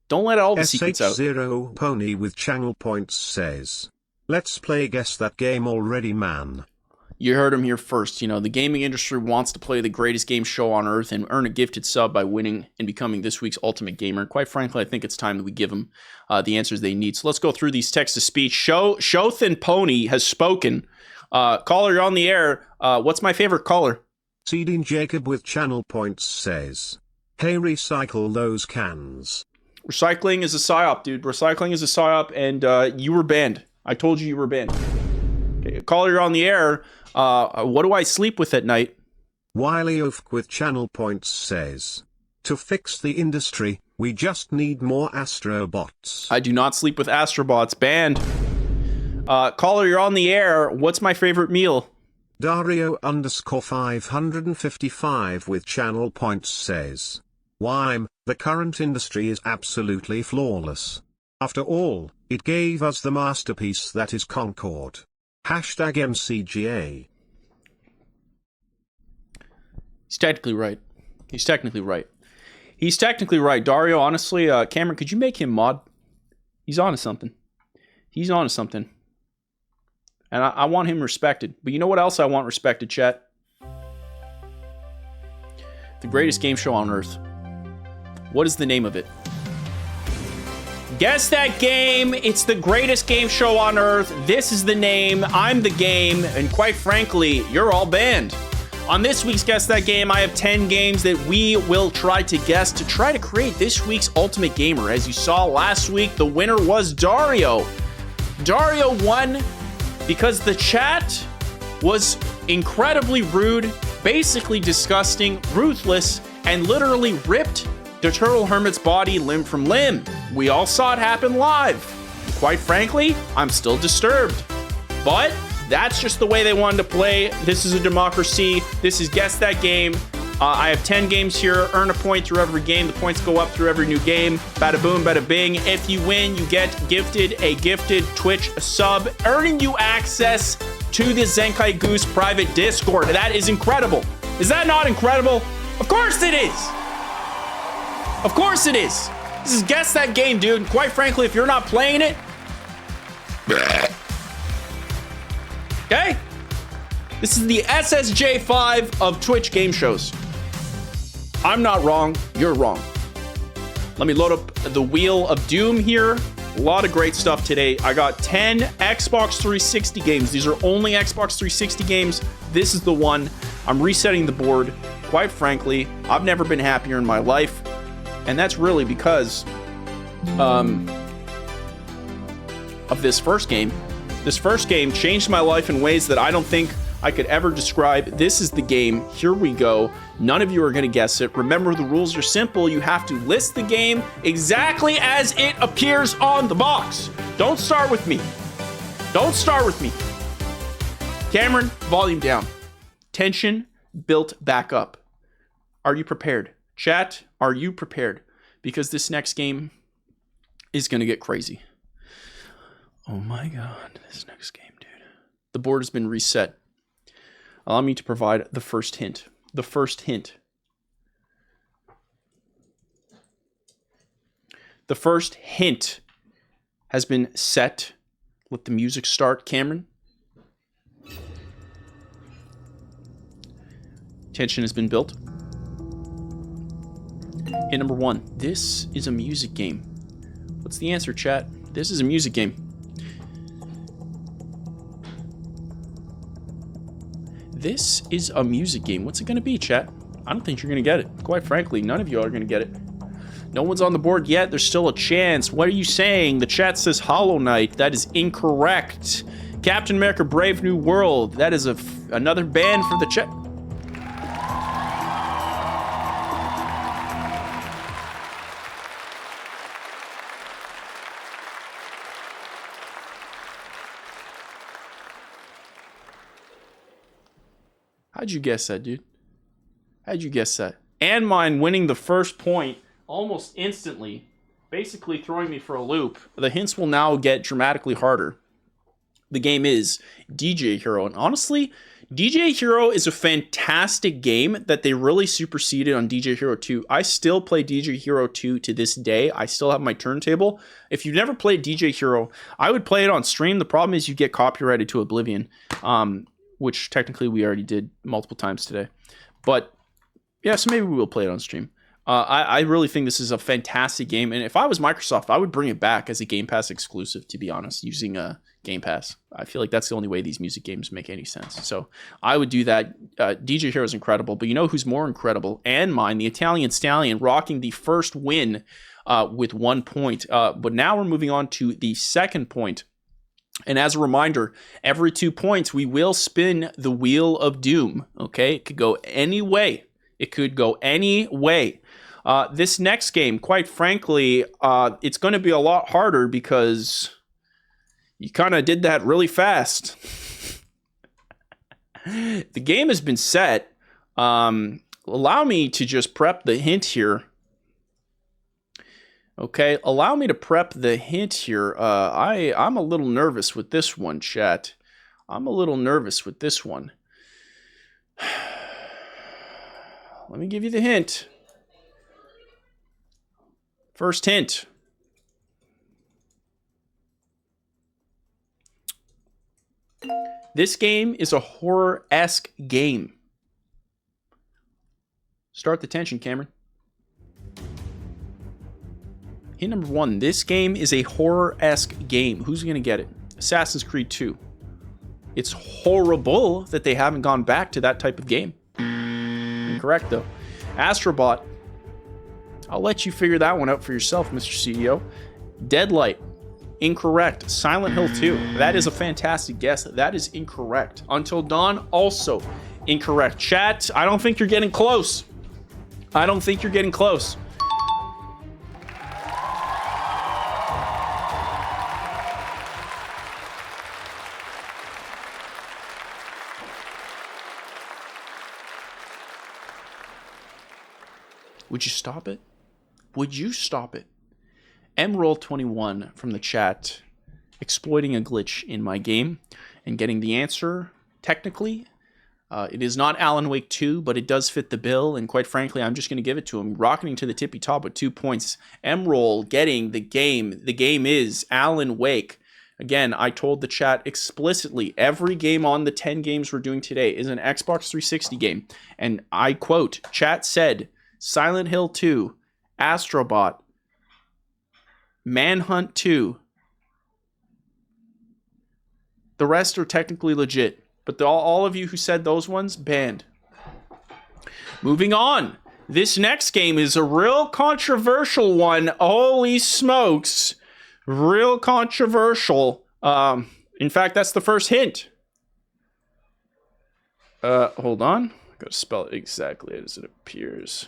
Don't let all the secrets out. SH0 Pony with channel points says, let's play Guess That Game already, man. You heard him here first. You know, the gaming industry wants to play the greatest game show on earth and earn a gifted sub by winning and becoming this week's ultimate gamer. Quite frankly, I think it's time that we give them the answers they need. So let's go through these text-to-speech. Shothan Pony has spoken. Caller, you're on the air. What's my favorite caller? Seeding Jacob with channel points says, hey, recycle those cans. Recycling is a psyop, dude. Recycling is a psyop, and you were banned. I told you were banned. Okay, caller, you're on the air. What do I sleep with at night? Wiley Oaf with channel points says, to fix the industry, we just need more astrobots. I do not sleep with astrobots. Banned. Caller, you're on the air. What's my favorite meal? Dario _555 with channel points says, Wime, the current industry is absolutely flawless. After all, it gave us the masterpiece that is Concord. Hashtag MCGA. He's technically right. He's technically right. He's technically right. Dario, honestly, Cameron, could you make him mod? He's onto something. He's onto something. And I want him respected. But you know what else I want respected, chat? The greatest game show on earth. What is the name of it? Guess that game. It's the greatest game show on earth. This is the name. I'm the game. And quite frankly, you're all banned. On this week's Guess That Game, I have 10 games that we will try to guess to try to create this week's Ultimate Gamer. As you saw last week, the winner was Dario. Dario won because the chat was incredibly rude, basically disgusting, ruthless, and literally ripped the Turtle Hermit's body limb from limb. We all saw it happen live. Quite frankly, I'm still disturbed. But that's just the way they wanted to play. This is a democracy. This is Guess That Game. I have 10 games here. Earn a point through every game. The points go up through every new game. Bada boom, bada bing. If you win, you get gifted a gifted Twitch sub, earning you access to the Zenkai Goose private Discord. That is incredible. Is that not incredible? Of course it is. Of course it is. This is Guess That Game, dude. And quite frankly, if you're not playing it, okay? This is the SSJ5 of Twitch game shows. I'm not wrong. You're wrong. Let me load up the Wheel of Doom here. A lot of great stuff today. I got 10 Xbox 360 games. These are only Xbox 360 games. This is the one. I'm resetting the board. Quite frankly, I've never been happier in my life. And that's really because of this first game. This first game changed my life in ways that I don't think I could ever describe. This is the game. Here we go. None of you are going to guess it. Remember, the rules are simple. You have to list the game exactly as it appears on the box. Don't start with me. Don't start with me. Cameron, volume down. Tension built back up. Are you prepared? Chat, are you prepared? Because this next game is going to get crazy. Oh my God, this next game, dude. The board has been reset. Allow me to provide the first hint. The first hint. The first hint has been set. Let the music start, Cameron. Tension has been built. Hint number 1. This is a music game. What's the answer, chat? This is a music game. This is a music game. What's it going to be, chat? I don't think you're going to get it. Quite frankly, none of you are going to get it. No one's on the board yet. There's still a chance. What are you saying? The chat says Hollow Knight. That is incorrect. Captain America Brave New World. That is another band for the chat. How'd you guess that, dude? How'd you guess that? And mine winning the first point almost instantly, basically throwing me for a loop. The hints will now get dramatically harder. The game is DJ Hero. And honestly, DJ Hero is a fantastic game that they really superseded on DJ Hero 2. I still play DJ Hero 2 to this day. I still have my turntable. If you've never played DJ Hero, I would play it on stream. The problem is you get copyrighted to oblivion, which technically we already did multiple times today. But yeah, so maybe we will play it on stream. I really think this is a fantastic game. And if I was Microsoft, I would bring it back as a Game Pass exclusive, to be honest, using a Game Pass. I feel like that's the only way these music games make any sense. So I would do that. DJ Hero is incredible. But you know who's more incredible? And mine, the Italian Stallion, rocking the first win with 1 point. But now we're moving on to the second point. And as a reminder, every 2 points, we will spin the Wheel of Doom. Okay? It could go any way. It could go any way. This next game, quite frankly, it's going to be a lot harder because you kind of did that really fast. The game has been set. Allow me to just prep the hint here. Okay, allow me to prep the hint here. I'm a little nervous with this one, chat. I'm a little nervous with this one. Let me give you the hint. First hint. This game is a horror-esque game. Start the tension, Cameron. Hint number 1. This game is a horror-esque game. Who's going to get it? Assassin's Creed 2. It's horrible that they haven't gone back to that type of game. Incorrect, though. Astrobot. I'll let you figure that one out for yourself, Mr. CEO. Deadlight. Incorrect. Silent Hill 2. That is a fantastic guess. That is incorrect. Until Dawn, also incorrect. Chat, I don't think you're getting close. I don't think you're getting close. Would you stop it? Would you stop it? Emerald21 from the chat, exploiting a glitch in my game and getting the answer. Technically, it is not Alan Wake 2, but it does fit the bill, and quite frankly, I'm just going to give it to him, rocketing to the tippy top with 2 points. Emerald getting the game. The game is Alan Wake. Again, I told the chat explicitly, every game on the 10 games we're doing today is an Xbox 360 game, and I quote, chat said, Silent Hill 2, Astrobot, Manhunt 2. The rest are technically legit, but all of you who said those ones, banned. Moving on. This next game is a real controversial one. Holy smokes. Real controversial. In fact, that's the first hint. Hold on. I gotta spell it exactly as it appears.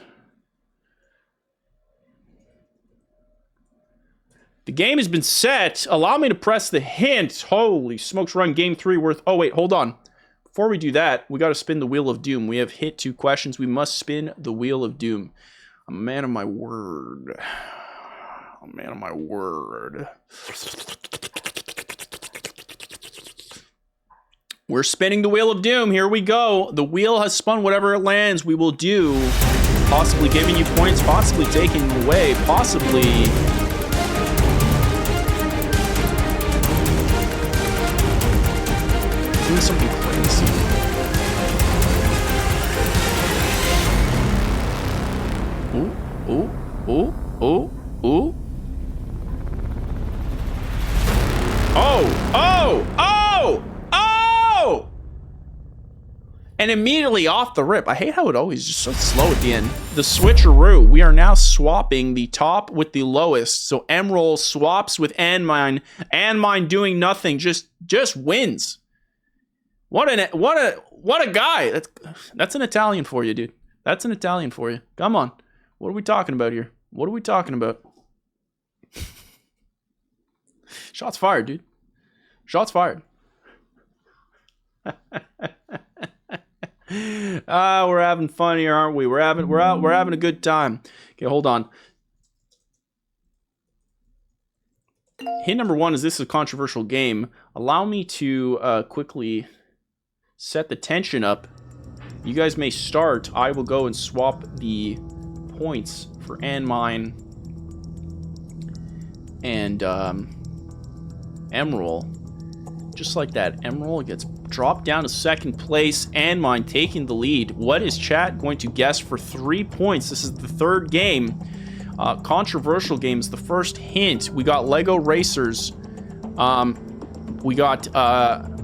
The game has been set. Allow me to press the hint. Holy smokes, run game 3 worth. Oh, wait, hold on. Before we do that, we got to spin the Wheel of Doom. We have hit 2 questions. We must spin the Wheel of Doom. I'm a man of my word. I'm a man of my word. We're spinning the Wheel of Doom. Here we go. The wheel has spun. Whatever it lands, we will do. Possibly giving you points, possibly taking them away, possibly... doing something crazy. Ooh, ooh, ooh, ooh, ooh. Oh, oh, oh, oh! And immediately off the rip, I hate how it always just so slow at the end. The switcheroo, we are now swapping the top with the lowest. So Emerald swaps with Anmine. Anmine doing nothing, just wins. What a guy. That's an Italian for you, dude. That's an Italian for you. Come on. What are we talking about here? What are we talking about? Shots fired, dude. Shots fired. We're having fun here, aren't we? We're having a good time. Okay, hold on. Hint number one is this is a controversial game. Allow me to quickly set the tension up. You guys may start. I will go and swap the points for Anmine and Emerald. Just like that, Emerald gets dropped down to second place. Anmine taking the lead. What is chat going to guess for 3 points? This is the third game. Controversial games. The first hint. We got Lego Racers. We got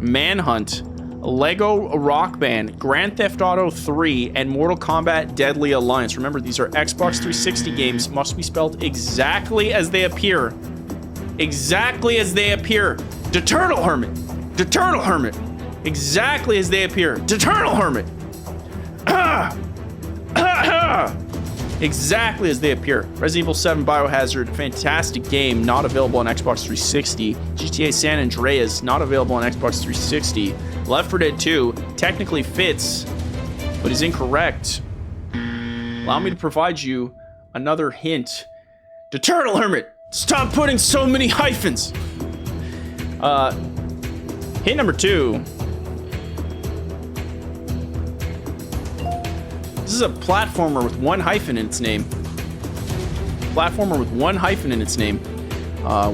Manhunt. Lego Rock Band, Grand Theft Auto 3, and Mortal Kombat Deadly Alliance. Remember, these are Xbox 360 games. Must be spelled exactly as they appear. Exactly as they appear. The Turtle Hermit. The Turtle Hermit. Exactly as they appear. The Turtle Hermit. Exactly as they appear. Resident Evil 7 Biohazard, fantastic game, not available on Xbox 360. GTA San Andreas, not available on Xbox 360. Left 4 Dead 2 technically fits, but is incorrect. Allow me to provide you another hint. The Turtle Hermit, stop putting so many hyphens. Hint number 2. This is a platformer with 1 hyphen in its name. Platformer with 1 hyphen in its name.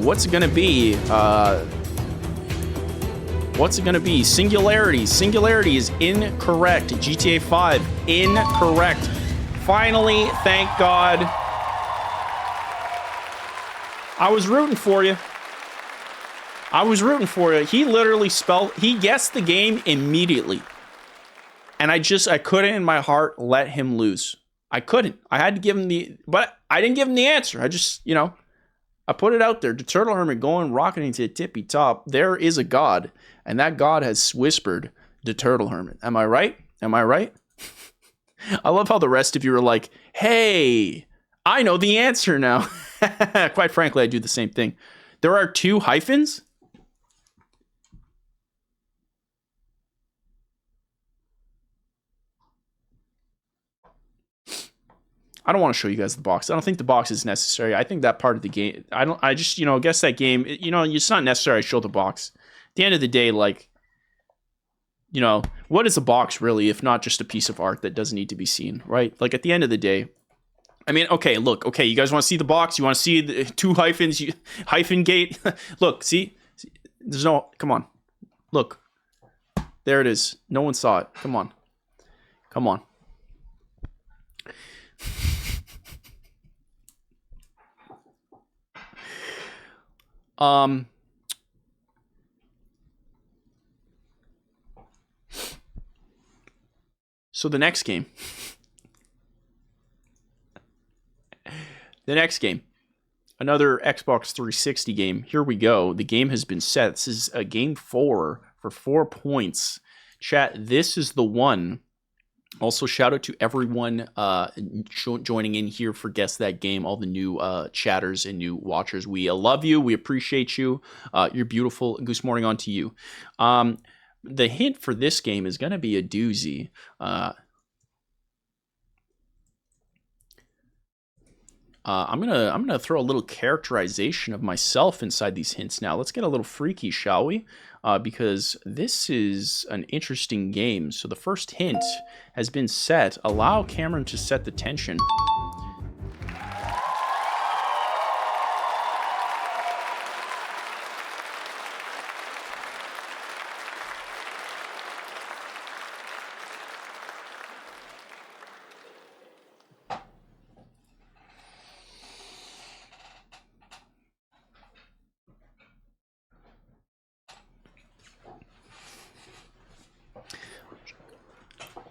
What's it gonna be? What's it gonna be? Singularity. Singularity is incorrect. GTA 5, incorrect. Finally, thank God. I was rooting for you. I was rooting for you. He literally he guessed the game immediately. And I couldn't in my heart let him lose. I couldn't. I had to give him but I didn't give him the answer. I just, I put it out there. The Turtle Hermit going rocketing to the tippy top. There is a God, and that God has whispered the Turtle Hermit. Am I right? Am I right? I love how the rest of you are like, hey, I know the answer now. Quite frankly, I do the same thing. There are 2 hyphens? I don't want to show you guys the box. I don't think the box is necessary. I think that part of the game, I just, guess that game, it's not necessary to show the box. At the end of the day, like, what is a box really, if not just a piece of art that doesn't need to be seen, right? Like, at the end of the day, I mean, okay, look, okay, you guys want to see the box? You want to see the 2 hyphens, hyphen gate? Look, see? There's no, come on. Look. There it is. No one saw it. Come on. Come on. So the next game. Another Xbox 360 game. Here we go. The game has been set. This is a game 4 for 4 points. Chat, this is the one. Also, shout out to everyone joining in here for Guess That Game, all the new chatters and new watchers. We love you. We appreciate you. You're beautiful. Goose Morning on to you. The hint for this game is going to be a doozy. I'm gonna throw a little characterization of myself inside these hints now. Let's get a little freaky, shall we? Because this is an interesting game. So the first hint has been set. Allow Cameron to set the tension.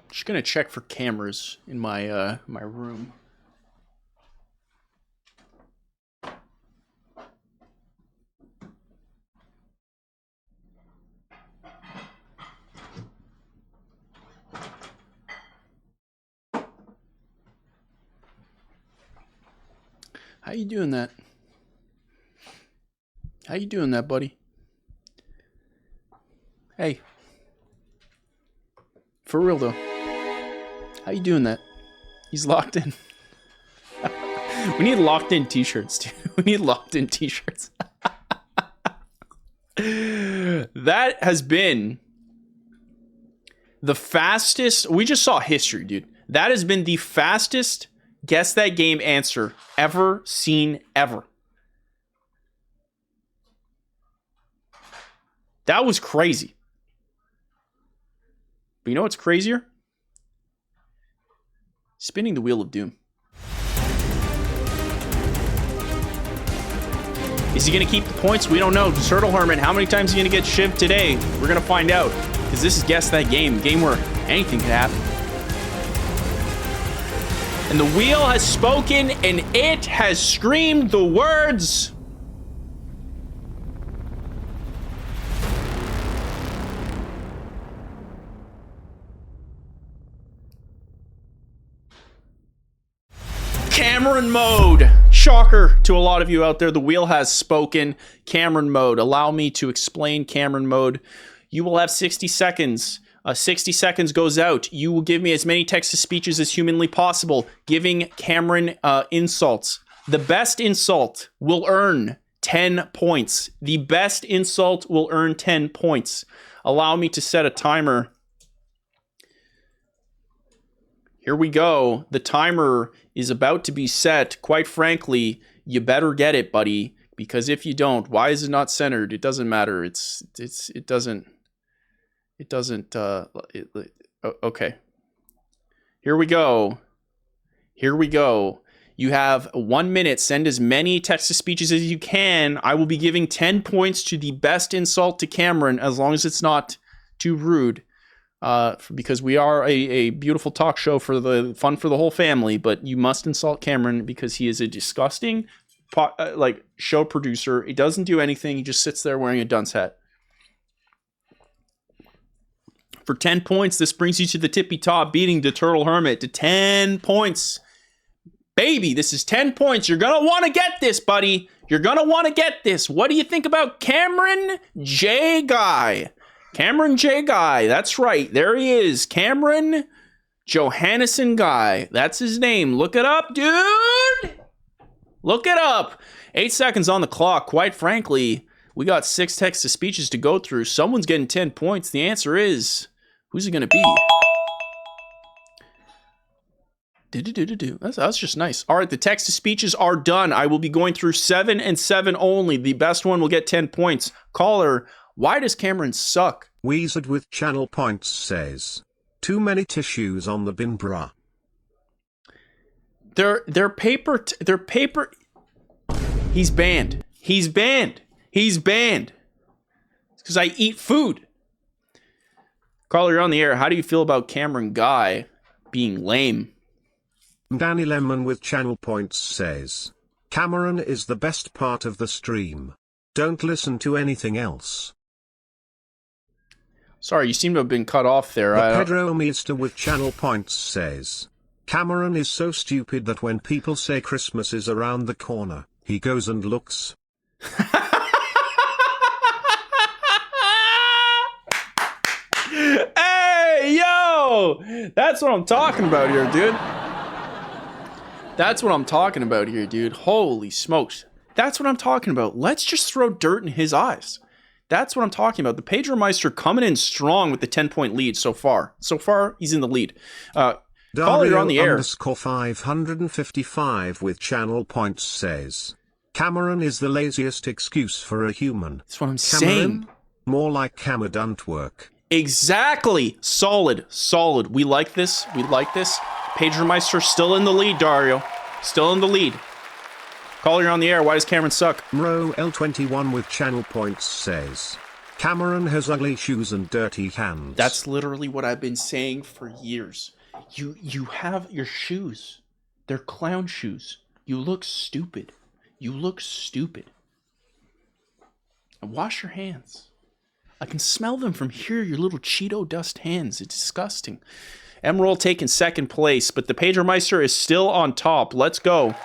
Just gonna check for cameras in my my room. How you doing that? How you doing that, buddy? Hey. For real though. How you doing that? He's locked in. We need locked in t-shirts, dude. We need locked in t-shirts. That has been the fastest. We just saw history, dude. That has been the fastest guess that game answer ever seen ever. That was crazy. But you know what's crazier? Spinning the Wheel of Doom. Is he going to keep the points? We don't know. Turtle Hermit, how many times is he going to get shivved today? We're going to find out. Because this is Guess That Game. Game where anything could happen. And the wheel has spoken and it has screamed the words. Cameron mode. Shocker to a lot of you out there. The wheel has spoken. Cameron mode. Allow me to explain Cameron mode. You will have 60 seconds. 60 seconds goes out. You will give me as many text-to-speeches as humanly possible, giving Cameron insults. The best insult will earn 10 points. The best insult will earn 10 points. Allow me to set a timer. Here we go. The timer is about to be set. Quite frankly, you better get it, buddy, because if you don't, why is it not centered? It doesn't matter. Okay. Here we go. You have 1 minute. Send as many text-to-speeches as you can. I will be giving 10 points to the best insult to Cameron, as long as it's not too rude. Because we are a beautiful talk show for the fun for the whole family, but you must insult Cameron because he is a disgusting show producer. He doesn't do anything. He just sits there wearing a dunce hat. For 10 points, this brings you to the tippy top, beating the Turtle Hermit to 10 points. Baby, this is 10 points. You're going to want to get this, buddy. You're going to want to get this. What do you think about Cameron J. Guy? Cameron J. Guy. That's right. There he is. Cameron Johannesson Guy. That's his name. Look it up, dude. Look it up. 8 seconds on the clock. Quite frankly, we got 6 text-to-speeches to go through. Someone's getting 10 points. The answer is, who's it going to be? That's just nice. All right, the text-to-speeches are done. I will be going through 7 and 7 only. The best one will get 10 points. Caller, why does Cameron suck? Wizard with channel points says, too many tissues on the bin, bruh. They're paper. He's banned. He's banned. It's because I eat food. Caller, you're on the air. How do you feel about Cameron Guy being lame? Danny Lemon with channel points says, Cameron is the best part of the stream. Don't listen to anything else. Sorry, you seem to have been cut off there. Pedro Mister with channel points says, Cameron is so stupid that when people say Christmas is around the corner, he goes and looks. Hey, yo! That's what I'm talking about here, dude. That's what I'm talking about here, dude. Holy smokes. That's what I'm talking about. Let's just throw dirt in his eyes. That's what I'm talking about. The Pedro Meister coming in strong with the 10-point lead so far. So far, he's in the lead. Caller, you're on the air. _555 with channel points says, Cameron is the laziest excuse for a human. That's what I'm Cameron? saying. More like Camera don't work. Exactly. Solid. Solid. We like this. We like this. Pedro Meister still in the lead, Dario. Still in the lead. Caller, you're on the air. Why does Cameron suck? Mro L21 with channel points says, Cameron has ugly shoes and dirty hands. That's literally what I've been saying for years. You have your shoes. They're clown shoes. You look stupid. You look stupid. And wash your hands. I can smell them from here, your little Cheeto dust hands. It's disgusting. Emerald taking second place, but the Pedro Meister is still on top. Let's go.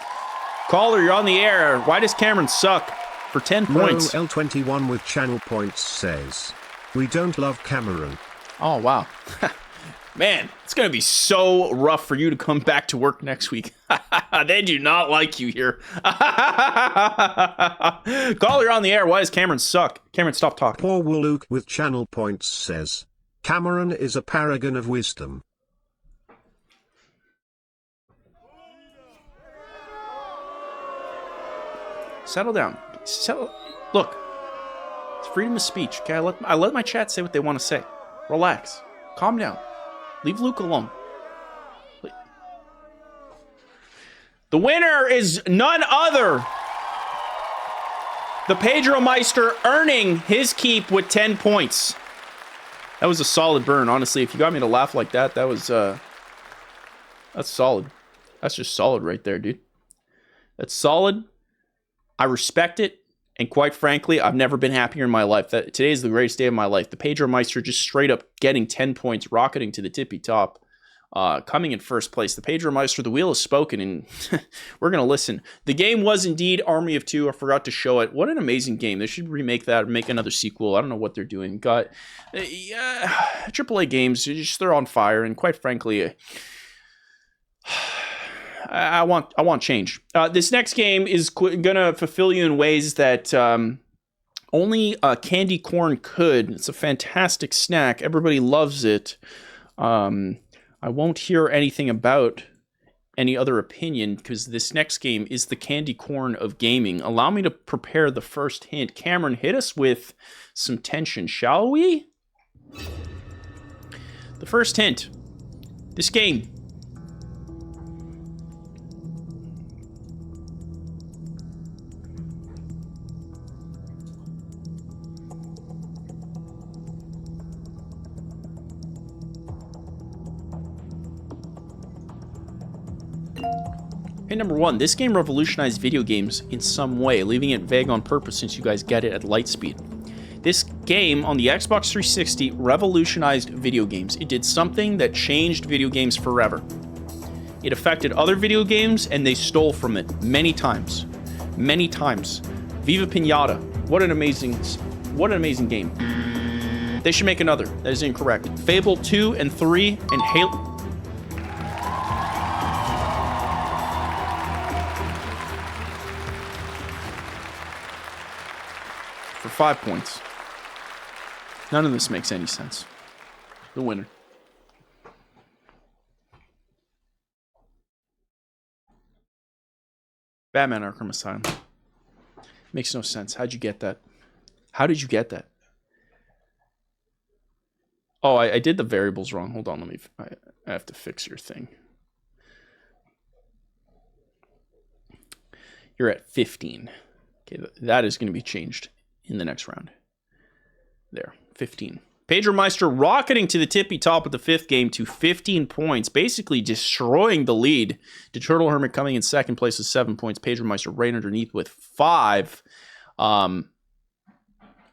Caller, you're on the air. Why does Cameron suck? For 10 points. L21 with channel points says, we don't love Cameron. Oh, wow. Man, it's going to be so rough for you to come back to work next week. They do not like you here. Caller, you're on the air. Why does Cameron suck? Cameron, stop talking. Poor Walook with channel points says, Cameron is a paragon of wisdom. Settle down. Look, it's freedom of speech. Okay, I let my chat say what they want to say. Relax. Calm down. Leave Luke alone. The winner is none other. The Pedro Meister earning his keep with 10 points. That was a solid burn, honestly. If you got me to laugh like that, that was that's solid. That's just solid right there, dude. That's solid. I respect it. And quite frankly, I've never been happier in my life. Today is the greatest day of my life. The Pedro Meister just straight up getting 10 points, rocketing to the tippy top, coming in first place. The Pedro Meister, the wheel has spoken, and we're going to listen. The game was indeed Army of Two. I forgot to show it. What an amazing game. They should remake that, make another sequel. I don't know what they're doing. Got AAA games, they're on fire, and quite frankly, I want change. This next game is gonna fulfill you in ways that only candy corn could. It's a fantastic snack. Everybody loves it. I won't hear anything about any other opinion because this next game is the candy corn of gaming. Allow me to prepare the first hint. Cameron, hit us with some tension, shall we? The first hint. This game. Hey, number one, this game revolutionized video games in some way, leaving it vague on purpose since you guys get it at light speed. This game on the Xbox 360 revolutionized video games. It did something that changed video games forever. It affected other video games and they stole from it many times. Many times. Viva Pinata. What an amazing game. They should make another. That is incorrect. Fable 2 and 3 and Halo... For 5 points. None of this makes any sense. The winner. Batman Arkham Asylum. Makes no sense. How'd you get that? How did you get that? Oh, I did the variables wrong. Hold on, I have to fix your thing. You're at 15. Okay, that is going to be changed in the next round. There, 15. Pedro Meister rocketing to the tippy top of the fifth game to 15 points, basically destroying the lead. The Turtle Hermit coming in second place with 7 points. Pedro Meister right underneath with 5. Oh,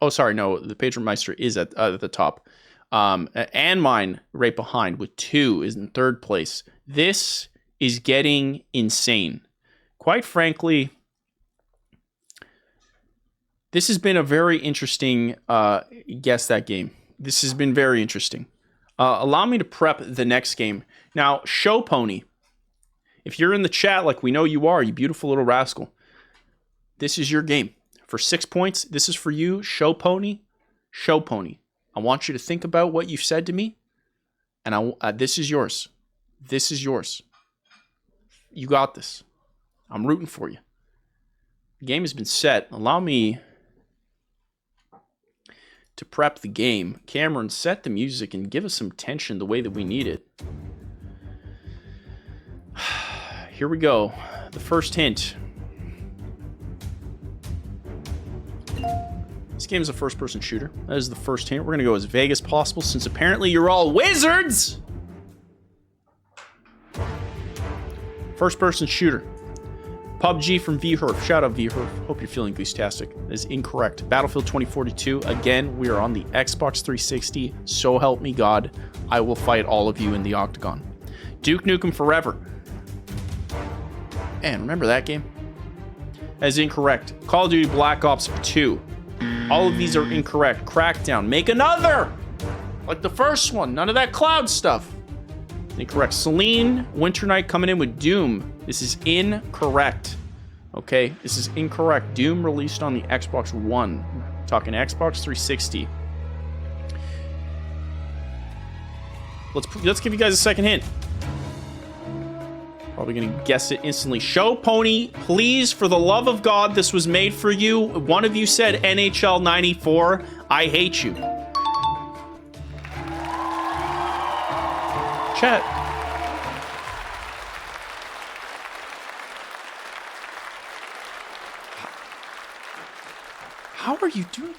sorry, no, the Pedro Meister is at the top. And mine right behind with 2 is in third place. This is getting insane. Quite frankly, this has been a very interesting Guess That Game. This has been very interesting. Allow me to prep the next game. Now, Show Pony If you're in the chat like we know you are, you beautiful little rascal, this is your game. For 6 points, this is for you, Show Pony. Show Pony. I want you to think about what you've said to me, and this is yours. This is yours. You got this. I'm rooting for you. The game has been set. Allow me to prep the game. Cameron, set the music and give us some tension the way that we need it. Here we go. The first hint. This game is a first-person shooter. That is the first hint. We're going to go as vague as possible since apparently you're all wizards! First-person shooter. PUBG from VHerf. Shout out VHerf. Hope you're feeling goose-tastic. That is incorrect. Battlefield 2042. Again, we are on the Xbox 360. So help me God, I will fight all of you in the Octagon. Duke Nukem Forever. Man, remember that game? That is incorrect. Call of Duty Black Ops 2. All of these are incorrect. Crackdown. Make another! Like the first one. None of that cloud stuff. Incorrect. Celine, Winter Night coming in with Doom. This is incorrect. Okay, this is incorrect. Doom released on the Xbox One. Talking Xbox 360. Let's give you guys a second hint. Probably gonna guess it instantly. Show Pony, please, for the love of God, this was made for you. One of you said NHL 94. I hate you. Chat. How are you doing?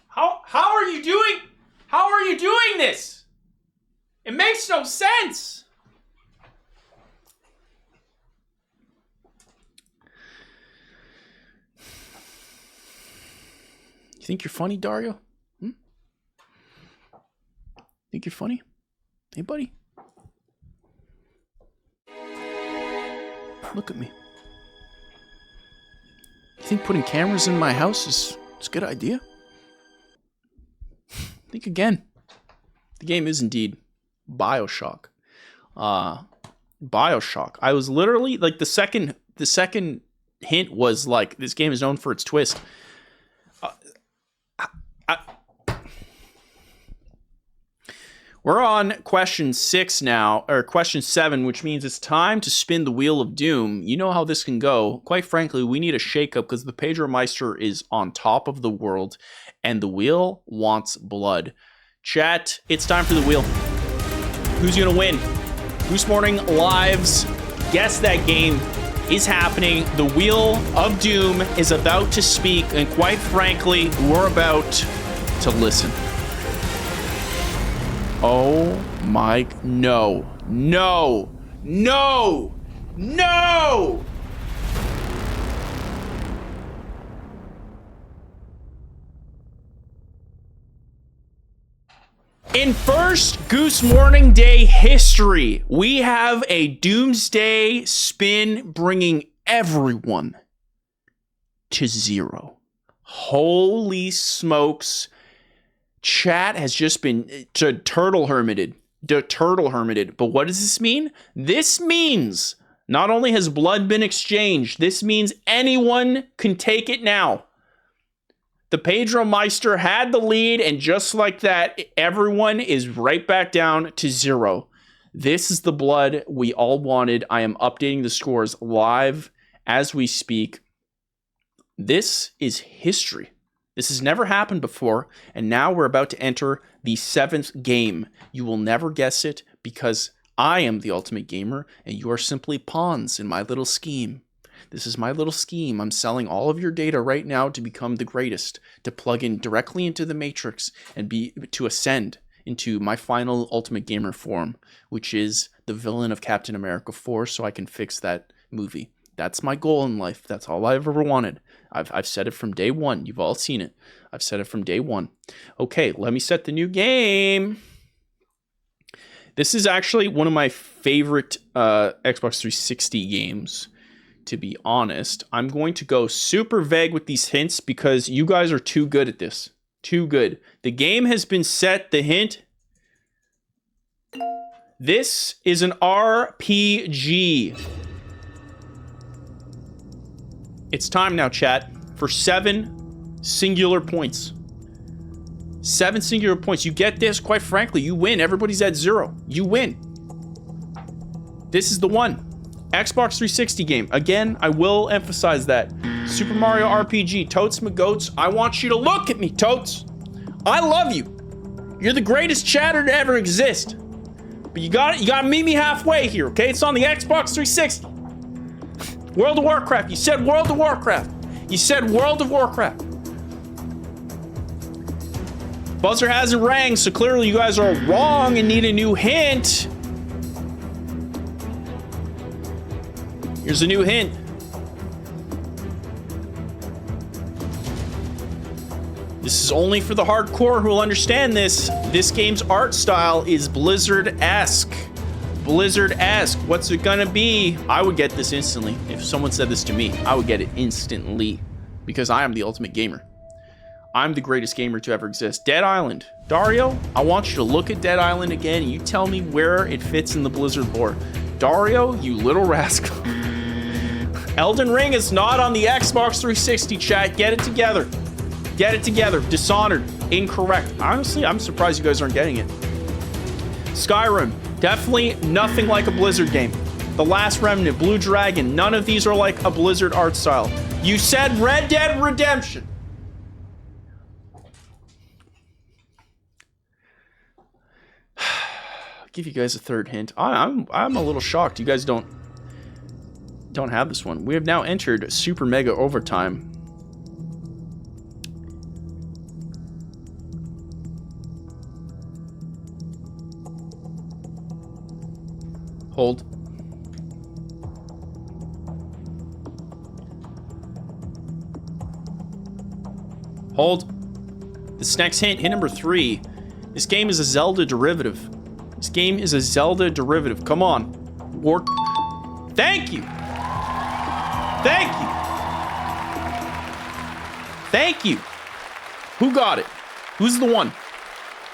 How are you doing? How are you doing this? It makes no sense. You think you're funny, Dario? Think you're funny? Hey, buddy. Look at me. You think putting cameras in my house is a good idea? Think again. The game is indeed BioShock. BioShock. I was literally like the second hint was like this game is known for its twist. We're on question 6 now, or question 7, which means it's time to spin the wheel of doom. You know how this can go. Quite frankly, we need a shakeup because the Pedro Meister is on top of the world, and the wheel wants blood. Chat, it's time for the wheel. Who's gonna win? Goose Morning Lives. Guess that game is happening. The wheel of doom is about to speak, and quite frankly, we're about to listen. Oh my, no, no, no, no! In first Goose Morning Day history, we have a doomsday spin bringing everyone to 0. Holy smokes. Chat has just been turtle hermited. But what does this mean? This means not only has blood been exchanged, this means anyone can take it now. The Pedro Meister had the lead, and just like that, everyone is right back down to 0. This is the blood we all wanted. I am updating the scores live as we speak. This is history. This has never happened before, and now we're about to enter the 7th game. You will never guess it because I am the ultimate gamer, and you are simply pawns in my little scheme. This is my little scheme. I'm selling all of your data right now to become the greatest, to plug in directly into the Matrix and to ascend into my final ultimate gamer form, which is the villain of Captain America 4, so I can fix that movie. That's my goal in life. That's all I've ever wanted. I've said it from day one. You've all seen it. I've said it from day one. Okay, let me set the new game. This is actually one of my favorite Xbox 360 games, to be honest. I'm going to go super vague with these hints because you guys are too good at this. Too good. The game has been set. The hint. This is an RPG. It's time now, chat, for 7 singular points. 7 singular points. You get this, quite frankly, you win. Everybody's at 0. You win. This is the one. Xbox 360 game. Again, I will emphasize that. Super Mario RPG. Totes McGoats, I want you to look at me, Totes. I love you. You're the greatest chatter to ever exist. But you gotta meet me halfway here, okay? It's on the Xbox 360. World of Warcraft. You said World of Warcraft. You said World of Warcraft. Buzzer hasn't rang, so clearly you guys are wrong and need a new hint. Here's a new hint. This is only for the hardcore who will understand this. This game's art style is Blizzard-esque. Blizzard-esque. What's it gonna be? I would get this instantly. If someone said this to me, I would get it instantly. Because I am the ultimate gamer. I'm the greatest gamer to ever exist. Dead Island. Dario, I want you to look at Dead Island again and you tell me where it fits in the Blizzard lore. Dario, you little rascal. Elden Ring is not on the Xbox 360, chat. Get it together. Get it together. Dishonored. Incorrect. Honestly, I'm surprised you guys aren't getting it. Skyrim. Definitely nothing like a Blizzard game. The Last Remnant, Blue Dragon. None of these are like a Blizzard art style. You said Red Dead Redemption. I'll give you guys a third hint. I'm a little shocked. You guys don't have this one. We have now entered Super Mega Overtime. Hold. Hold. This next hint, hint number 3. This game is a Zelda derivative. This game is a Zelda derivative. Come on. Work. Thank you. Thank you. Thank you. Who got it? Who's the one?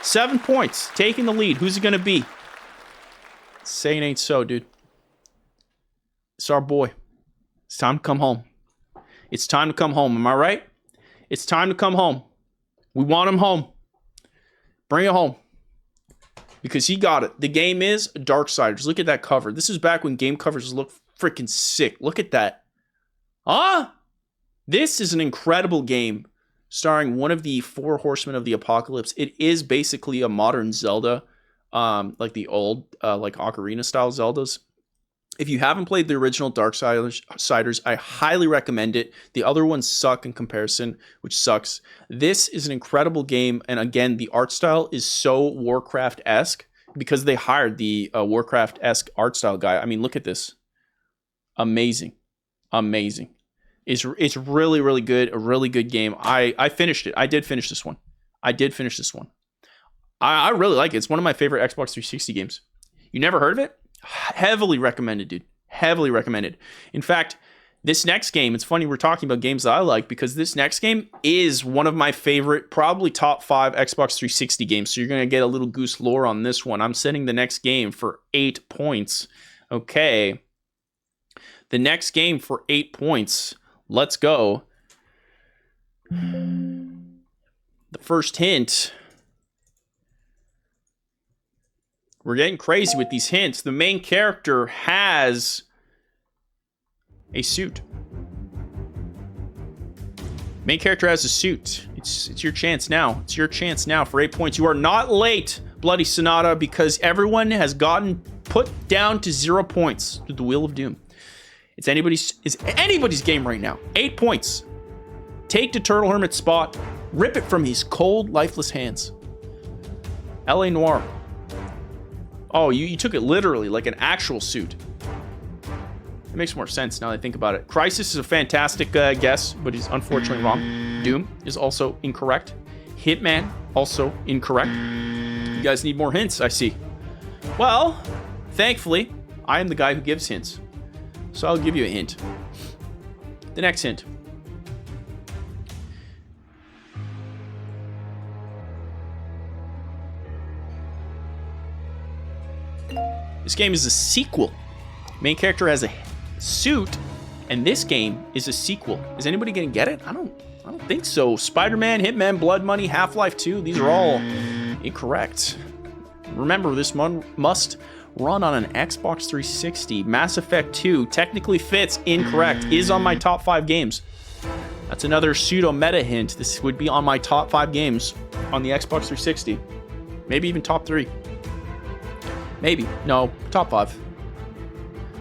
7 points. Taking the lead. Who's it going to be? Saying ain't so, dude. It's our boy. It's time to come home. It's time to come home. Am I right? It's time to come home. We want him home. Bring it home. Because he got it. The game is Darksiders. Look at that cover. This is back when game covers look freaking sick. Look at that. Ah! This is an incredible game starring one of the 4 horsemen of the apocalypse. It is basically a modern Zelda, like the old, like Ocarina style Zeldas. If you haven't played the original Darksiders, I highly recommend it. The other ones suck in comparison, which sucks. This is an incredible game, and again, the art style is so Warcraft-esque because they hired the Warcraft-esque art style guy. I mean, look at this. Amazing. Amazing. It's really, really good. A really good game. I finished it. I did finish this one. I really like it. It's one of my favorite Xbox 360 games. You never heard of it? Heavily recommended, dude. Heavily recommended. In fact, this next game, it's funny we're talking about games that I like because this next game is one of my favorite, probably top 5 Xbox 360 games. So you're going to get a little Goose lore on this one. I'm setting the next game for 8 points. Okay. The next game for 8 points. Let's go. The first hint. We're getting crazy with these hints. The main character has a suit. Main character has a suit. It's your chance now. It's your chance now for 8 points. You are not late, Bloody Sonata, because everyone has gotten put down to 0 points through the Wheel of Doom. It's anybody's game right now. 8 points. Take the Turtle Hermit's spot. Rip it from his cold, lifeless hands. L.A. Noire. Oh, you took it literally, like an actual suit. It makes more sense now that I think about it. Crisis is a fantastic guess, but he's unfortunately wrong. Doom is also incorrect. Hitman, also incorrect. You guys need more hints, I see. Well, thankfully, I am the guy who gives hints. So I'll give you a hint. The next hint. This game is a sequel. Main character has a suit, and this game is a sequel. Is anybody gonna get it? I don't think so. Spider-Man, Hitman, Blood Money, Half-Life 2, these are all incorrect. Remember, this one must run on an Xbox 360. Mass Effect 2 technically fits, incorrect, is on my top 5 games. That's another pseudo-meta hint. This would be on my top 5 games on the Xbox 360. Maybe even top 3. Maybe. No, top 5.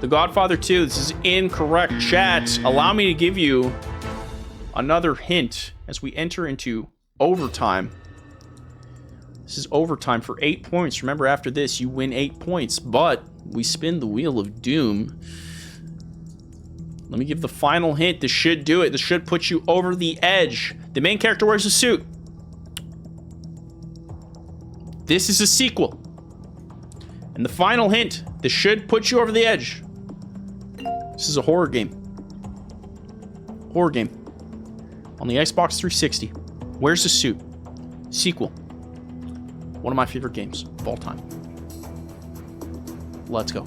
The Godfather 2, this is incorrect. Chat, allow me to give you another hint as we enter into overtime. This is overtime for 8 points. Remember, after this, you win 8 points, but we spin the Wheel of Doom. Let me give the final hint. This should do it. This should put you over the edge. The main character wears a suit. This is a sequel. And the final hint, this should put you over the edge. This is a horror game. Horror game. On the Xbox 360. Where's the suit? Sequel. One of my favorite games of all time. Let's go.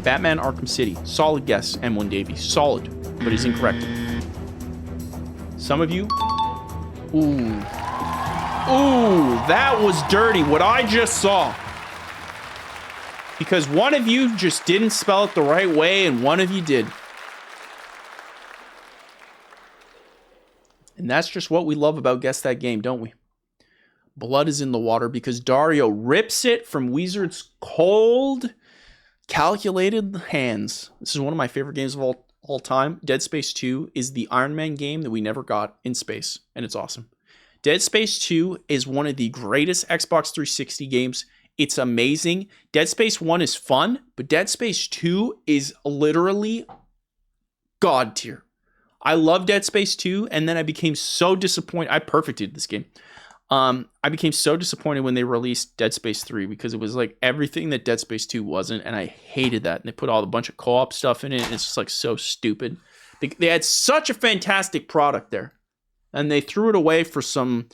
Batman Arkham City. Solid guess, M1 Davies. Solid, but he's incorrect. Some of you... Ooh. Ooh, that was dirty. What I just saw. Because one of you just didn't spell it the right way, and one of you did. And that's just what we love about Guess That Game, don't we? Blood is in the water because Dario rips it from Wizard's cold, calculated hands. This is one of my favorite games of all time. Dead Space 2 is the Iron Man game that we never got in space, and it's awesome. Dead Space 2 is one of the greatest Xbox 360 games. It's amazing. Dead Space 1 is fun, but Dead Space 2 is literally God tier. I love Dead Space 2, and then I became so disappointed. I perfected this game. I became so disappointed when they released Dead Space 3 because it was like everything that Dead Space 2 wasn't, and I hated that. And they put all the bunch of co-op stuff in it, and it's just like so stupid. They had such a fantastic product there, and they threw it away for some...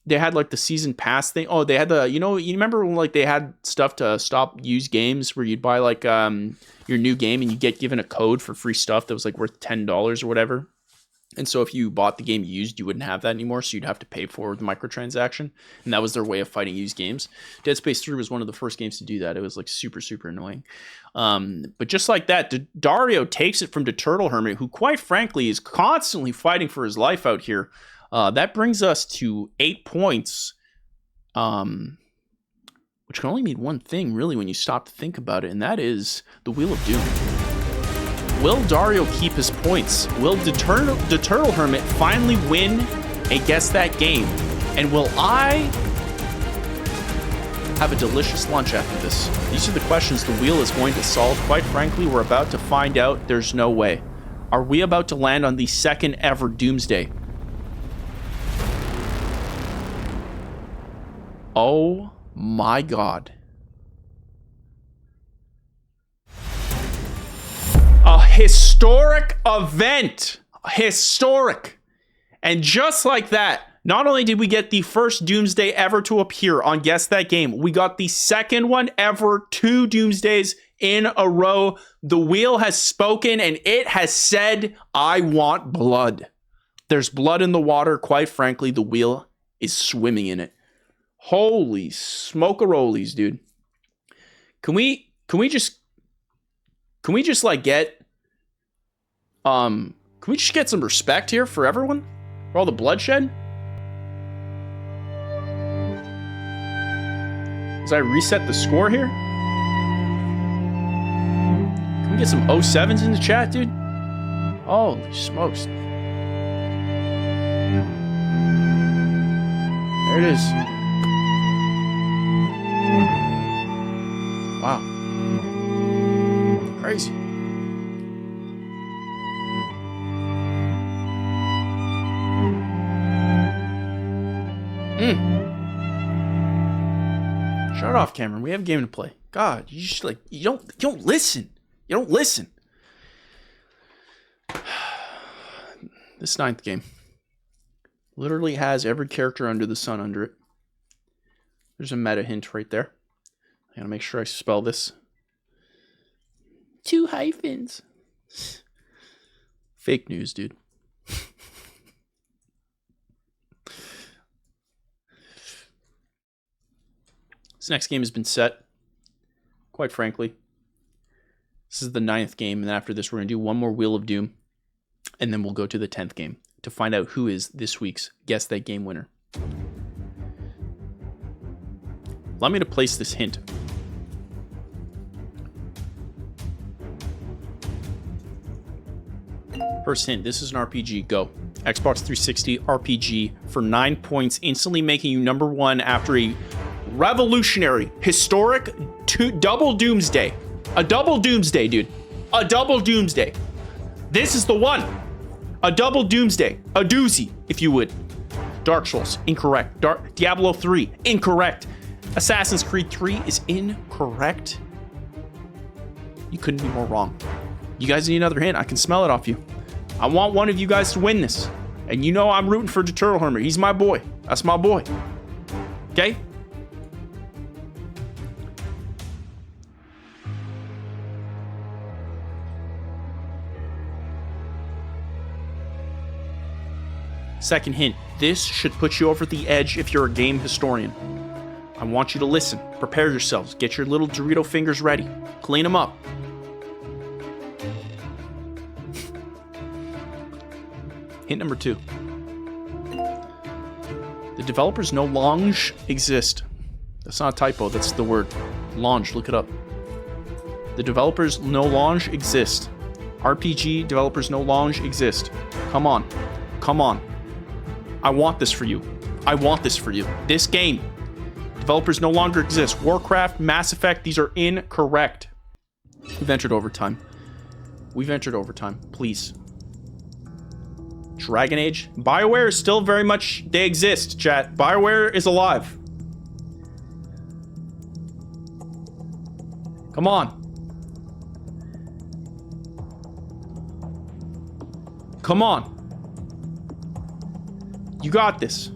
They had like the season pass thing. Oh, they had the, you remember when like they had stuff to stop used games where you'd buy like your new game and you get given a code for free stuff that was like worth $10 or whatever. And so if you bought the game used, you wouldn't have that anymore. So you'd have to pay for the microtransaction. And that was their way of fighting used games. Dead Space 3 was one of the first games to do that. It was like super, super annoying. But just like that, Dario takes it from the Turtle Hermit, who quite frankly is constantly fighting for his life out here. That brings us to 8 points, which can only mean one thing, really, when you stop to think about it, and that is the Wheel of Doom. Will Dario keep his points? Will the Turtle Hermit finally win a Guess That Game? And will I have a delicious lunch after this? These are the questions the wheel is going to solve. Quite frankly, we're about to find out. There's no way. Are we about to land on the second ever Doomsday? Oh my God. A historic event. Historic. And just like that, not only did we get the first Doomsday ever to appear on Guess That Game, we got the second one ever, 2 Doomsdays in a row. The wheel has spoken and it has said, I want blood. There's blood in the water. Quite frankly, the wheel is swimming in it. Holy smoke-a-rollies, dude. Can we just like get can we just get some respect here for everyone? For all the bloodshed? As I reset the score here? Can we get some 07s in the chat, dude? Holy smokes. There it is. Wow. Crazy. Shut off, Cameron. We have a game to play. God, you just like you don't listen. You don't listen. This 9th game literally has every character under the sun under it. There's a meta hint right there. I gotta make sure I spell this. 2 hyphens. Fake news, dude. This next game has been set. Quite frankly. This is the 9th game, and after this we're going to do one more Wheel of Doom, and then we'll go to the 10th game to find out who is this week's Guess That Game winner. Allow me to place this hint. First hint, this is an RPG. Go. Xbox 360 RPG for 9 points, instantly making you number 1 after a revolutionary, historic double doomsday. A double doomsday, dude. A double doomsday. This is the one. A double doomsday. A doozy, if you would. Dark Souls, incorrect. Diablo 3, incorrect. Assassin's Creed 3 is incorrect. You couldn't be more wrong. You guys need another hint. I can smell it off you. I want one of you guys to win this. And you know I'm rooting for the Turtle Hermit. He's my boy. That's my boy. Okay? Second hint, this should put you over the edge if you're a game historian. I want you to listen. Prepare yourselves. Get your little Dorito fingers ready. Clean them up. Hint number 2. The developers no longer exist. That's not a typo, that's the word. Lounge, look it up. The developers no longer exist. RPG developers no longer exist. Come on. Come on. I want this for you. I want this for you. This game. Developers no longer exist. Warcraft, Mass Effect, these are incorrect. We've entered overtime. We've entered overtime. Please. Dragon Age. BioWare is still very much... They exist, chat. BioWare is alive. Come on. Come on. You got this.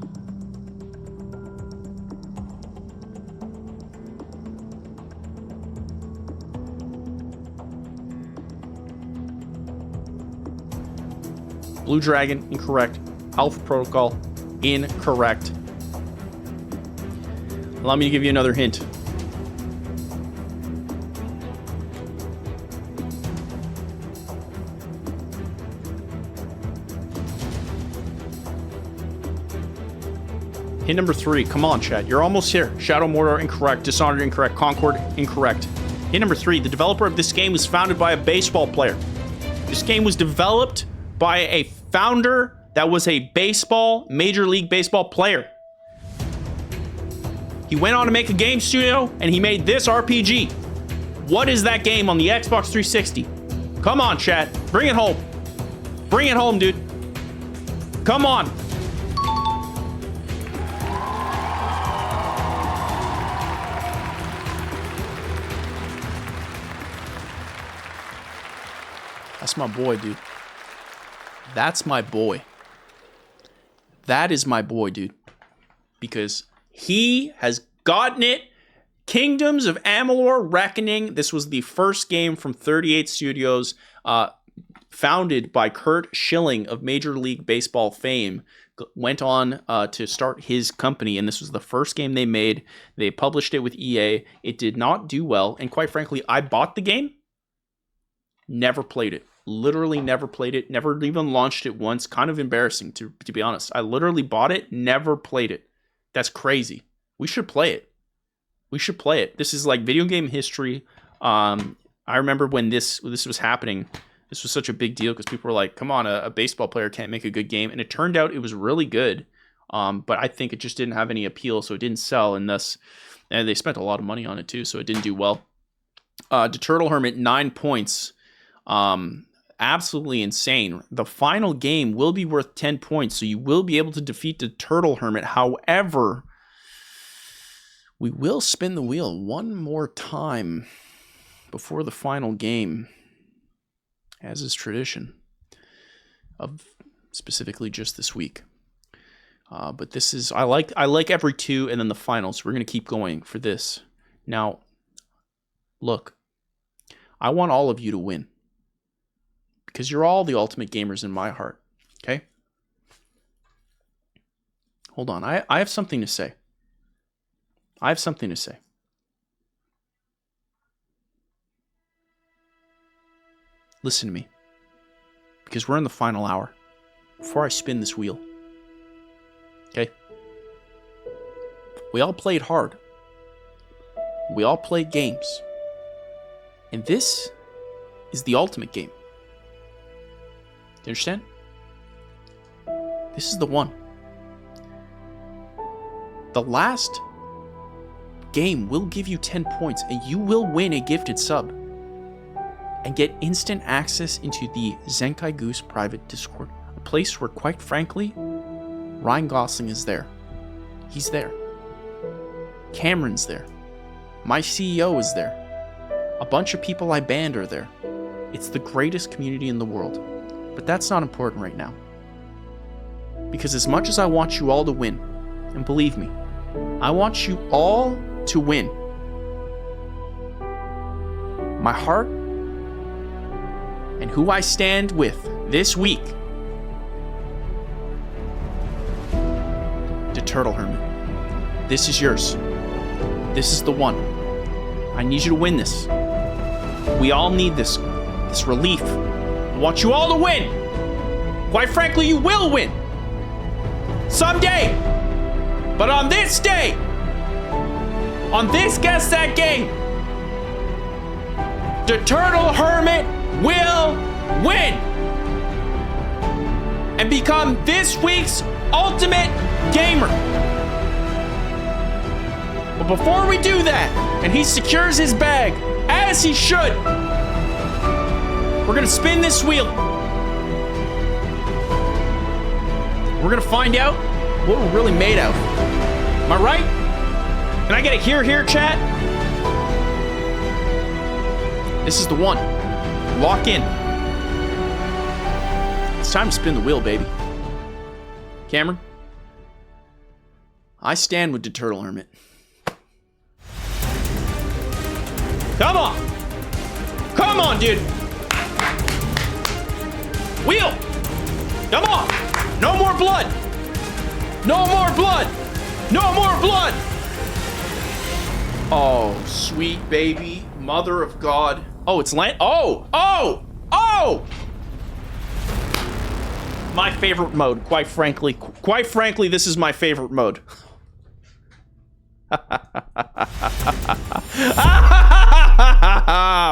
Blue Dragon, incorrect. Alpha Protocol, incorrect. Allow me to give you another hint. Hint number 3. Come on, chat. You're almost here. Shadow Mordor, incorrect. Dishonored, incorrect. Concord, incorrect. Hint number 3. The developer of this game was founded by a baseball player. This game was developed by a founder that was a Major League Baseball player. He went on to make a game studio, and he made this RPG. What is that game on the Xbox 360? Come on, chat. Bring it home. Bring it home, dude. Come on. That's my boy, dude. That's my boy. That is my boy, dude. Because he has gotten it. Kingdoms of Amalur Reckoning. This was the first game from 38 Studios, founded by Kurt Schilling of Major League Baseball fame. Went on to start his company, and this was the first game they made. They published it with EA. It did not do well, and quite frankly, I bought the game. Never played it. Literally never played it. Never even launched it once. Kind of embarrassing, to be honest. I literally bought it, never played it. That's crazy. We should play it. We should play it. This is like video game history. I remember when this was happening, this was such a big deal because people were like, come on, a baseball player can't make a good game. And it turned out it was really good. But I think it just didn't have any appeal, so it didn't sell. And they spent a lot of money on it too, so it didn't do well. The Turtle Hermit, 9 points. Absolutely insane. The final game will be worth 10 points, so you will be able to defeat the Turtle Hermit. However, we will spin the wheel one more time before the final game, as is tradition of specifically just this week. But this is I like every 2 and then the final, so we're gonna keep going for this. Now, Look, I want all of you to win. Because you're all the ultimate gamers in my heart. Okay? Hold on. I have something to say. I have something to say. Listen to me. Because we're in the final hour. Before I spin this wheel. Okay? We all played hard. We all played games. And this is the ultimate game. Do you understand? This is the one. The last game will give you 10 points and you will win a gifted sub and get instant access into the Zenkai Goose private Discord, a place where, quite frankly, Ryan Gosling is there. He's there. Cameron's there. My CEO is there. A bunch of people I banned are there. It's the greatest community in the world. But that's not important right now. Because as much as I want you all to win, and believe me, I want you all to win, my heart and who I stand with this week, to Turtle Hermit. This is yours. This is the one. I need you to win this. We all need this relief. I want you all to win. Quite frankly, you will win. Someday. But on this day, on this Guess That Game, the Turtle Hermit will win and become this week's ultimate gamer. But before we do that, and he secures his bag, as he should, we're gonna spin this wheel. We're gonna find out what we're really made of. Am I right? Can I get a here, chat? This is the one. Lock in. It's time to spin the wheel, baby. Cameron, I stand with the Turtle Hermit. Come on! Come on, dude! Wheel! Come on! No more blood! No more blood! No more blood! Oh, sweet baby, mother of God. Oh, it's land. Oh! My favorite mode, quite frankly. Quite frankly, this is my favorite mode.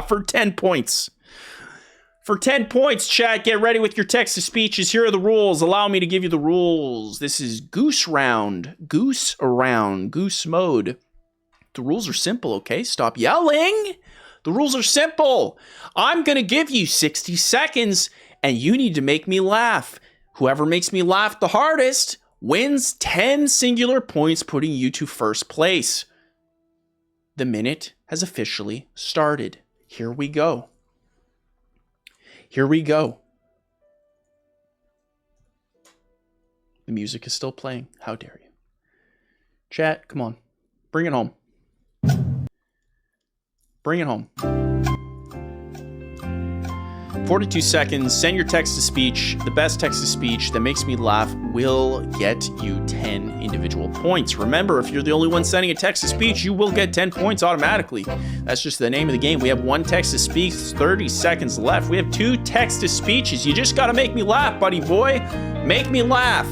For 10 points. For 10 points, chat, get ready with your text-to-speeches. Here are the rules. Allow me to give you the rules. This is Goose Round. Goose Around. Goose Mode. The rules are simple, okay? Stop yelling. The rules are simple. I'm going to give you 60 seconds, and you need to make me laugh. Whoever makes me laugh the hardest wins 10 singular points, putting you to first place. The minute has officially started. Here we go. Here we go. The music is still playing. How dare you? Chat, come on. Bring it home. Bring it home. 42 seconds. Send your text-to-speech. The best text-to-speech that makes me laugh will get you 10 individual points. Remember, if you're the only one sending a text-to-speech, you will get 10 points automatically. That's just the name of the game. We have one text-to-speech, 30 seconds left. We have 2 text-to-speeches. You just gotta make me laugh, buddy boy. Make me laugh.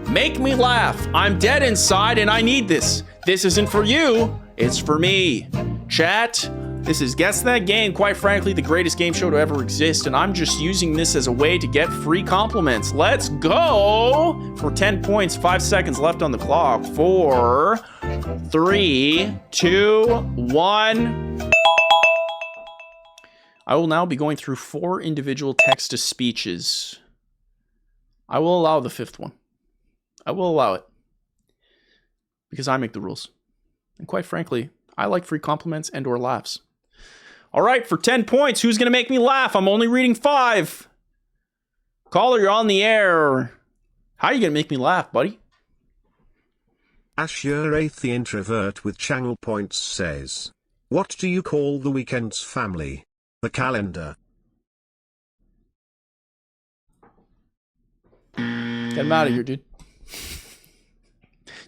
Make me laugh. I'm dead inside and I need this. This isn't for you. It's for me. Chat. This is Guess That Game, quite frankly, the greatest game show to ever exist, and I'm just using this as a way to get free compliments. Let's go! For 10 points, 5 seconds left on the clock. 4, 3, 2, 1. I will now be going through 4 individual text-to-speeches. I will allow the 5th one. I will allow it. Because I make the rules. And quite frankly, I like free compliments and or laughs. All right, for 10 points, who's going to make me laugh? I'm only reading 5. Caller, you're on the air. How are you going to make me laugh, buddy? Ashur 8th the introvert with channel points says, What do you call the weekend's family? The calendar. Get him out of here, dude.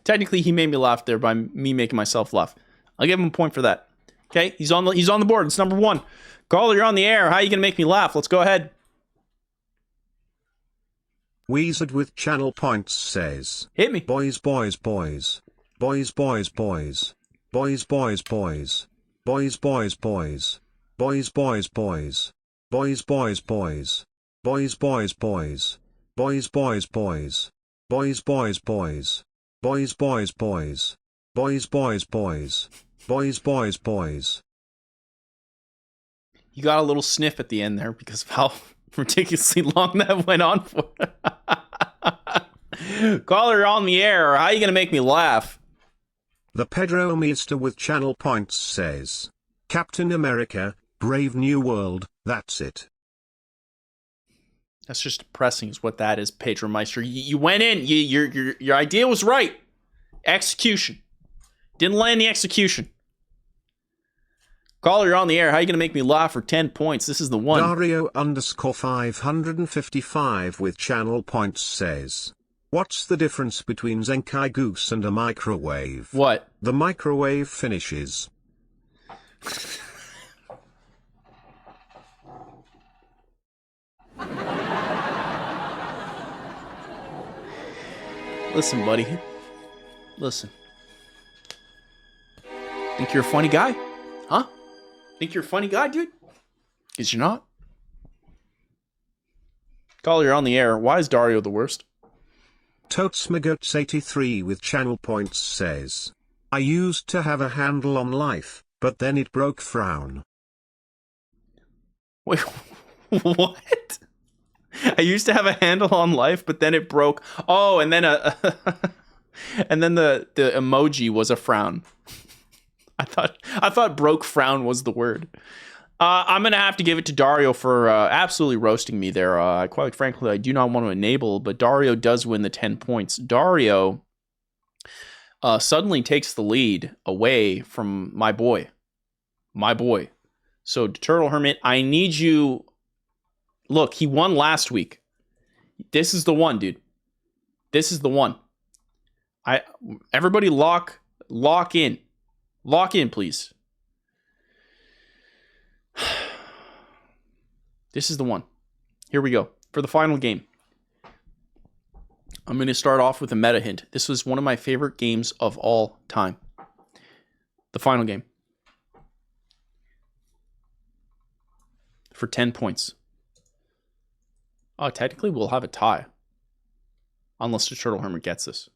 Technically, he made me laugh there by me making myself laugh. I'll give him a point for that. Okay, he's on the board. It's number 1. Caller, you're on the air. How are you gonna make me laugh? Let's go ahead. Wizard with channel points says, Hit me. Boys, boys, boys. Boys, boys, boys. Boys, boys, boys. Boys, boys, boys. Boys, boys, boys. Boys, boys, boys. Boys, boys, boys. Boys, boys, boys. Boys, boys, boys. Boys, boys, boys. Boys, boys, boys. Boys, boys, boys. You got a little sniff at the end there because of how ridiculously long that went on for. Caller, you're on the air. How are you going to make me laugh? The Pedro Mister with channel points says, Captain America, Brave New World, that's it. That's just depressing is what that is, Pedro Meister. You went in. Your idea was right. Execution. Didn't land the execution. Caller, you're on the air. How are you going to make me laugh for 10 points? This is the one. Dario _555 with channel points says, what's the difference between Zenkai Goose and a microwave? What? The microwave finishes. Listen, buddy. Listen. Think you're a funny guy? Huh? Think you're a funny guy, dude? Is you not? Caller, you're on the air. Why is Dario the worst? Totsmagoats83 with channel points says, I used to have a handle on life, but then it broke frown. Wait, what? I used to have a handle on life, but then it broke. Oh, and then and then the emoji was a frown. I thought broke frown was the word. I'm gonna have to give it to Dario for absolutely roasting me there. Quite frankly, I do not want to enable, but Dario does win the 10 points. Dario suddenly takes the lead away from my boy. So Turtle Hermit, I need you. Look, he won last week. This is the one, dude. This is the one. Everybody lock in. Lock in, please. This is the one. Here we go. For the final game. I'm going to start off with a meta hint. This was one of my favorite games of all time. The final game. For 10 points. Oh, technically we'll have a tie. Unless the Turtle Hermit gets this.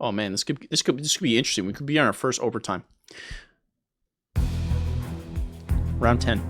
Oh man, this could be interesting. We could be on our first overtime. Round 10.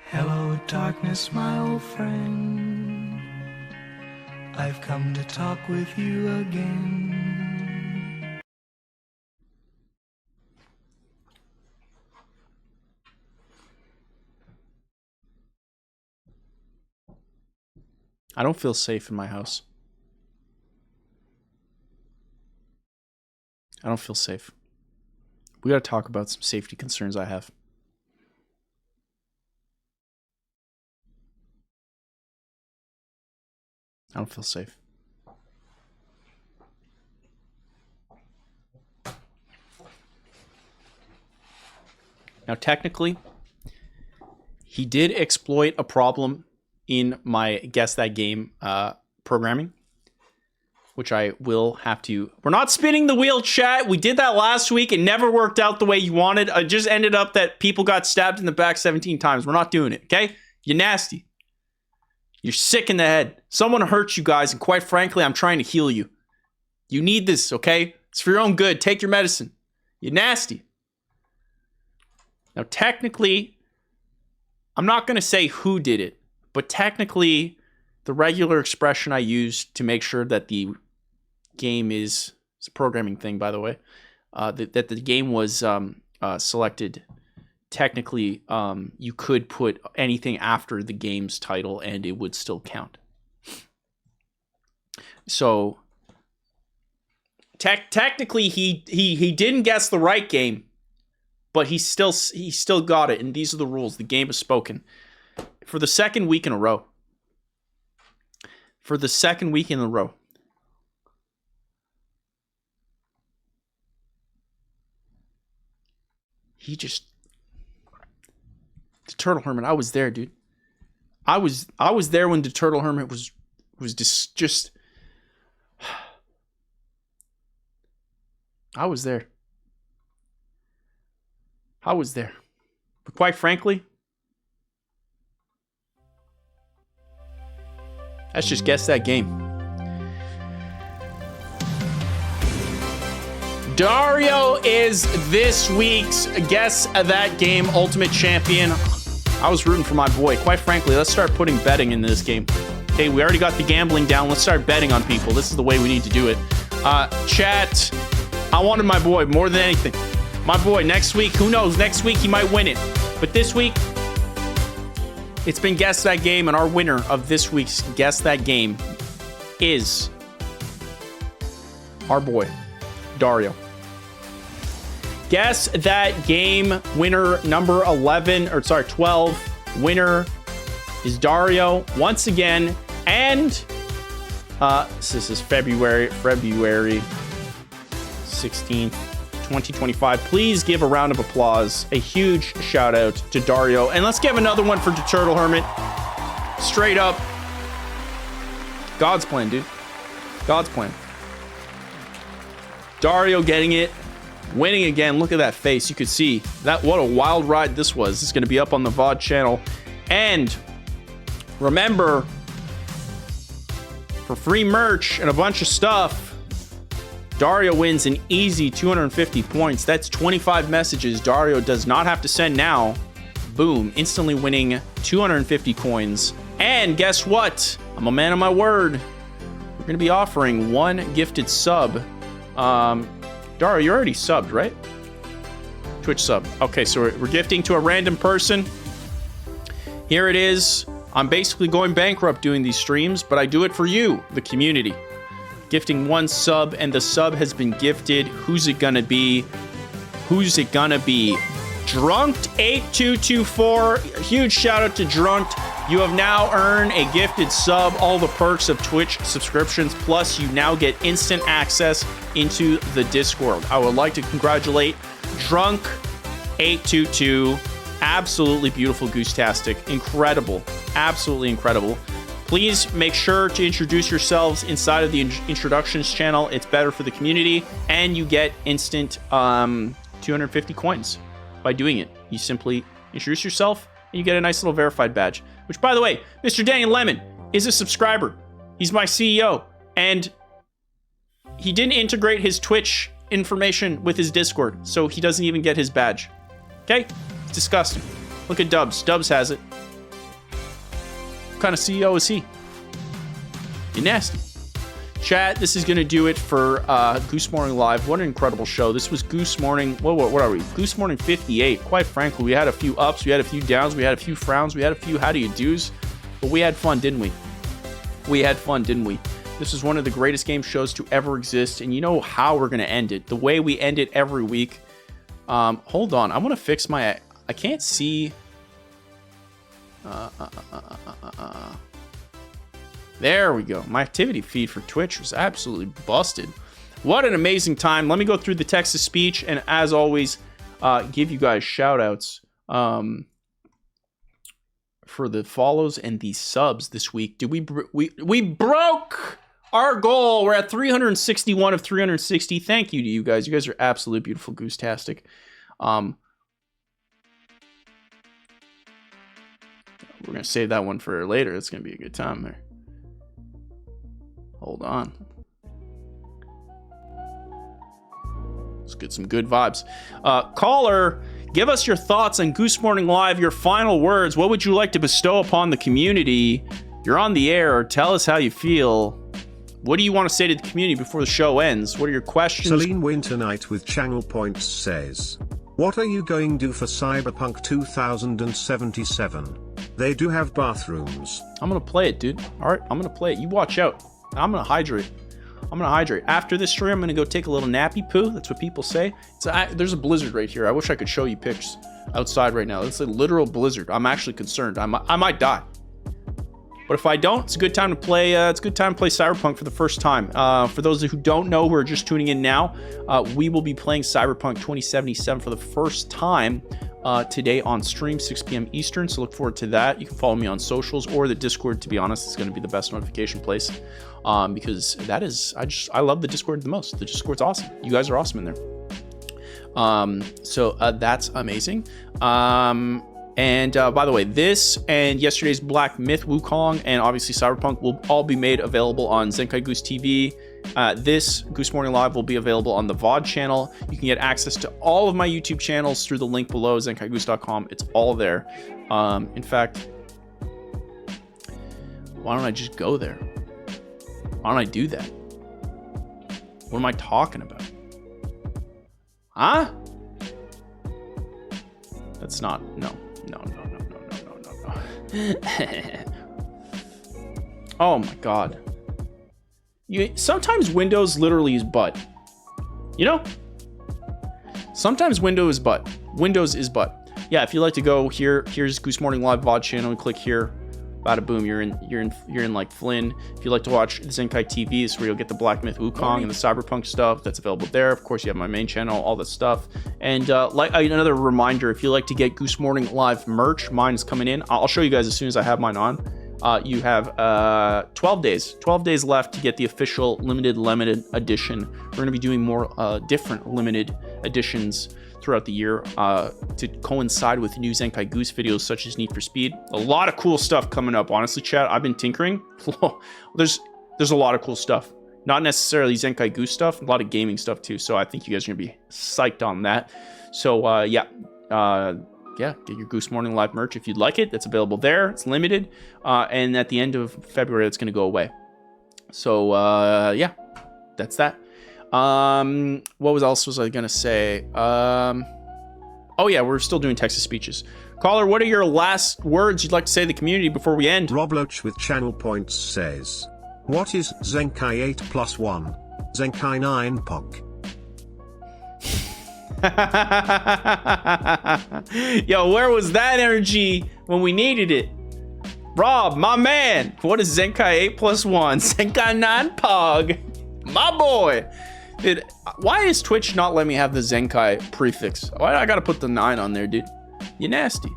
Hello, darkness, my old friend. I've come to talk with you again. I don't feel safe in my house. I don't feel safe. We got to talk about some safety concerns I have. I don't feel safe. Now, technically, he did exploit a problem in my Guess That Game programming, which I will have to... We're not spinning the wheel, chat. We did that last week. It never worked out the way you wanted. It just ended up that people got stabbed in the back 17 times. We're not doing it, okay? You're nasty. You're sick in the head. Someone hurt you guys, and quite frankly, I'm trying to heal you. You need this, okay? It's for your own good. Take your medicine. You're nasty. Now, technically, I'm not going to say who did it, but technically, the regular expression I use to make sure that the game is, it's a programming thing, by the way, that the game was selected. Technically, you could put anything after the game's title and it would still count. So technically, he didn't guess the right game, but he still got it. And these are the rules. The game is spoken for the second week in a row. For the second week in a row. The Turtle Hermit, I was there, dude. I was there when the Turtle Hermit was just I was there. But quite frankly, let's just guess that game. Dario is this week's Guess That Game Ultimate Champion. I was rooting for my boy. Quite frankly, let's start putting betting into this game. Okay, we already got the gambling down. Let's start betting on people. This is the way we need to do it. Chat, I wanted my boy more than anything. My boy, next week, who knows? Next week, he might win it. But this week, it's been Guess That Game, and our winner of this week's Guess That Game is our boy, Dario. Guess That Game winner number 12. Winner is Dario once again. And this is February 16th, 2025. Please give a round of applause. A huge shout out to Dario. And let's give another one for the Turtle Hermit. Straight up. God's plan, dude. God's plan. Dario getting it. Winning again. Look at that face. You could see that. What a wild ride this was. This is going to be up on the VOD channel. And remember, for free merch and a bunch of stuff, Dario wins an easy 250 points. That's 25 messages Dario does not have to send now. Boom. Instantly winning 250 coins. And guess what? I'm a man of my word. We're going to be offering one gifted sub. Dario, you're already subbed, right? Twitch sub. Okay, so we're gifting to a random person. Here it is. I'm basically going bankrupt doing these streams, but I do it for you, the community. Gifting one sub, and the sub has been gifted. Who's it gonna be? Drunked8224. Huge shout out to Drunked. You have now earned a gifted sub, all the perks of Twitch subscriptions, plus you now get instant access into the Discord. I would like to congratulate Drunk822. Absolutely beautiful Goose-tastic. Incredible. Absolutely incredible. Please make sure to introduce yourselves inside of the introductions channel. It's better for the community, and you get instant 250 coins by doing it. You simply introduce yourself, and you get a nice little verified badge. Which, by the way, Mr. Daniel Lemon is a subscriber. He's my CEO, and he didn't integrate his Twitch information with his Discord, so he doesn't even get his badge. Okay? It's disgusting. Look at Dubs. Dubs has it. What kind of CEO is he? You're nasty. Chat, this is going to do it for Goose Morning Live. What an incredible show. This was Goose Morning. What are we? Goose Morning 58. Quite frankly, we had a few ups, we had a few downs, we had a few frowns, we had a few how do you do's, but we had fun, didn't we? We had fun, didn't we? This is one of the greatest game shows to ever exist, and you know how we're going to end it. The way we end it every week. Hold on. I want to fix my... I can't see... There we go. My activity feed for Twitch was absolutely busted. What an amazing time. Let me go through the text-to-speech, and as always, give you guys shout-outs for the follows and the subs this week. Did we broke our goal. We're at 361 of 360. Thank you to you guys. You guys are absolutely beautiful, Goose-tastic. We're gonna save that one for later. It's gonna be a good time there. Hold on. Let's get some good vibes. Caller, give us your thoughts on Goose Morning Live, your final words. What would you like to bestow upon the community? You're on the air. Tell us how you feel. What do you want to say to the community before the show ends? What are your questions? Celine Winternight with Channel Points says, what are you going to do for Cyberpunk 2077? They do have bathrooms. I'm going to play it, dude. All right, I'm going to play it. You watch out. I'm going to hydrate. After this stream, I'm going to go take a little nappy poo. That's what people say. There's a blizzard right here. I wish I could show you pics outside right now. It's a literal blizzard. I'm actually concerned. I might die. But if I don't, it's a good time to play. Cyberpunk for the first time. For those who don't know, who are just tuning in now, we will be playing Cyberpunk 2077 for the first time today on stream, 6 p.m. Eastern. So look forward to that. You can follow me on socials or the Discord. To be honest, it's going to be the best notification place because that is I love the Discord the most. The Discord's awesome. You guys are awesome in there. So that's amazing. And by the way, this and yesterday's Black Myth Wukong and obviously Cyberpunk will all be made available on Zenkai Goose TV. This Goose Morning Live will be available on the VOD channel. You can get access to all of my YouTube channels through the link below, zenkaigoose.com. It's all there. In fact, why don't I just go there? Why don't I do that? What am I talking about? Huh? That's not, no. Oh my god. Sometimes Windows literally is butt. You know? Sometimes Windows is butt. Yeah, if you'd like to go here's Goose Morning Live VOD channel and click here. Bada boom, you're in like Flynn. If you'd like to watch Zenkai TV, is where you'll get the Black Myth Wukong and the Cyberpunk stuff that's available there. Of course, you have my main channel, all that stuff. And like another reminder, if you like to get Goose Morning Live merch, mine is coming in. I'll show you guys as soon as I have mine on. You have 12 days left to get the official limited edition. We're going to be doing more different limited editions throughout the year to coincide with new Zenkai Goose videos such as Need for Speed. A lot of cool stuff coming up. Honestly, chat, I've been tinkering. There's a lot of cool stuff. Not necessarily Zenkai Goose stuff, a lot of gaming stuff too. So I think you guys are going to be psyched on that. So get your Goose Morning Live merch if you'd like it. That's available there. It's limited. And at the end of February, it's going to go away. So that's that. What else was I gonna say? Oh yeah, we're still doing Texas speeches. Caller, what are your last words you'd like to say to the community before we end? Rob Loach with Channel Points says, what is Zenkai 8 plus 1? Zenkai 9 POG. Yo, where was that energy when we needed it? Rob, my man, what is Zenkai 8 plus 1? Zenkai 9 POG. My boy. Dude, why is Twitch not letting me have the Zenkai prefix? Why I gotta put the 9 on there, dude? You're nasty.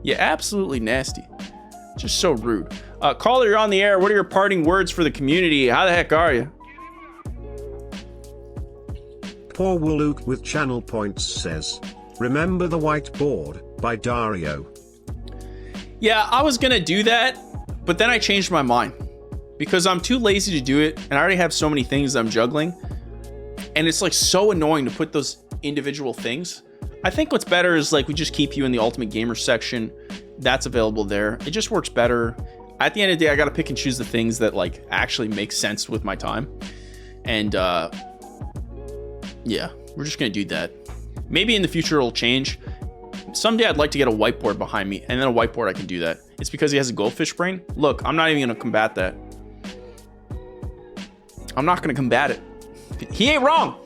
You're absolutely nasty. Just so rude. Caller, you're on the air. What are your parting words for the community? How the heck are you? Paul Luke with Channel Points says, remember the whiteboard by Dario. Yeah, I was gonna do that, but then I changed my mind because I'm too lazy to do it, and I already have so many things I'm juggling. And it's like so annoying to put those individual things. I think what's better is like we just keep you in the Ultimate Gamer section. That's available there. It just works better. At the end of the day, I got to pick and choose the things that like actually make sense with my time. And yeah, we're just going to do that. Maybe in the future it'll change. Someday I'd like to get a whiteboard behind me, and then a whiteboard I can do that. It's because he has a goldfish brain. Look, I'm not even going to combat that. I'm not going to combat it. He ain't wrong.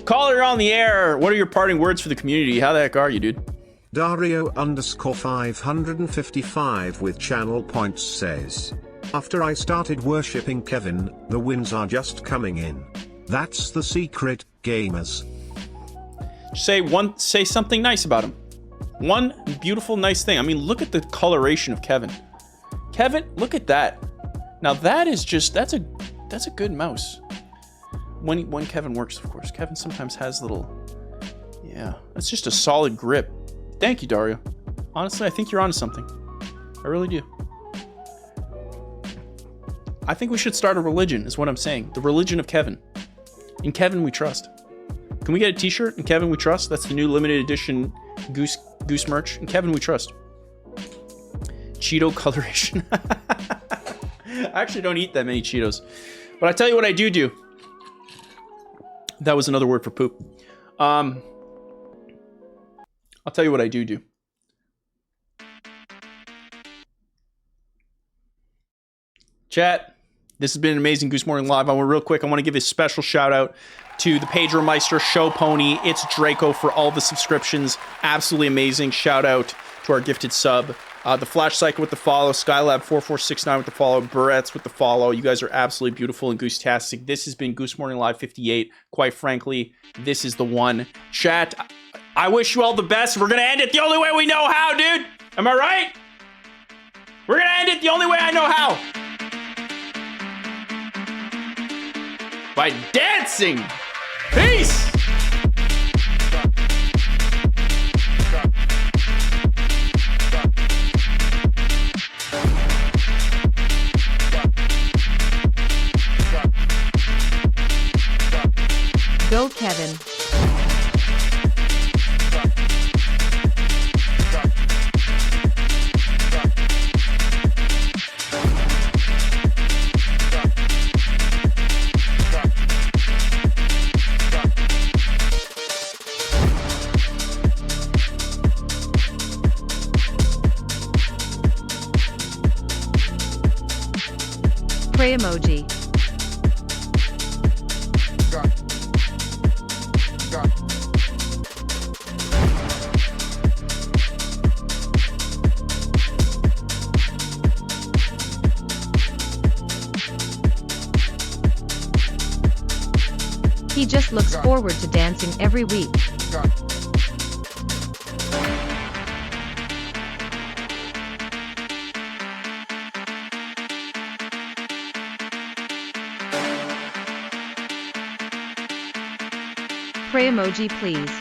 Caller on the air. What are your parting words for the community? How the heck are you, dude? Dario _ 555 with Channel Points says, after I started worshipping Kevin, the wins are just coming in. That's the secret, gamers. Say something nice about him. One beautiful, nice thing. I mean, look at the coloration of Kevin. Kevin, look at that. Now that is just, that's a good mouse. When Kevin works, of course. Kevin sometimes has little, yeah, that's just a solid grip. Thank you, Dario. Honestly, I think you're onto something. I really do. I think we should start a religion, is what I'm saying. The religion of Kevin. In Kevin we trust. Can we get a t-shirt? In Kevin we trust? That's the new limited edition Goose merch. In Kevin we trust. Cheeto coloration. I actually don't eat that many Cheetos. But I tell you what I do. That was another word for poop. I'll tell you what I do. Chat, this has been an amazing Goose Morning Live. I want to give a special shout out to the Pedro Meister Show Pony. It's Draco for all the subscriptions. Absolutely amazing. Shout out to our gifted sub. The Flash Cycle with the follow. Skylab4469 with the follow. Buretts with the follow. You guys are absolutely beautiful and goose-tastic. This has been Goose Morning Live 58. Quite frankly, this is the one. Chat, I wish you all the best. We're going to end it the only way we know how, dude. Am I right? We're going to end it the only way I know how. By dancing. Peace. Go, Kevin. Pray emoji. He just looks forward to dancing every week. Pray emoji, please.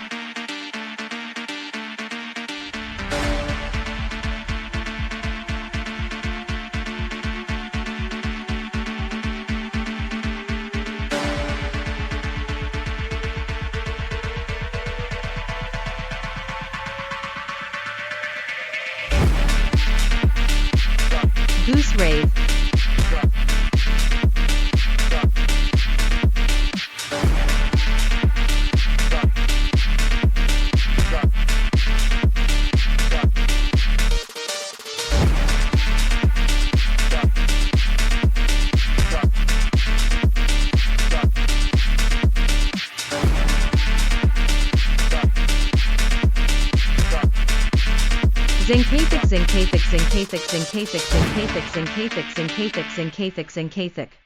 Goose rave. Zenkai Goose.